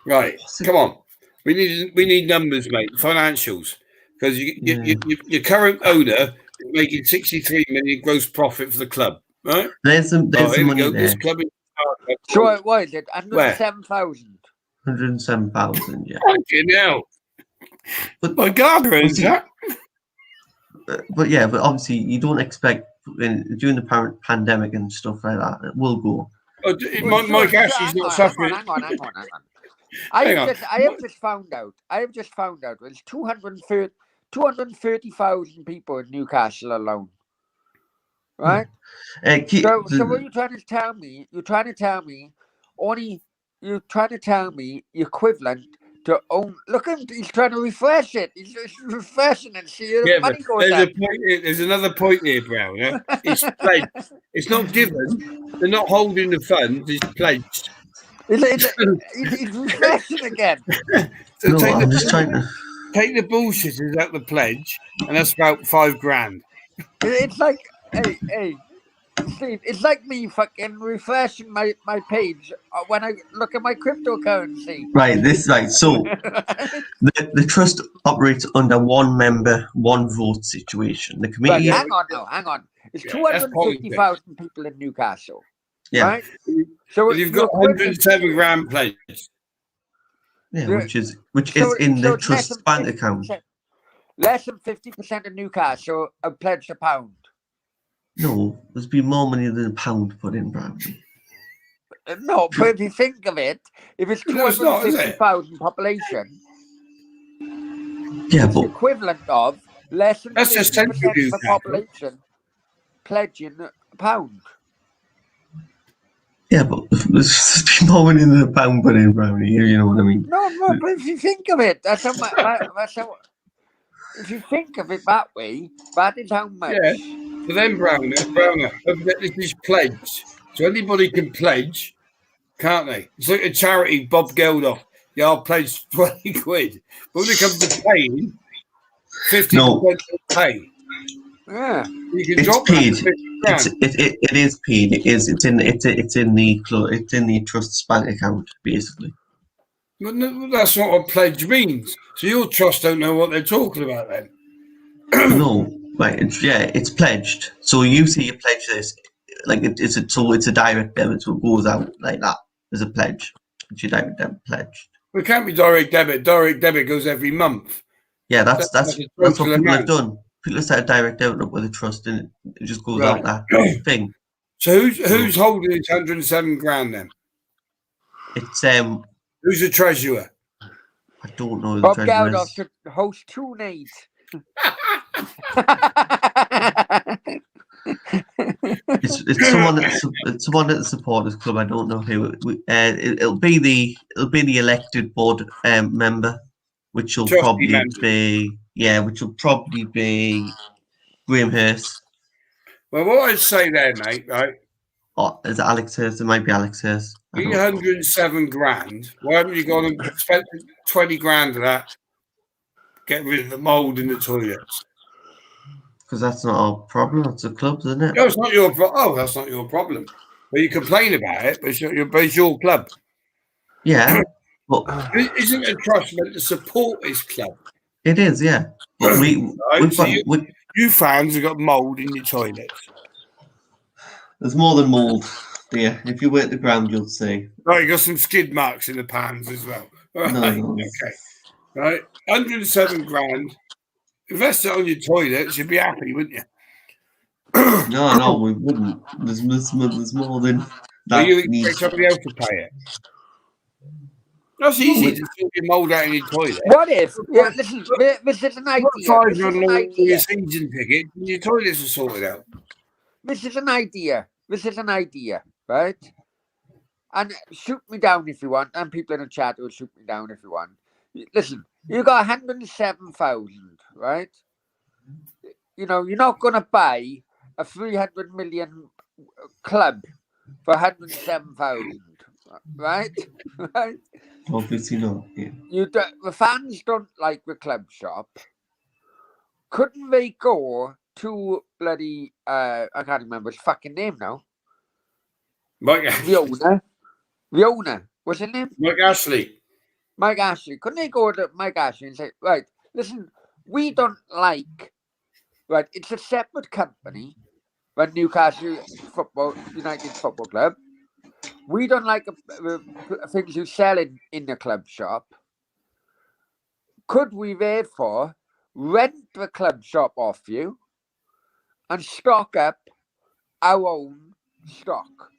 Right. Come on. We need numbers, mate. Financials, because your current owner is making 63 million gross profit for the club, right? There's some money there. This club is so what is it? 107,000. 107,000, yeah. fucking hell. But My God, is that? but obviously you don't expect during the pandemic and stuff like that. It will go. Oh, Mike Ashley's not suffering. Hang on. I have just found out. There's 230,000 people in Newcastle alone. Right? So what you're trying to tell me? You're trying to tell me the equivalent to own. Look at him, he's trying to refresh it. He's just refreshing and see the money goes down. There's another point here, Brown. Yeah? It's pledged. It's not given. They're not holding the funds. It's pledged. He's refreshing again. So No, I'm just trying to take the bullshitters out the pledge, and that's about $5,000. It's like, hey, Steve, it's like me fucking refreshing my page when I look at my cryptocurrency. Right, so the trust operates under one member, one vote situation. The committee. Hang on. It's 250,000 people in Newcastle. Yeah. Right? So you've got $107,000 pledged. Yeah, which is in the trust bank account. Less than 50% of Newcastle have pledged £1. No, there's been more money than £1 put in, Brownie. No, but if you think of it, if it's 250,000 population, yeah, it's but equivalent of less than that's just 50% of the population pledging £1. Yeah, but there's been more money than £1 put in, Brownie. You know what I mean? No, but if you think of it, that's how. If you think of it that way, that is how much. Yeah. But then Browner, this is pledged. So anybody can pledge, can't they? It's like a charity, Bob Geldof. Yeah, I'll pledge 20 quid. But when it comes to paying, 50% will pay. Yeah. You can it's drop paid. That it is paid. It's in the trust's bank account, basically. But that's not what pledge means. So your trust don't know what they're talking about then. No. Right, it's pledged. So you say you pledge this, like it's a direct debit, so it goes out like that as a pledge. It's your direct debit pledged. It can't be direct debit. Direct debit goes every month. Yeah, that's like a what total people have amount. done. People have set a direct debit up with a trust, and it just goes out that thing. So who's holding this 107 grand then? It's Who's the treasurer? I don't know who the Bob treasurer Geldof is. should host 2 nights. It's someone at the supporters club. I don't know who. It'll be the elected board member, which will Trustee probably member. be Graham Hurst. Well, what I'd say there, mate, right? Or is it Alex Hurst? It might be Alex Hurst. 107 grand. Why haven't you gone and spent 20 grand of that? Get rid of the mould in the toilets. Because that's not our problem. It's the club's, isn't it? No, it's not your problem. Oh, that's not your problem. Well, you complain about it, but it's your club. Yeah, but Isn't a trust meant to support this club? it is. Yeah, but you fans have got mould in your toilets. There's more than mould. Yeah, if you were at the ground, you'll see. Right, you got some skid marks in the pans as well. Right, No. okay. Right, 107 grand. Invest it on your toilets, you'd be happy, wouldn't you? No, we wouldn't. There's more than that. Well, you expect somebody else to pay it. That's easy to sort your mould out in your toilet. What if? Yeah, listen, this is an idea. What size are your season ticket? Your toilets are sorted out. This is an idea. Right? And shoot me down if you want. And people in the chat will shoot me down if you want. Listen, you got 107,000, right? You know, you're not going to buy a 300 million club for 107,000, right? Right? Obviously not. Yeah. The fans don't like the club shop. Couldn't they go to bloody I can't remember his fucking name now. The owner. What's his name? Mike Ashley. Couldn't they go to Mike Ashley and say, right, listen, we don't like, right, it's a separate company, right, Newcastle United Football Club. We don't like the things you sell in the club shop. Could we therefore rent the club shop off you and stock up our own stock?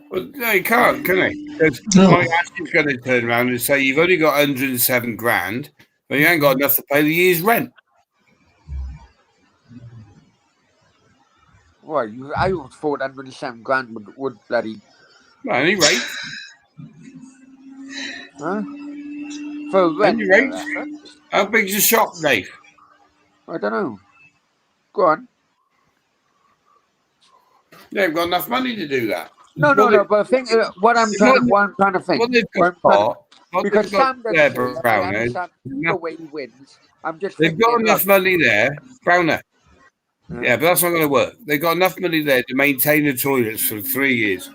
Well, no, you can't, can he? Because Mike Ashley's going to turn around and say, you've only got 107 grand, but you ain't got enough to pay the year's rent. Well, I would thought 107 grand would bloody... Well, at any rate. Huh? For rent. At any rate. How big's the shop, Dave? I don't know. Go on. They haven't got enough money to do that. No, but I think what I'm trying to think. What they've got, because Sam doesn't Brownie, the way he wins. I'm just they've got enough money there, Browner. Yeah, but that's not going to work. They've got enough money there to maintain the toilets for 3 years.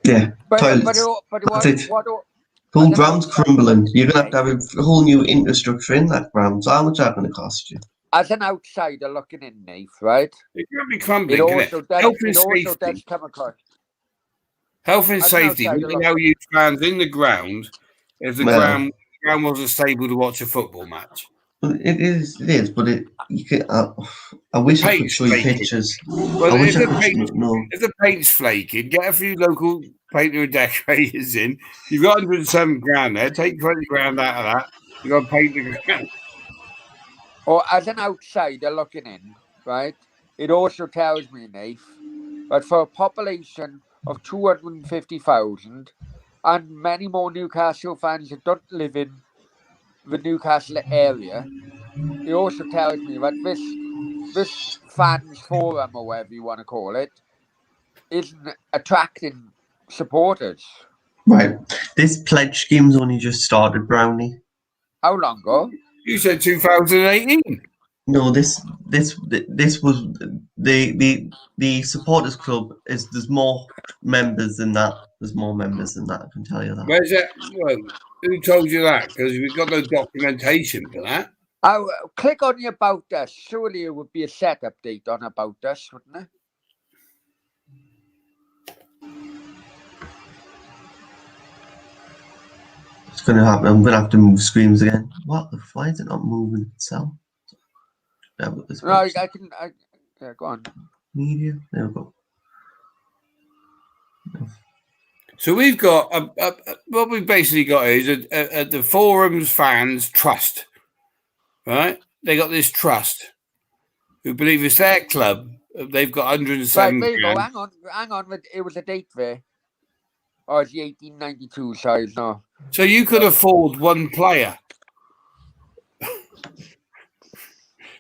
Yeah, toilets. That's it. The whole ground's crumbling. You're going to have a whole new infrastructure in that ground. So how much is that going to cost you? As an outsider looking in, Nate, right? It can't be crumbling, It also does come across. Health and safety will allow you fans in the ground if the ground wasn't stable to watch a football match. Well, it is, but you can. I wish I could show you pictures. Well, if the paint's flaking, get a few local painter and decorators in. You've got 107 grand there. Take 20 grand out of that. You've got to paint the ground. Or as an outsider looking in, right? It also tells me, Nate, that for a population of 250,000 and many more Newcastle fans that don't live in the Newcastle area, it also tells me that this fans forum, or whatever you want to call it, isn't attracting supporters. Right. This pledge scheme's only just started, Brownie. How long ago? You said 2018. No, this was the supporters club. There's more members than that. There's more members than that. I can tell you that. Where's that? Well, who told you that? Because we've got no documentation for that. Click on the About Us. Surely it would be a set update on About Us, wouldn't it? It's going to happen. I'm going to have to move screens again. What? Why is it not moving itself? Yeah, but this No, I website. can. Yeah, go on. Media. There we go. So we've got what we've basically got is the forums fans trust, right? They got this trust who believe it's their club. They've got 107 Right, there you go. grand. Hang on. It was a date there. Oh, it's the 1892 size. No. So you could afford one player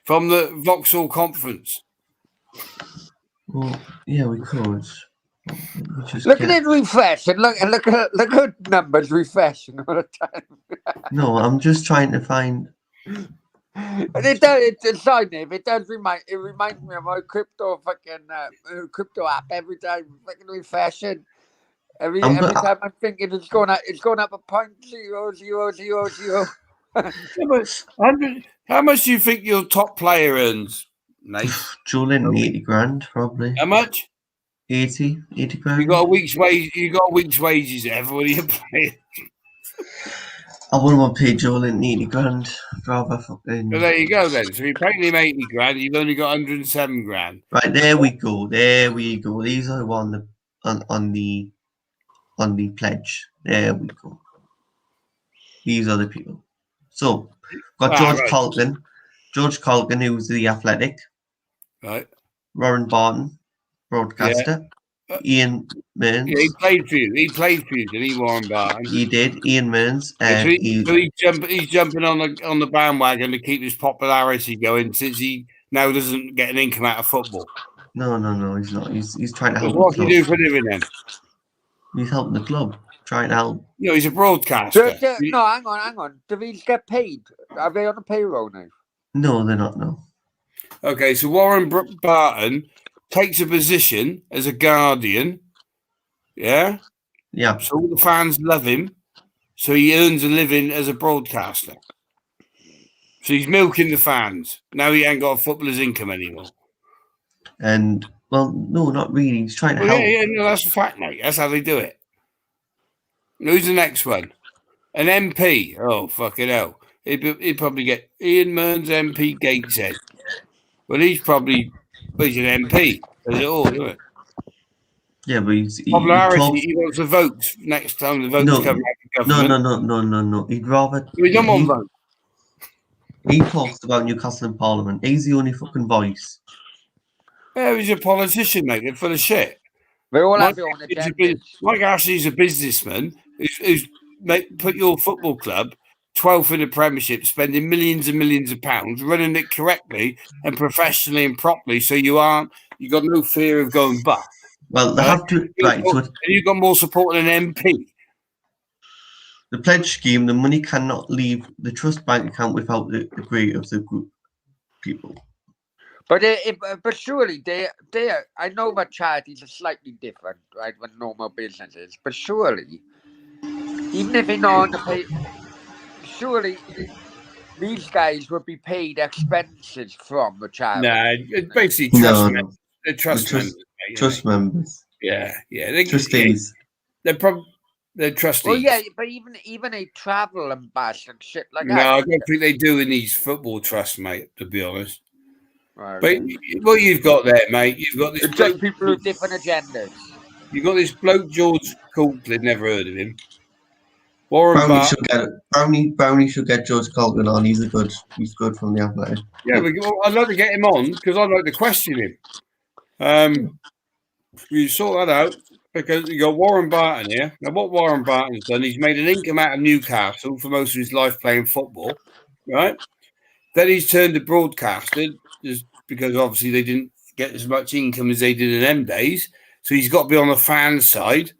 from the Vauxhall Conference. Well, yeah, we could. Look at it refreshing. Look at numbers refreshing all the time. No, I'm just trying to find. And it does. It's sign it. It does remind. It reminds me of my crypto crypto app every time. Fucking refreshing. Every time I'm thinking it's going up. It's going up a 0.0000. How much do you think your top player earns, Nate? Julian, 80 grand probably. How much? 80 grand. You got a week's wage. You got a week's wages. Everybody you playing. I wouldn't want to pay Julian 80 grand. Rather fucking. So there you go then. So you're paying him 80 grand. You've only got 107 grand. Right, there we go. There we go. These are on the pledge. There we go. These are the people. So got George Colgan. George Colgan, who's the Athletic. Right. Warren Barton, broadcaster. Yeah. Ian Mearns. Yeah, he played for you, didn't he, Warren Barton? He did. Ian Mearns. So he's jumping on the bandwagon to keep his popularity going, since he now doesn't get an income out of football. No, he's not. He's trying to help. What do you do for a living then? He's helping the club. Trying to help. You know, he's a broadcaster. No, hang on. Do these get paid? Are they on a payroll now? No, they're not. No. Okay, so Warren Barton takes a position as a guardian. Yeah. Yeah. So all the fans love him. So he earns a living as a broadcaster. So he's milking the fans. Now he ain't got a footballer's income anymore. And well, no, not really. He's trying to help. Yeah, no, that's a fact, mate. That's how they do it. Who's the next one? An MP. Oh, fucking hell. He'd probably get Ian Mearns, MP Gateshead. Well, he's an MP. Does it all, doesn't it? Yeah, but he's popularity. He wants the votes next time the votes come out of government. No. He'd rather. We don't want votes. He talks about Newcastle in Parliament. He's the only fucking voice. Yeah, he's a politician, mate. They're full of shit. They all have their own agendas. Mike Ashley's a businessman who's put your football club 12th in the Premiership, spending millions and millions of pounds, running it correctly and professionally and properly, so you got no fear of going bust. Well, they have to. Right, so you've got more support than an MP. The pledge scheme, the money cannot leave the trust bank account without the agree of the group people. But surely I know that charities are slightly different, right, than normal businesses. But surely, even if they're not on the pay, surely these guys would be paid expenses from the charity. Nah, it's basically trust members. They're trust members. Yeah. Trustees. They're trustees. Well, yeah, but even a travel ambassador and shit like that. No, I don't think they do in these football trusts, mate, to be honest. Right. But what you've got there, mate, you've got this just people with different agendas. You've got this bloke, George Colgan, never heard of him. Warren Brownie should get George Colgan on. He's good from the Athletic. Yeah, I'd like to get him on because I'd like to question him. You sort that out because you got Warren Barton here. Now, what Warren Barton's done, he's made an income out of Newcastle for most of his life playing football, right? Then he's turned to broadcaster just because obviously they didn't get as much income as they did in them days. So he's got to be on the fan side,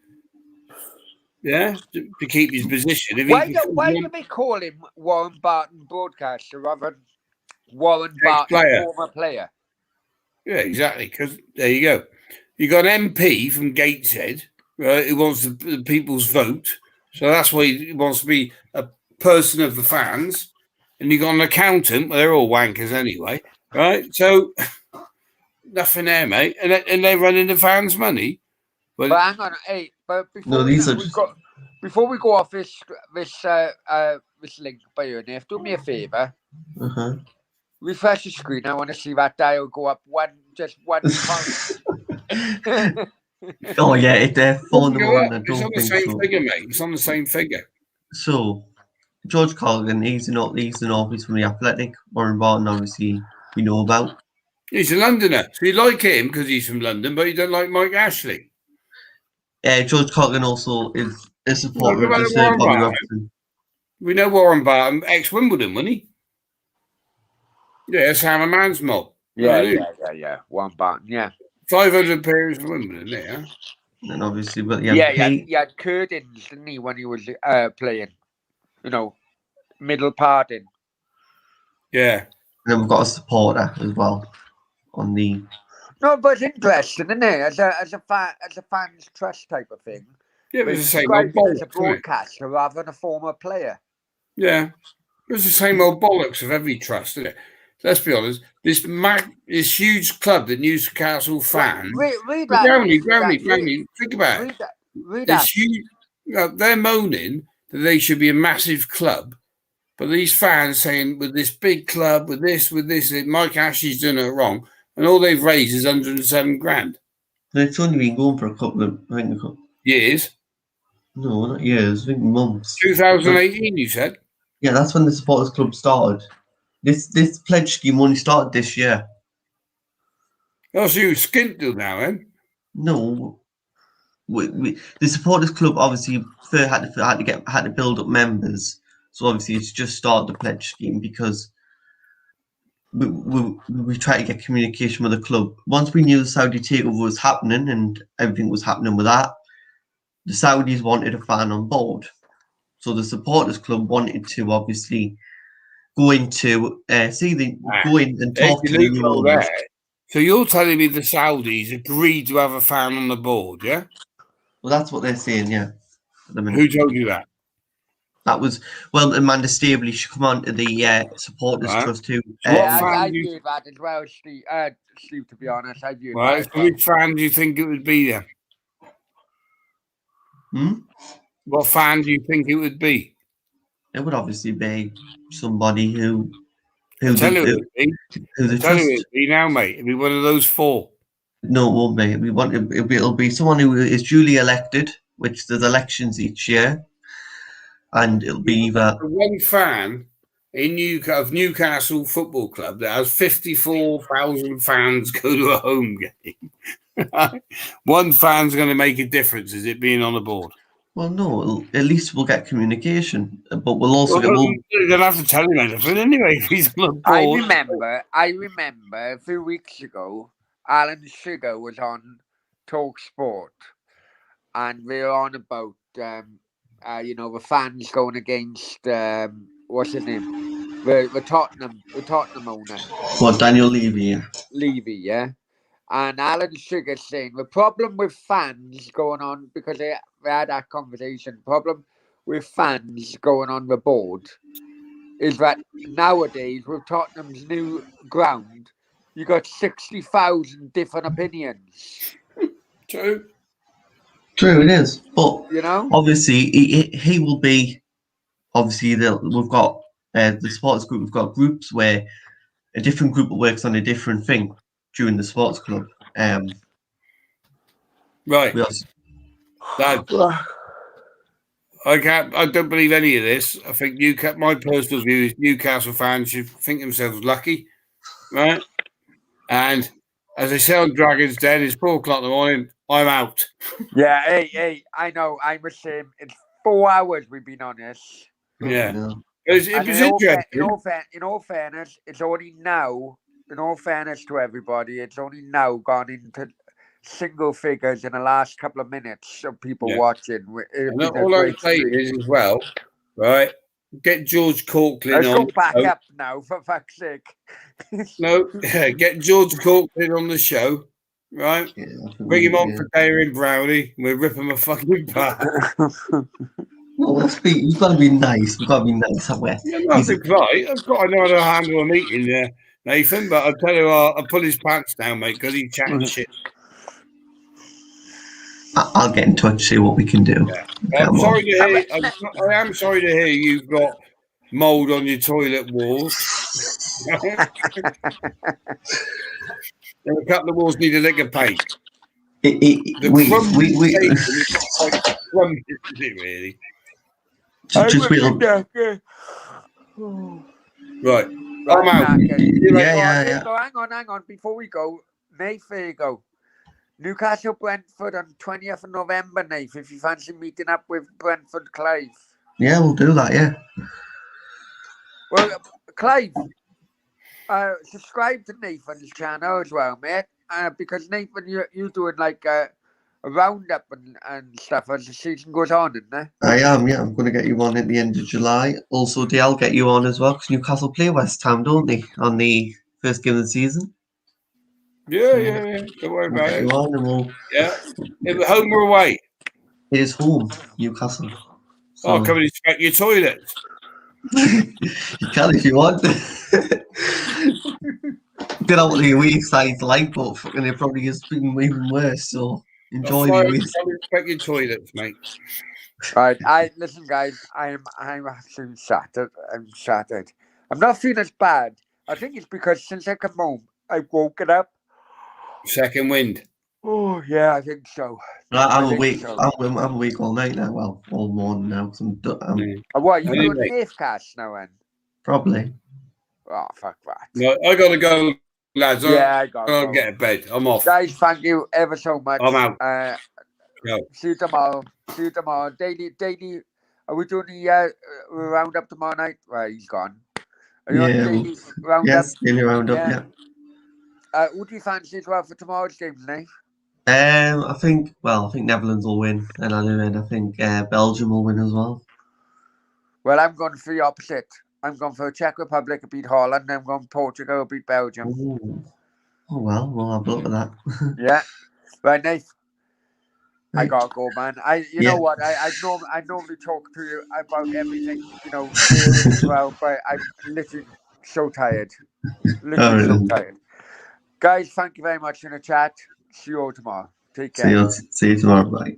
yeah, to keep his position. Why do they call him Warren Barton broadcaster rather than Warren Barton former player? Yeah, exactly. Because there you go. You got an MP from Gateshead, right, who wants the people's vote. So that's why he wants to be a person of the fans. And you got an accountant. Well, they're all wankers anyway, right? So nothing there, mate. And they're running the fans' money. But hang on, hey, but before before we go off this link by your name, do me a favour. Uh-huh. Refresh the screen. I want to see that dial go up just 1 point. Oh yeah, it's 4 in the morning. I It's don't on the think same so. figure, mate. It's on the same figure. So George Colgan, he's an obvious from the Athletic. Warren Barton, obviously, we know about. He's a Londoner, so you like him because he's from London, but you don't like Mike Ashley. George Colgan also is a supporter What of about Sir Warren Bobby Barton? Robson. We know Warren Barton, ex-Wimbledon, wasn't he? Yeah, Sam and Man's mob. Yeah. Warren Barton, yeah. 500 pairs for Wimbledon, yeah. And obviously, but He had Curtins, didn't he, when he was playing? You know, middle parting. Yeah. And then we've got a supporter as well on the. No, but it's interesting, isn't it? As a fans trust type of thing. Yeah, it was the same old Describing as a bollocks, broadcaster rather than a former player. Yeah. It was the same old bollocks of every trust, isn't it? Let's be honest. This huge club that Newcastle fans. Read Brownie, think about it. Read that. Huge, they're moaning that they should be a massive club, but these fans saying with this big club, with this, Mike Ashley's doing it wrong, and all they've raised is 107 grand. It's only been going for a couple of Years. No, not years. I think months. 2018, you said. Yeah, that's when the supporters club started. This pledge scheme only started this year. Oh, so you skint till now, then? No, the supporters club obviously had to build up members. So obviously it's just started the pledge scheme because we try to get communication with the club. Once we knew the Saudi takeover was happening and everything was happening with that, the Saudis wanted a fan on board. So the supporters club wanted to obviously go into go in and talk to the new owners. So you're telling me the Saudis agreed to have a fan on the board, yeah? Well, that's what they're saying, yeah. Who told you that? That was, Amanda Stabley should come on to the supporters trust too. I viewed that as well, Steve, to be honest. I viewed that. So which fan do you think it would be then? What fan do you think it would be? It would obviously be somebody who tell you it'd be now, mate. It'd be one of those four. No, it won't be. It'll be someone who is duly elected, which there's elections each year, and it'll be either one fan in Newcastle Football Club that has 54,000 fans go to a home game. One fan's going to make a difference. Is it being on the board? Well, no. At least we'll get communication, but we'll also get. You don't have to tell him anything anyway if he's on the board. I remember a few weeks ago, Alan Sugar was on Talk Sport, and we were on about the fans going against what's his name, the Tottenham owner. What, Daniel Levy? Yeah. Levy, yeah. And Alan Sugar saying the problem with fans going on, because they had that conversation, problem with fans going on the board is that nowadays with Tottenham's new ground, you got 60,000 different opinions. True, it is. But obviously, he will be. Obviously, we've got the supporters group. We've got groups where a different group works on a different thing during the sports club. Right. I don't believe any of this. I think my personal view is Newcastle fans should think themselves lucky, right? And as they say on Dragon's Den, it's 4 o'clock in the morning. I'm out. Yeah, hey, I know. I'm the same. It's 4 hours we've been on this. Yeah. It was interesting. In all fairness, it's only now. In all fairness to everybody, it's only now gone into single figures in the last couple of minutes of people watching. All I say is as well, right? Get George Corklin on. Let's go back up now, for fuck's sake. Get George Corklin on the show, right? Yeah, bring him on for Darren Brownie. We'll rip him a fucking back. No, you've got to be nice. We've got to be nice, haven't we? Yeah, right. I've got to know how to handle a meeting there, Nathan. But I'll tell you what, I'll pull his pants down, mate, because he's chatting shit. I'll get in touch, see what we can do. Yeah. I'm sorry to hear. I am sorry to hear you've got mould on your toilet walls. And a couple of walls need a lick of paint. The crumbly bacon is not quite crumbly, is it really? Just wait. Right. I'm out. Yeah. Hang on. Before we go, Nath, there you go. Newcastle Brentford on 20th of November, Nath, if you fancy meeting up with Brentford Clive. Yeah, we'll do that, yeah. Well, Clive, subscribe to Nathan's channel as well, mate. Because Nathan, you're doing like a roundup and stuff as the season goes on, isn't it? I am, yeah. I'm going to get you on at the end of July. Also, I'll get you on as well, because Newcastle play West Ham, don't they, on the first game of the season? Yeah. Don't worry about it. You on and we'll... Yeah. Is it home or away? It is home, Newcastle. So... I'll come and inspect your toilets. You can if you want. Get out what the away side's like, but fucking it probably has been even worse. So enjoy the away. I'll inspect your toilets, mate. All right, listen, guys. I'm absolutely shattered. I'm shattered. I'm not feeling as bad. I think it's because since I come home, I've woken up. Second wind. Oh yeah, I think so. I'm awake. So. I'm awake all night now. Well, all morning now. What you doing Nath cast now, then? Probably. Oh fuck that. No, I gotta go, lads. Yeah, I gotta go. Get to bed. I'm off. Guys, thank you ever so much. I'm out. See you tomorrow. Daily. Are we doing the roundup tomorrow night? Right, he's gone. Are you on daily roundup? Yes, daily roundup. Yeah. Who do you fancy as well for tomorrow's game, Nate? I think Netherlands will win, and I think Belgium will win as well. Well, I'm going for the opposite. I'm going for Czech Republic to beat Holland, and I'm going Portugal to beat Belgium. Ooh. Oh well, we'll have a look at that. Yeah, right, Nate. I gotta go, man. You know what? I normally talk to you about everything, as well, but I'm literally so tired. So tired. Guys, thank you very much in the chat. See you all tomorrow. Take care. See you tomorrow. Bye.